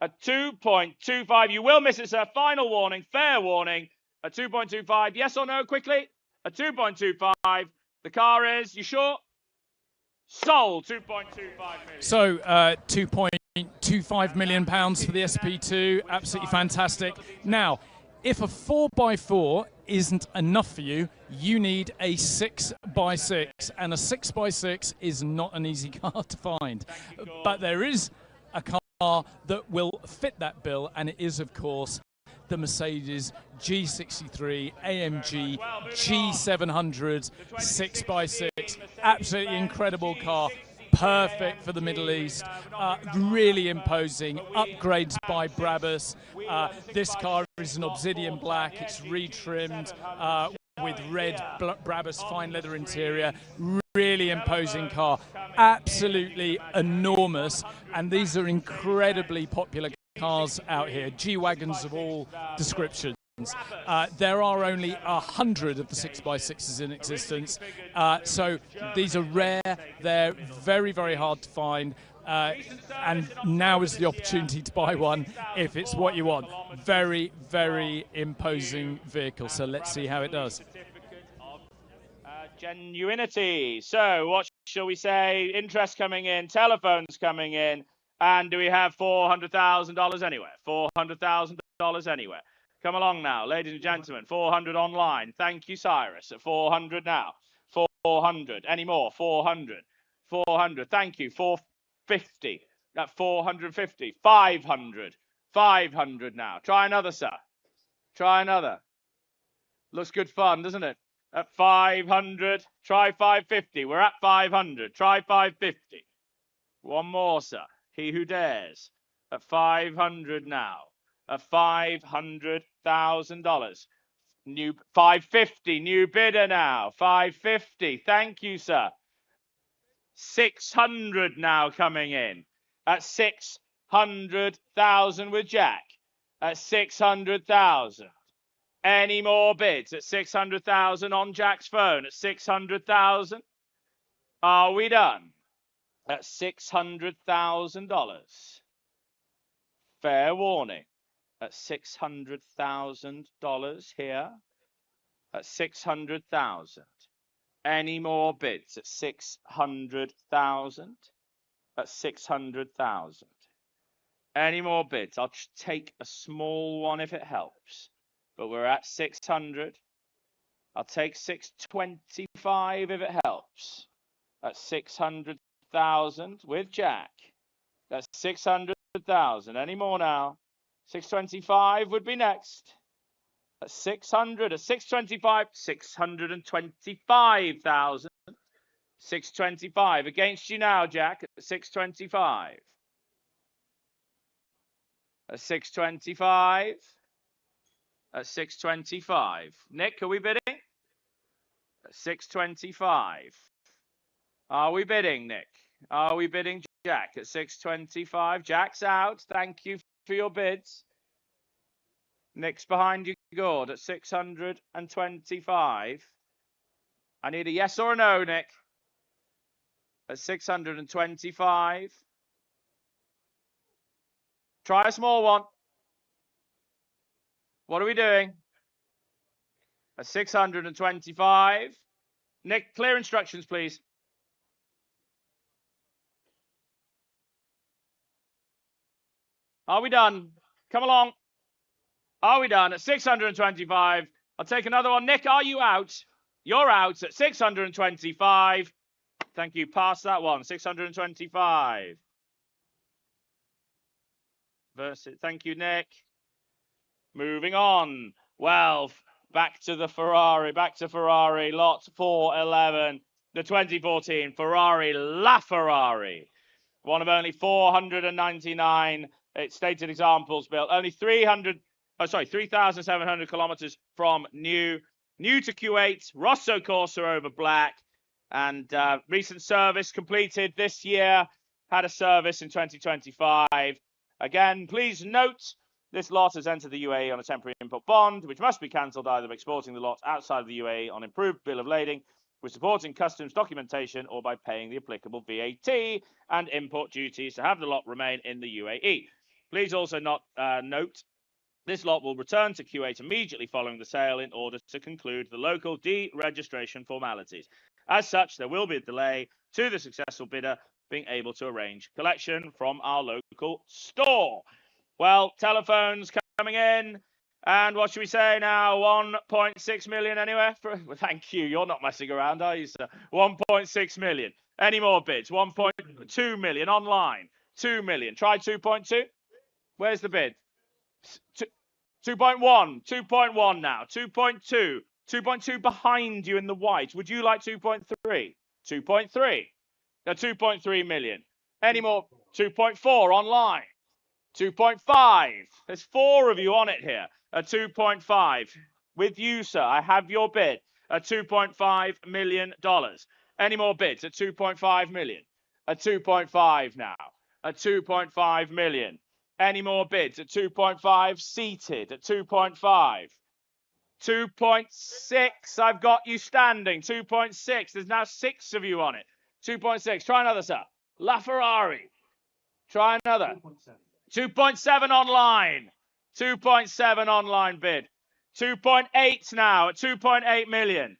At 2.25. You will miss it, sir. Final warning. Fair warning. At 2.25. Yes or no? Quickly. At 2.25. The car is, you sure? Sold. 2.25 million. So, £2.25 million for the SP2. Absolutely fantastic. Now, if a 4x4 isn't enough for you, you need a 6x6. And a 6x6 is not an easy car to find. But there is a car that will fit that bill, and it is, of course, the Mercedes G63 AMG G700 6x6. Absolutely incredible car. Perfect for the Middle East. Really imposing. Upgrades by Brabus. This car is an obsidian black. It's retrimmed with red Brabus fine leather interior. Really imposing car. Absolutely enormous. And these are incredibly popular cars out here. G-Wagons of all descriptions. There are only 100 of the 6x6s in existence, so these are rare. They're very, very hard to find. and now is the opportunity to buy one if it's what you want. Very, very imposing vehicle. So let's see how it does. Genuinity. So what shall we say? Interest coming in, telephones coming in, and do we have $400,000 anywhere? $400,000 anywhere. Come along now, ladies and gentlemen. 400 online. Thank you, Cyrus. At 400 now. 400. Any more? 400. 400. Thank you. 450. At 450. 500. 500 now. Try another, sir. Try another. Looks good fun, doesn't it? At 500. Try 550. We're at 500. Try 550. One more, sir. He who dares. At 500 now. At $500,000. New 550. New bidder now. 550. Thank you, sir. 600 now coming in. At 600,000 with Jack. At 600,000. Any more bids at 600,000 on Jack's phone? At 600,000. Are we done? At $600,000. Fair warning. At $600,000 here. At 600,000. Any more bids at 600,000? At 600,000. Any more bids? I'll take a small one if it helps. But we're at 600. I'll take 625 if it helps. At 600,000 with Jack. That's 600,000. Any more now? 625 would be next. At 600, at 625, 625,000. 625 against you now, Jack. At 625. At 625. At 625. Nick, are we bidding? At 625. Are we bidding, Nick? Are we bidding Jack at 625? Jack's out. Thank you for your bids. Nick's behind you, good, at 625. I need a yes or a no, Nick. At 625. Try a small one. What are we doing? At 625. Nick, clear instructions, please. Are we done? Come along. Are we done? At 625. I'll take another one. Nick, are you out? You're out at 625. Thank you. Pass that one. 625. Thank you, Nick. Moving on. Well, back to the Ferrari. Back to Ferrari. Lot 411. The 2014 Ferrari LaFerrari. One of only 499 stated examples built. Only 3,700 kilometers from new to Q8. Rosso Corsa over black. And recent service completed this year. Had a service in 2025. Again, please note, this lot has entered the UAE on a temporary import bond, which must be cancelled either by exporting the lot outside of the UAE on improved bill of lading, with supporting customs documentation, or by paying the applicable VAT and import duties to have the lot remain in the UAE. Please also note, this lot will return to Q8 immediately following the sale in order to conclude the local deregistration formalities. As such, there will be a delay to the successful bidder being able to arrange collection from our local store. Well, telephones coming in. And what should we say now? 1.6 million anywhere? Well, thank you. You're not messing around, are you, sir? 1.6 million. Any more bids? 1.2 million online. 2 million. Try 2.2. Where's the bid? 2.1. 2.1 now. 2.2. 2.2 behind you in the white. Would you like 2.3? 2.3. Now 2.3 million. Any more? 2.4 online. 2.5. There's 4 of you on it here. At 2.5. With you, sir. I have your bid at $2.5 million. Any more bids at 2.5 million? At 2.5 now. At 2.5 million. Any more bids at 2.5? Seated at 2.5. 2.6. I've got you standing. 2.6. There's now 6 of you on it. 2.6. Try another, sir. LaFerrari. Try another. 2.7 online. 2.7 online bid. 2.8 now at 2.8 million.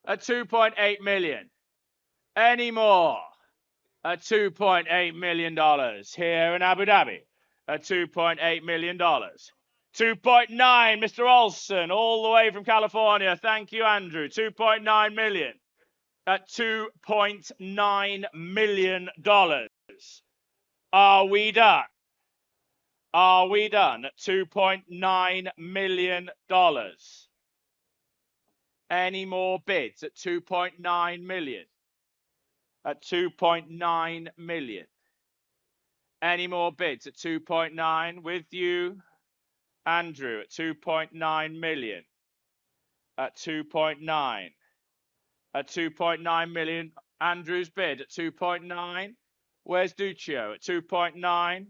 At 2.8 million. Any more? At $2.8 million here in Abu Dhabi. At $2.8 million. 2.9, Mr. Olson, all the way from California. Thank you, Andrew. 2.9 million. At $2.9 million. Are we done? Are we done at $2.9 million? Any more bids at 2.9 million? At 2.9 million. Any more bids at 2.9 with you, Andrew, at 2.9 million? At 2.9. At 2.9 million, Andrew's bid at 2.9. Where's Duccio at 2.9?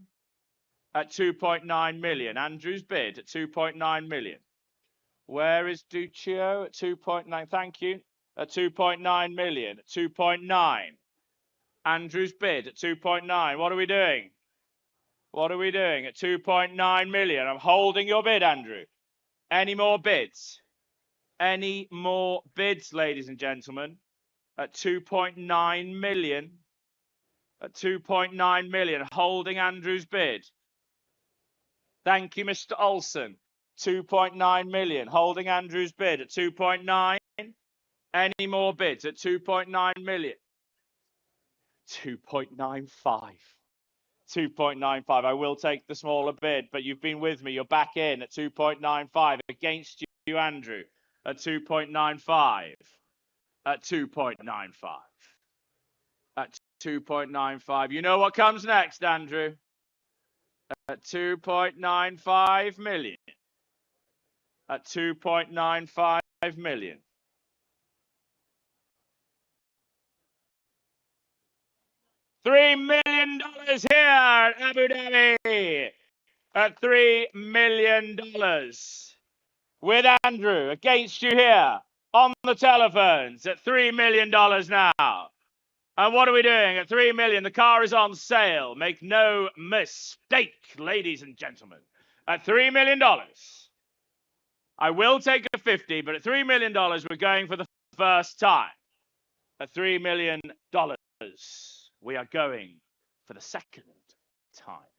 At 2.9 million. Andrew's bid at 2.9 million. Where is Duccio at 2.9? Thank you. At 2.9 million. At 2.9. Andrew's bid at 2.9. What are we doing? What are we doing at 2.9 million? I'm holding your bid, Andrew. Any more bids? Any more bids, ladies and gentlemen? At 2.9 million. At 2.9 million, holding Andrew's bid. Thank you, Mr. Olson. 2.9 million, holding Andrew's bid at 2.9. Any more bids at 2.9 million? 2.95. 2.95. I will take the smaller bid, but you've been with me. You're back in at 2.95. Against you, Andrew, at 2.95. At 2.95. At 2.95. You know what comes next, Andrew? At 2.95 million. At 2.95 million. $3 million here at Abu Dhabi. At $3 million. With Andrew against you here on the telephones at $3 million now. And what are we doing at 3 million? The car is on sale. Make no mistake, ladies and gentlemen. At $3 million. I will take a 50, but at $3 million, we're going for the first time. At $3 million, we are going for the second time.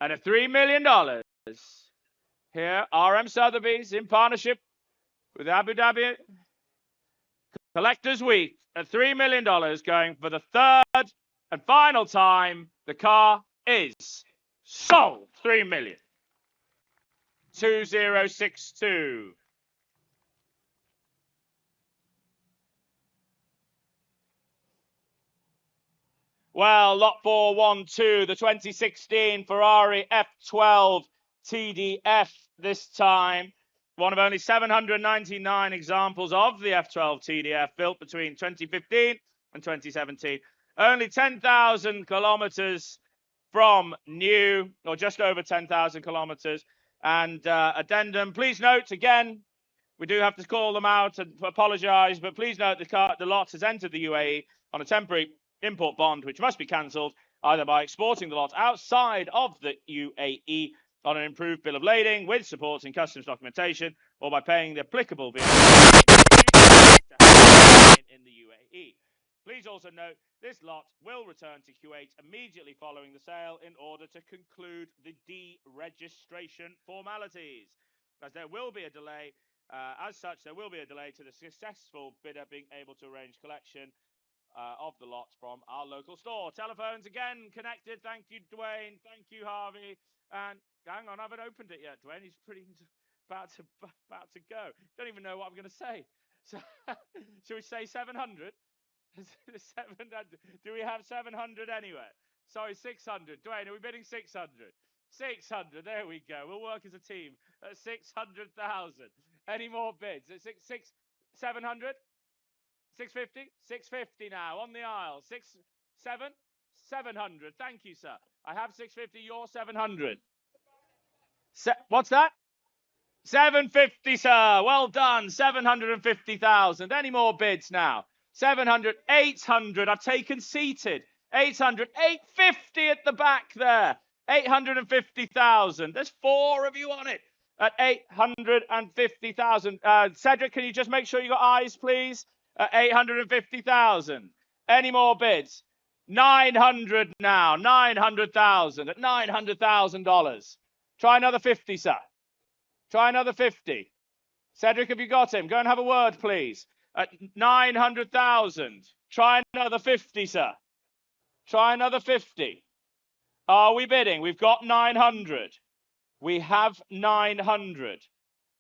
And at $3 million, here, RM Sotheby's in partnership with Abu Dhabi Collectors Week. At $3 million, going for the third and final time, the car is sold. 3 million. 2062. Well, lot 412, the 2016 Ferrari F12 TDF this time. One of only 799 examples of the F12 TDF built between 2015 and 2017. Only 10,000 kilometers from new, or just over 10,000 kilometers. And addendum, please note again, we do have to call them out and apologize, but please note the lot has entered the UAE on a temporary import bond, which must be cancelled either by exporting the lot outside of the UAE on an improved bill of lading with supporting customs documentation, or by paying the applicable VAT in the UAE. Please also note this lot will return to Kuwait immediately following the sale in order to conclude the deregistration formalities. As there will be a delay, there will be a delay to the successful bidder being able to arrange collection of the lots from our local store. Telephones again connected. Thank you, Dwayne. Thank you, Harvey. And hang on, I haven't opened it yet, Dwayne. He's pretty about to go. Don't even know what I'm going to say. So, should we say 700? 700. Do we have 700 anyway? Sorry, 600. Dwayne, are we bidding 600? 600. There we go. We'll work as a team at 600,000. Any more bids? At 700? 650? 650 now on the aisle. 700. Thank you, sir. I have 650. You're 700. What's that? 750, sir. Well done. 750,000. Any more bids now? 700, 800. I've taken seated. 800, 850 at the back there. 850,000. There's 4 of you on it at 850,000. Cedric, can you just make sure you got eyes, please? At 850,000. Any more bids? 900 now. 900,000 at $900,000. Try another 50, sir. Try another 50. Cedric, have you got him? Go and have a word, please. At 900,000. Try another 50, sir. Try another 50. Are we bidding? We've got 900. We have 900.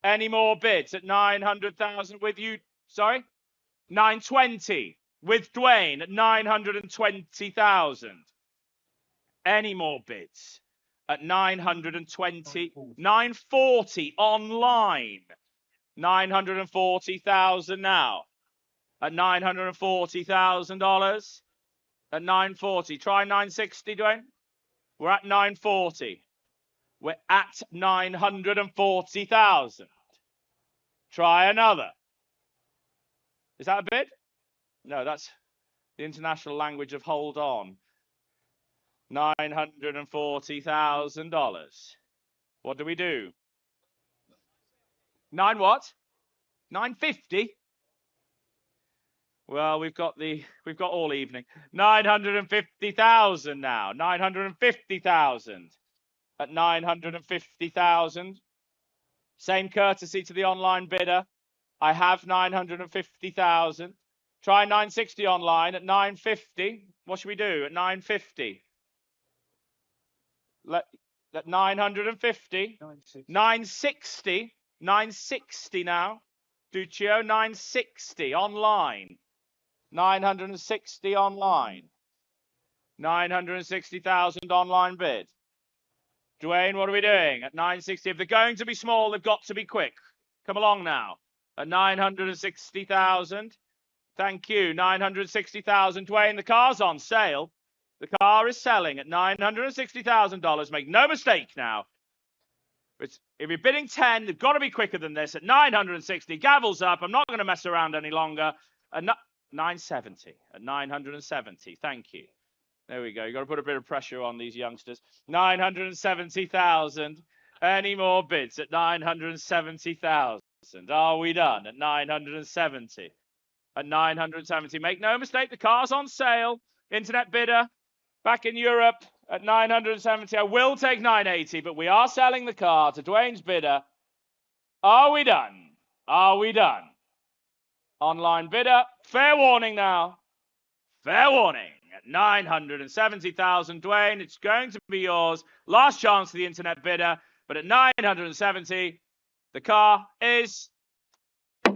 Any more bids at 900,000 with you? Sorry? 920 with Dwayne at 920,000. Any more bids at 920? 940 online. 940,000 now. At $940,000. At 940. Try 960, Dwayne. We're at 940. We're at 940,000. Try another. Is that a bid? No, that's the international language of hold on. $940,000. What do we do? 9 what? 950? Well, we've got all evening. 950,000 now. 950,000 at 950,000. Same courtesy to the online bidder. I have 950,000. Try 960 online at 950. What should we do at 950? At 950. 960. 960 now. Duccio, 960 online. 960 online. 960,000 online bid. Dwayne, what are we doing? At 960. If they're going to be small, they've got to be quick. Come along now. At 960,000. Thank you. 960,000. Dwayne, the car's on sale. The car is selling at $960,000. Make no mistake now. If you're bidding 10, they've got to be quicker than this. At 960, gavel's up. I'm not going to mess around any longer. At 970. At 970. Thank you. There we go. You've got to put a bit of pressure on these youngsters. 970,000. Any more bids at 970,000? Are we done? At 970. At 970. Make no mistake, the car's on sale. Internet bidder back in Europe at 970. I will take 980, but we are selling the car to Dwayne's bidder. Are we done? Are we done? Online bidder. Fair warning now. Fair warning. At 970,000, Dwayne, it's going to be yours. Last chance to the internet bidder, but at 970, the car is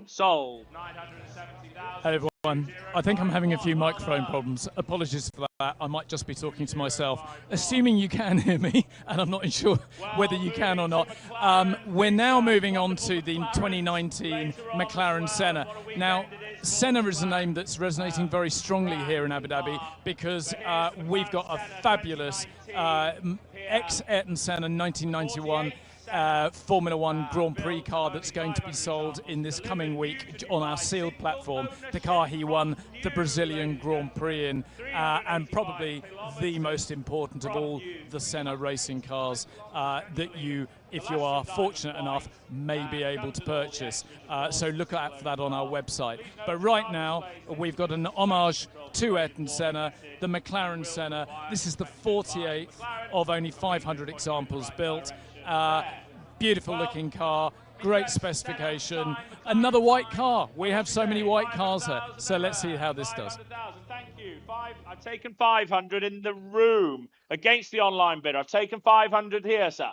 sold. 970,000. Hey everyone, I think I'm having a few microphone problems. Apologies for that. I might just be talking to myself. Assuming you can hear me, and I'm not sure whether you can or not. We're now moving on to the 2019 McLaren Senna. Now, Senna is a name that's resonating very strongly here in Abu Dhabi because we've got a fabulous ex-Ayrton Senna 1991 Formula One Grand Prix car that's going to be sold in this coming week on our sealed platform. The car he won the Brazilian Grand Prix in, and probably the most important of all the Senna racing cars that you, if you are fortunate enough, may be able to purchase. So look out for that on our website. But right now, we've got an homage to Ayrton Senna, the McLaren Senna. This is the 48th of only 500 examples built. Beautiful looking car, great specification. Another white car. We have so many white cars here. So let's see how this does. Thank you. I've taken 500 in the room against the online bidder. I've taken 500 here, sir.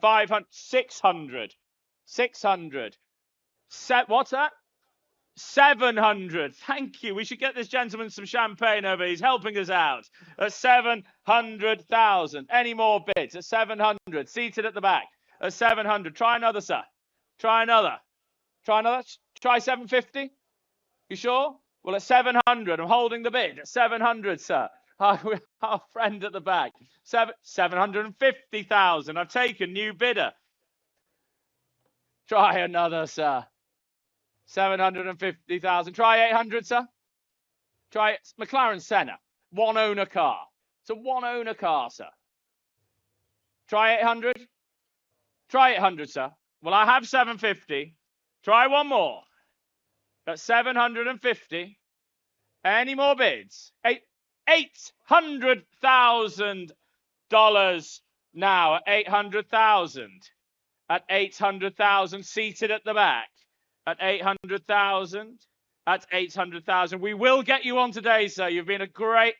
500, 600, 600. What's that? 700. Thank you. We should get this gentleman some champagne over. He's helping us out. At 700,000. Any more bids? At 700. Seated at the back. At 700. Try another, sir. Try another. Try another. Try 750. You sure? Well, at 700. I'm holding the bid. At 700, sir. Our friend at the back. 750,000. I've taken new bidder. Try another, sir. 750,000. Try 800, sir. Try McLaren Senna. One owner car. It's a one-owner car, sir. Try 800. Try 800, sir. Well, I have 750. Try one more. At 750. Any more bids? $800,000 now at 800,000. At 800,000, seated at the back. At 800,000. At 800,000. We will get you on today, sir. You've been a great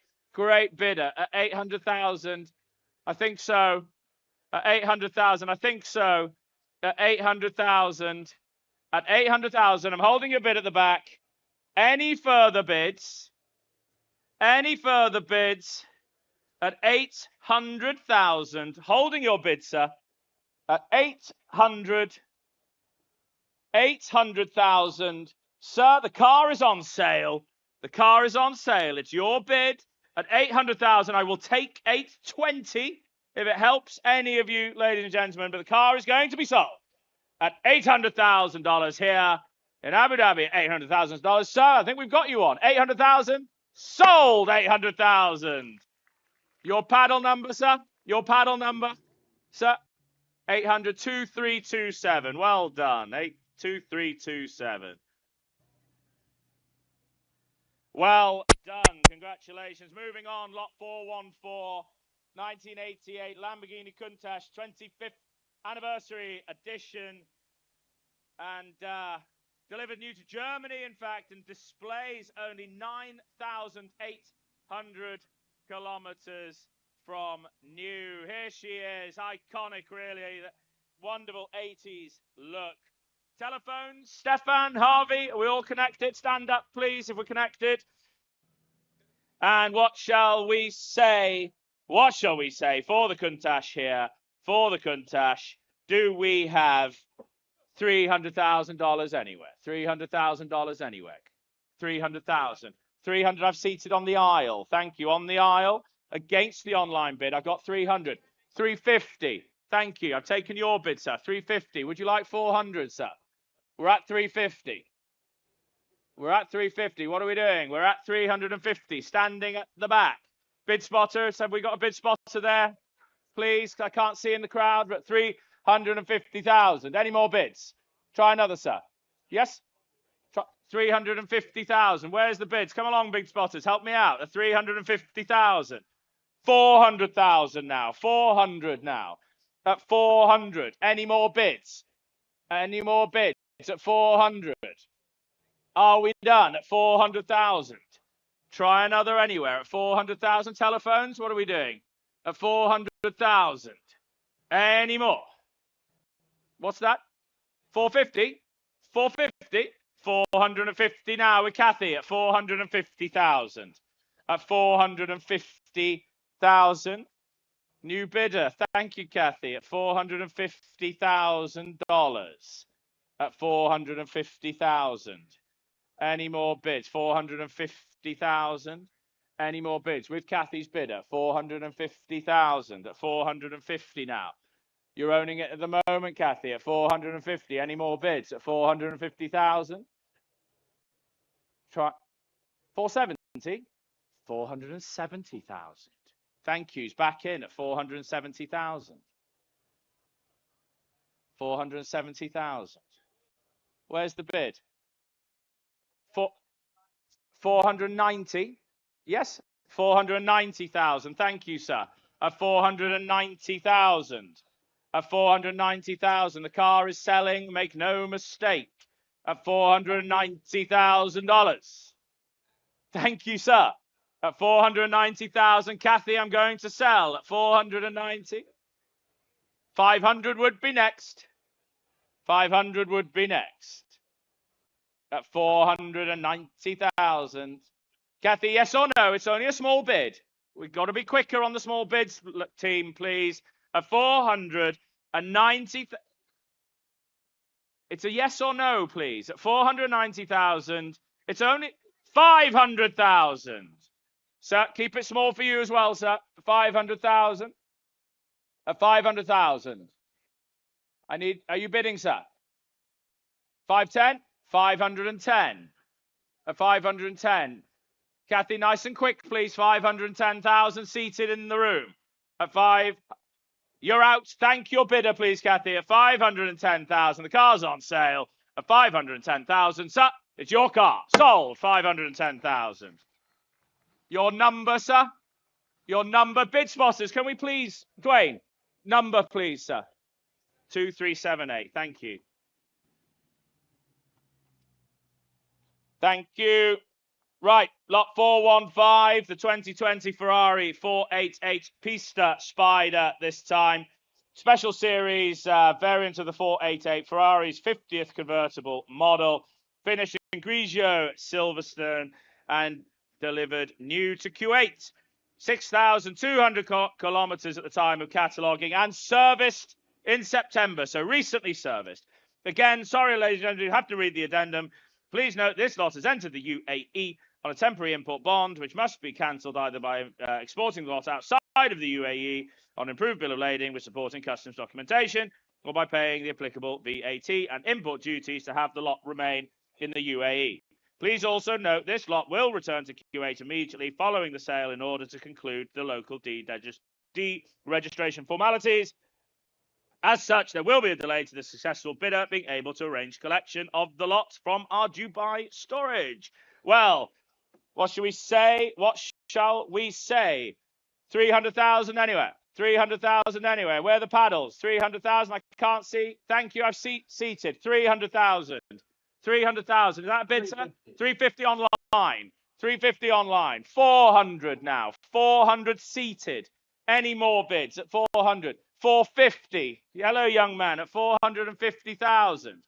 bidder. At 800,000. I think so. At 800,000. I think so. At 800,000. At 800,000. I'm holding your bid at the back. Any further bids? Any further bids? At 800,000. Holding your bid, sir. At 800,000. Sir, the car is on sale. The car is on sale. It's your bid. At 800,000, I will take 820 if it helps any of you, ladies and gentlemen. But the car is going to be sold at $800,000 here in Abu Dhabi. $800,000. Sir, I think we've got you on. 800,000. Sold 800,000. Your paddle number, sir? Your paddle number, sir? 800-2327. Well done. 82327. Well done. Congratulations. Moving on, lot 414, 1988 Lamborghini Countach 25th anniversary edition, and delivered new to Germany, in fact, and displays only 9,800 kilometers from new. Here she is, iconic, really, wonderful 80s look. Telephones, Stefan, Harvey, are we all connected? Stand up, please, if we're connected. And what shall we say? What shall we say for the Countach here? For the Countach, do we have $300,000 anywhere? $300,000 anywhere? 300,000. 300 I've seated on the aisle. Thank you. On the aisle, against the online bid, I've got 300. 350. Thank you. I've taken your bid, sir. 350. Would you like 400, sir? We're at 350. We're at 350. What are we doing? We're at 350. Standing at the back. Bid spotters. Have we got a bid spotter there? Please. I can't see in the crowd. We're at 350,000. Any more bids? Try another, sir. Yes? 350,000. Where's the bids? Come along, big spotters. Help me out. At 350,000. 400,000 now. 400 now. At 400. Any more bids? Any more bids? At 400. Are we done at 400,000? Try another anywhere at 400,000. Telephones, what are we doing? At 400,000. Any more? What's that? 450? 450? 450 now with Kathy at 450,000. At 450,000. New bidder. Thank you, Kathy. At $450,000. At 450,000. Any more bids? 450,000. Any more bids? With Kathy's bidder, 450,000. At 450 now. You're owning it at the moment, Kathy, at 450. Any more bids? At 450,000. Try 470. 470,000. Thank yous. Back in at 470,000. 470,000. Where's the bid? 490. Yes, 490,000. Thank you, sir. At 490,000. At 490,000. The car is selling. Make no mistake. At $490,000. Thank you, sir. At 490,000. Kathy, I'm going to sell at 490. 500 would be next. 500 would be next. At 490,000. Kathy, yes or no? It's only a small bid. We've got to be quicker on the small bids, team, please. At 490. It's a yes or no, please. At 490,000. It's only 500,000. Sir, keep it small for you as well, sir. 500,000. At 500,000. Are you bidding, sir? 510? 510. At 510. Kathy, nice and quick, please. 510,000 seated in the room. At 5. You're out. Thank your bidder, please, Kathy. At 510,000. The car's on sale. At 510,000. Sir, it's your car. Sold. 510,000. Your number, sir? Your number. Bid spotters, can we please, Dwayne, number, please, sir. 2378. Thank you. Thank you. Right, lot 415, the 2020 Ferrari 488 Pista Spider this time. Special series variant of the 488, Ferrari's 50th convertible model. Finished in Grigio Silverstone and delivered new to Kuwait. 6,200 kilometers at the time of cataloguing and serviced in September, so recently serviced. Again, sorry, ladies and gentlemen, you have to read the addendum. Please note this lot has entered the UAE on a temporary import bond, which must be cancelled either by exporting the lot outside of the UAE on improved bill of lading with supporting customs documentation, or by paying the applicable VAT and import duties to have the lot remain in the UAE. Please also note this lot will return to Kuwait immediately following the sale in order to conclude the local deregistration formalities. As such, there will be a delay to the successful bidder being able to arrange collection of the lot from our Dubai storage. Well, what shall we say? What shall we say? 300,000 anywhere. 300,000 anywhere. Where are the paddles? 300,000. I can't see. Thank you. I've seated. 300,000. 300,000. Is that a bid, sir? 350 online. 350 online. 400 now. 400 seated. Any more bids at 400? 450. Hello, young man, at 450,000.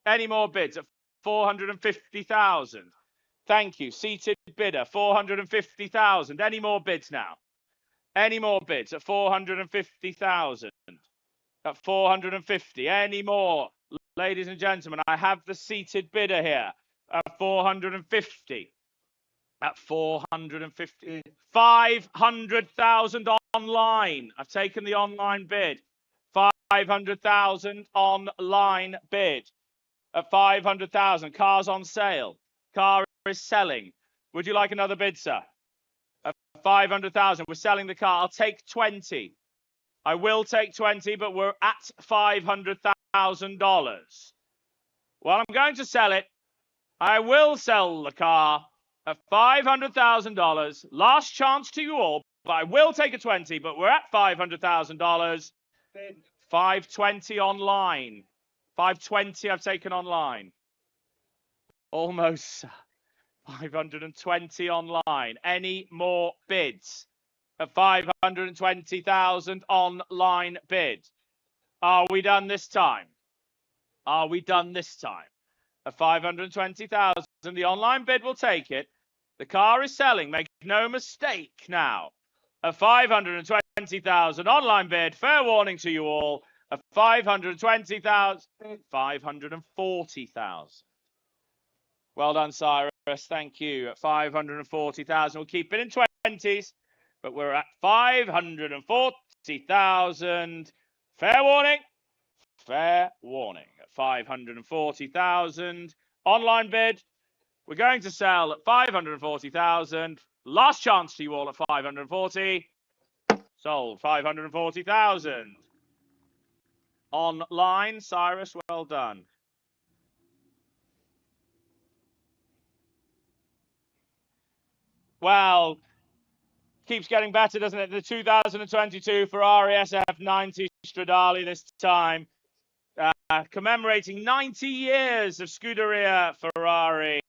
Any more bids at 450,000? Thank you. Seated bidder, 450,000. Any more bids now? Any more bids at 450,000? At 450. Any more? Ladies and gentlemen, I have the seated bidder here at 450. At 450. 500,000 online. I've taken the online bid. 500,000 online bid. At 500,000. Cars on sale. Car is selling. Would you like another bid, sir? At 500,000. We're selling the car. I'll take 20. I will take 20, but we're at $500,000. Well, I'm going to sell it. I will sell the car at $500,000. Last chance to you all, but I will take a 20, but we're at $500,000. 520 online. 520 I've taken online. Almost 520 online. Any more bids? At 520,000 online bid. Are we done this time? Are we done this time? At 520,000, the online bid will take it. The car is selling. Make no mistake now. At 520,000 online bid. Fair warning to you all. At 520,000, 540,000. Well done, Cyrus. Thank you. At 540,000, we'll keep it in 20s, but we're at 540,000. Fair warning. Fair warning. At 540,000. Online bid. We're going to sell at 540,000. Last chance to you all at 540. Sold. 540,000. Online. Cyrus, well done. Well, keeps getting better, doesn't it? The 2022 Ferrari SF90 Stradale this time, commemorating 90 years of Scuderia Ferrari,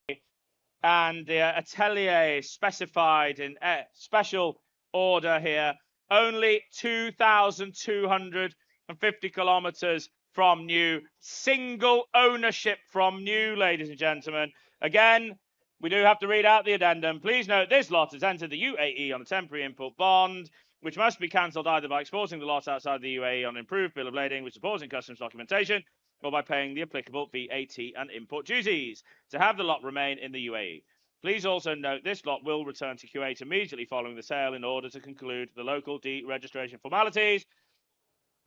and the Atelier specified in special order here. Only 2,250 kilometers from new. Single ownership from new, ladies and gentlemen. Again, we do have to read out the addendum. Please note this lot has entered the UAE on a temporary import bond, which must be cancelled either by exporting the lot outside the UAE on improved bill of lading with supporting customs documentation, or by paying the applicable VAT and import duties to have the lot remain in the UAE. Please also note this lot will return to Kuwait immediately following the sale in order to conclude the local deregistration formalities.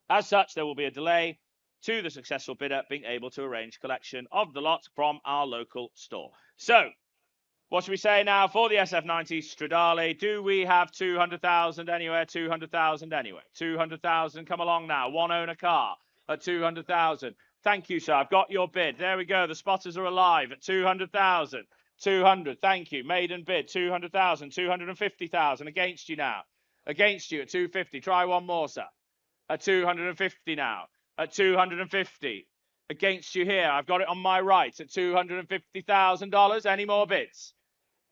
As such, there will be a delay to the successful bidder being able to arrange collection of the lot from our local store. So, What should we say now for the SF90 Stradale? Do we have 200,000 anywhere? 200,000 anywhere. 200,000, come along now. One owner car at 200,000. Thank you, sir. I've got your bid. There we go. The spotters are alive at 200,000. 200, thank you. Maiden bid, 200,000. 250,000 against you now. Against you at 250. Try one more, sir. At 250 now. At 250. Against you here. I've got it on my right at $250,000. Any more bids?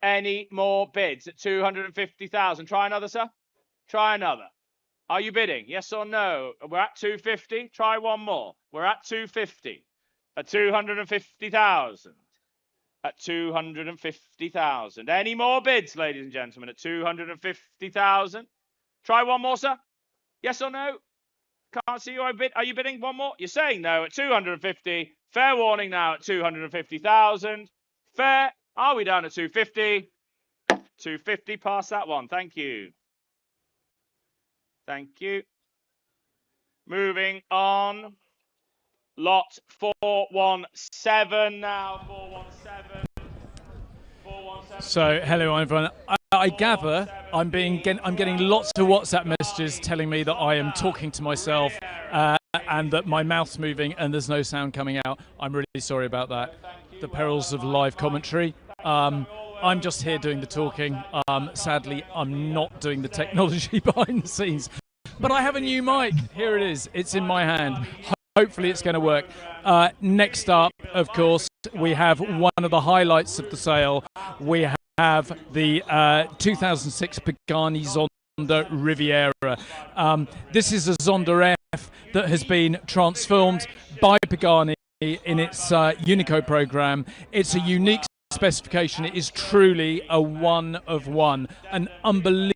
Any more bids at 250,000? Try another, sir. Try another. Are you bidding? Yes or no? We're at 250. Try one more. We're at 250. At 250,000. At 250,000. Any more bids, ladies and gentlemen, at 250,000? Try one more, sir. Yes or no? Can't see you. Are you bidding one more? You're saying no at 250. Fair warning now at 250,000. Fair. Are we down at 250? 250 past that one. Thank you. Thank you. Moving on. Lot 417 now. 417. 417. So, hello everyone. I gather I'm getting lots of WhatsApp messages telling me that I am talking to myself and that my mouth's moving and there's no sound coming out. I'm really sorry about that. The perils of live commentary. I'm just here doing the talking. Sadly, I'm not doing the technology behind the scenes. But I have a new mic. Here it is. It's in my hand. Hopefully it's going to work. Next up, of course, we have one of the highlights of the sale. We have the 2006 Pagani Zonda Riviera. This is a Zonda F that has been transformed by Pagani in its Unico program. It's a unique specification. It is truly a one of one, an unbelievable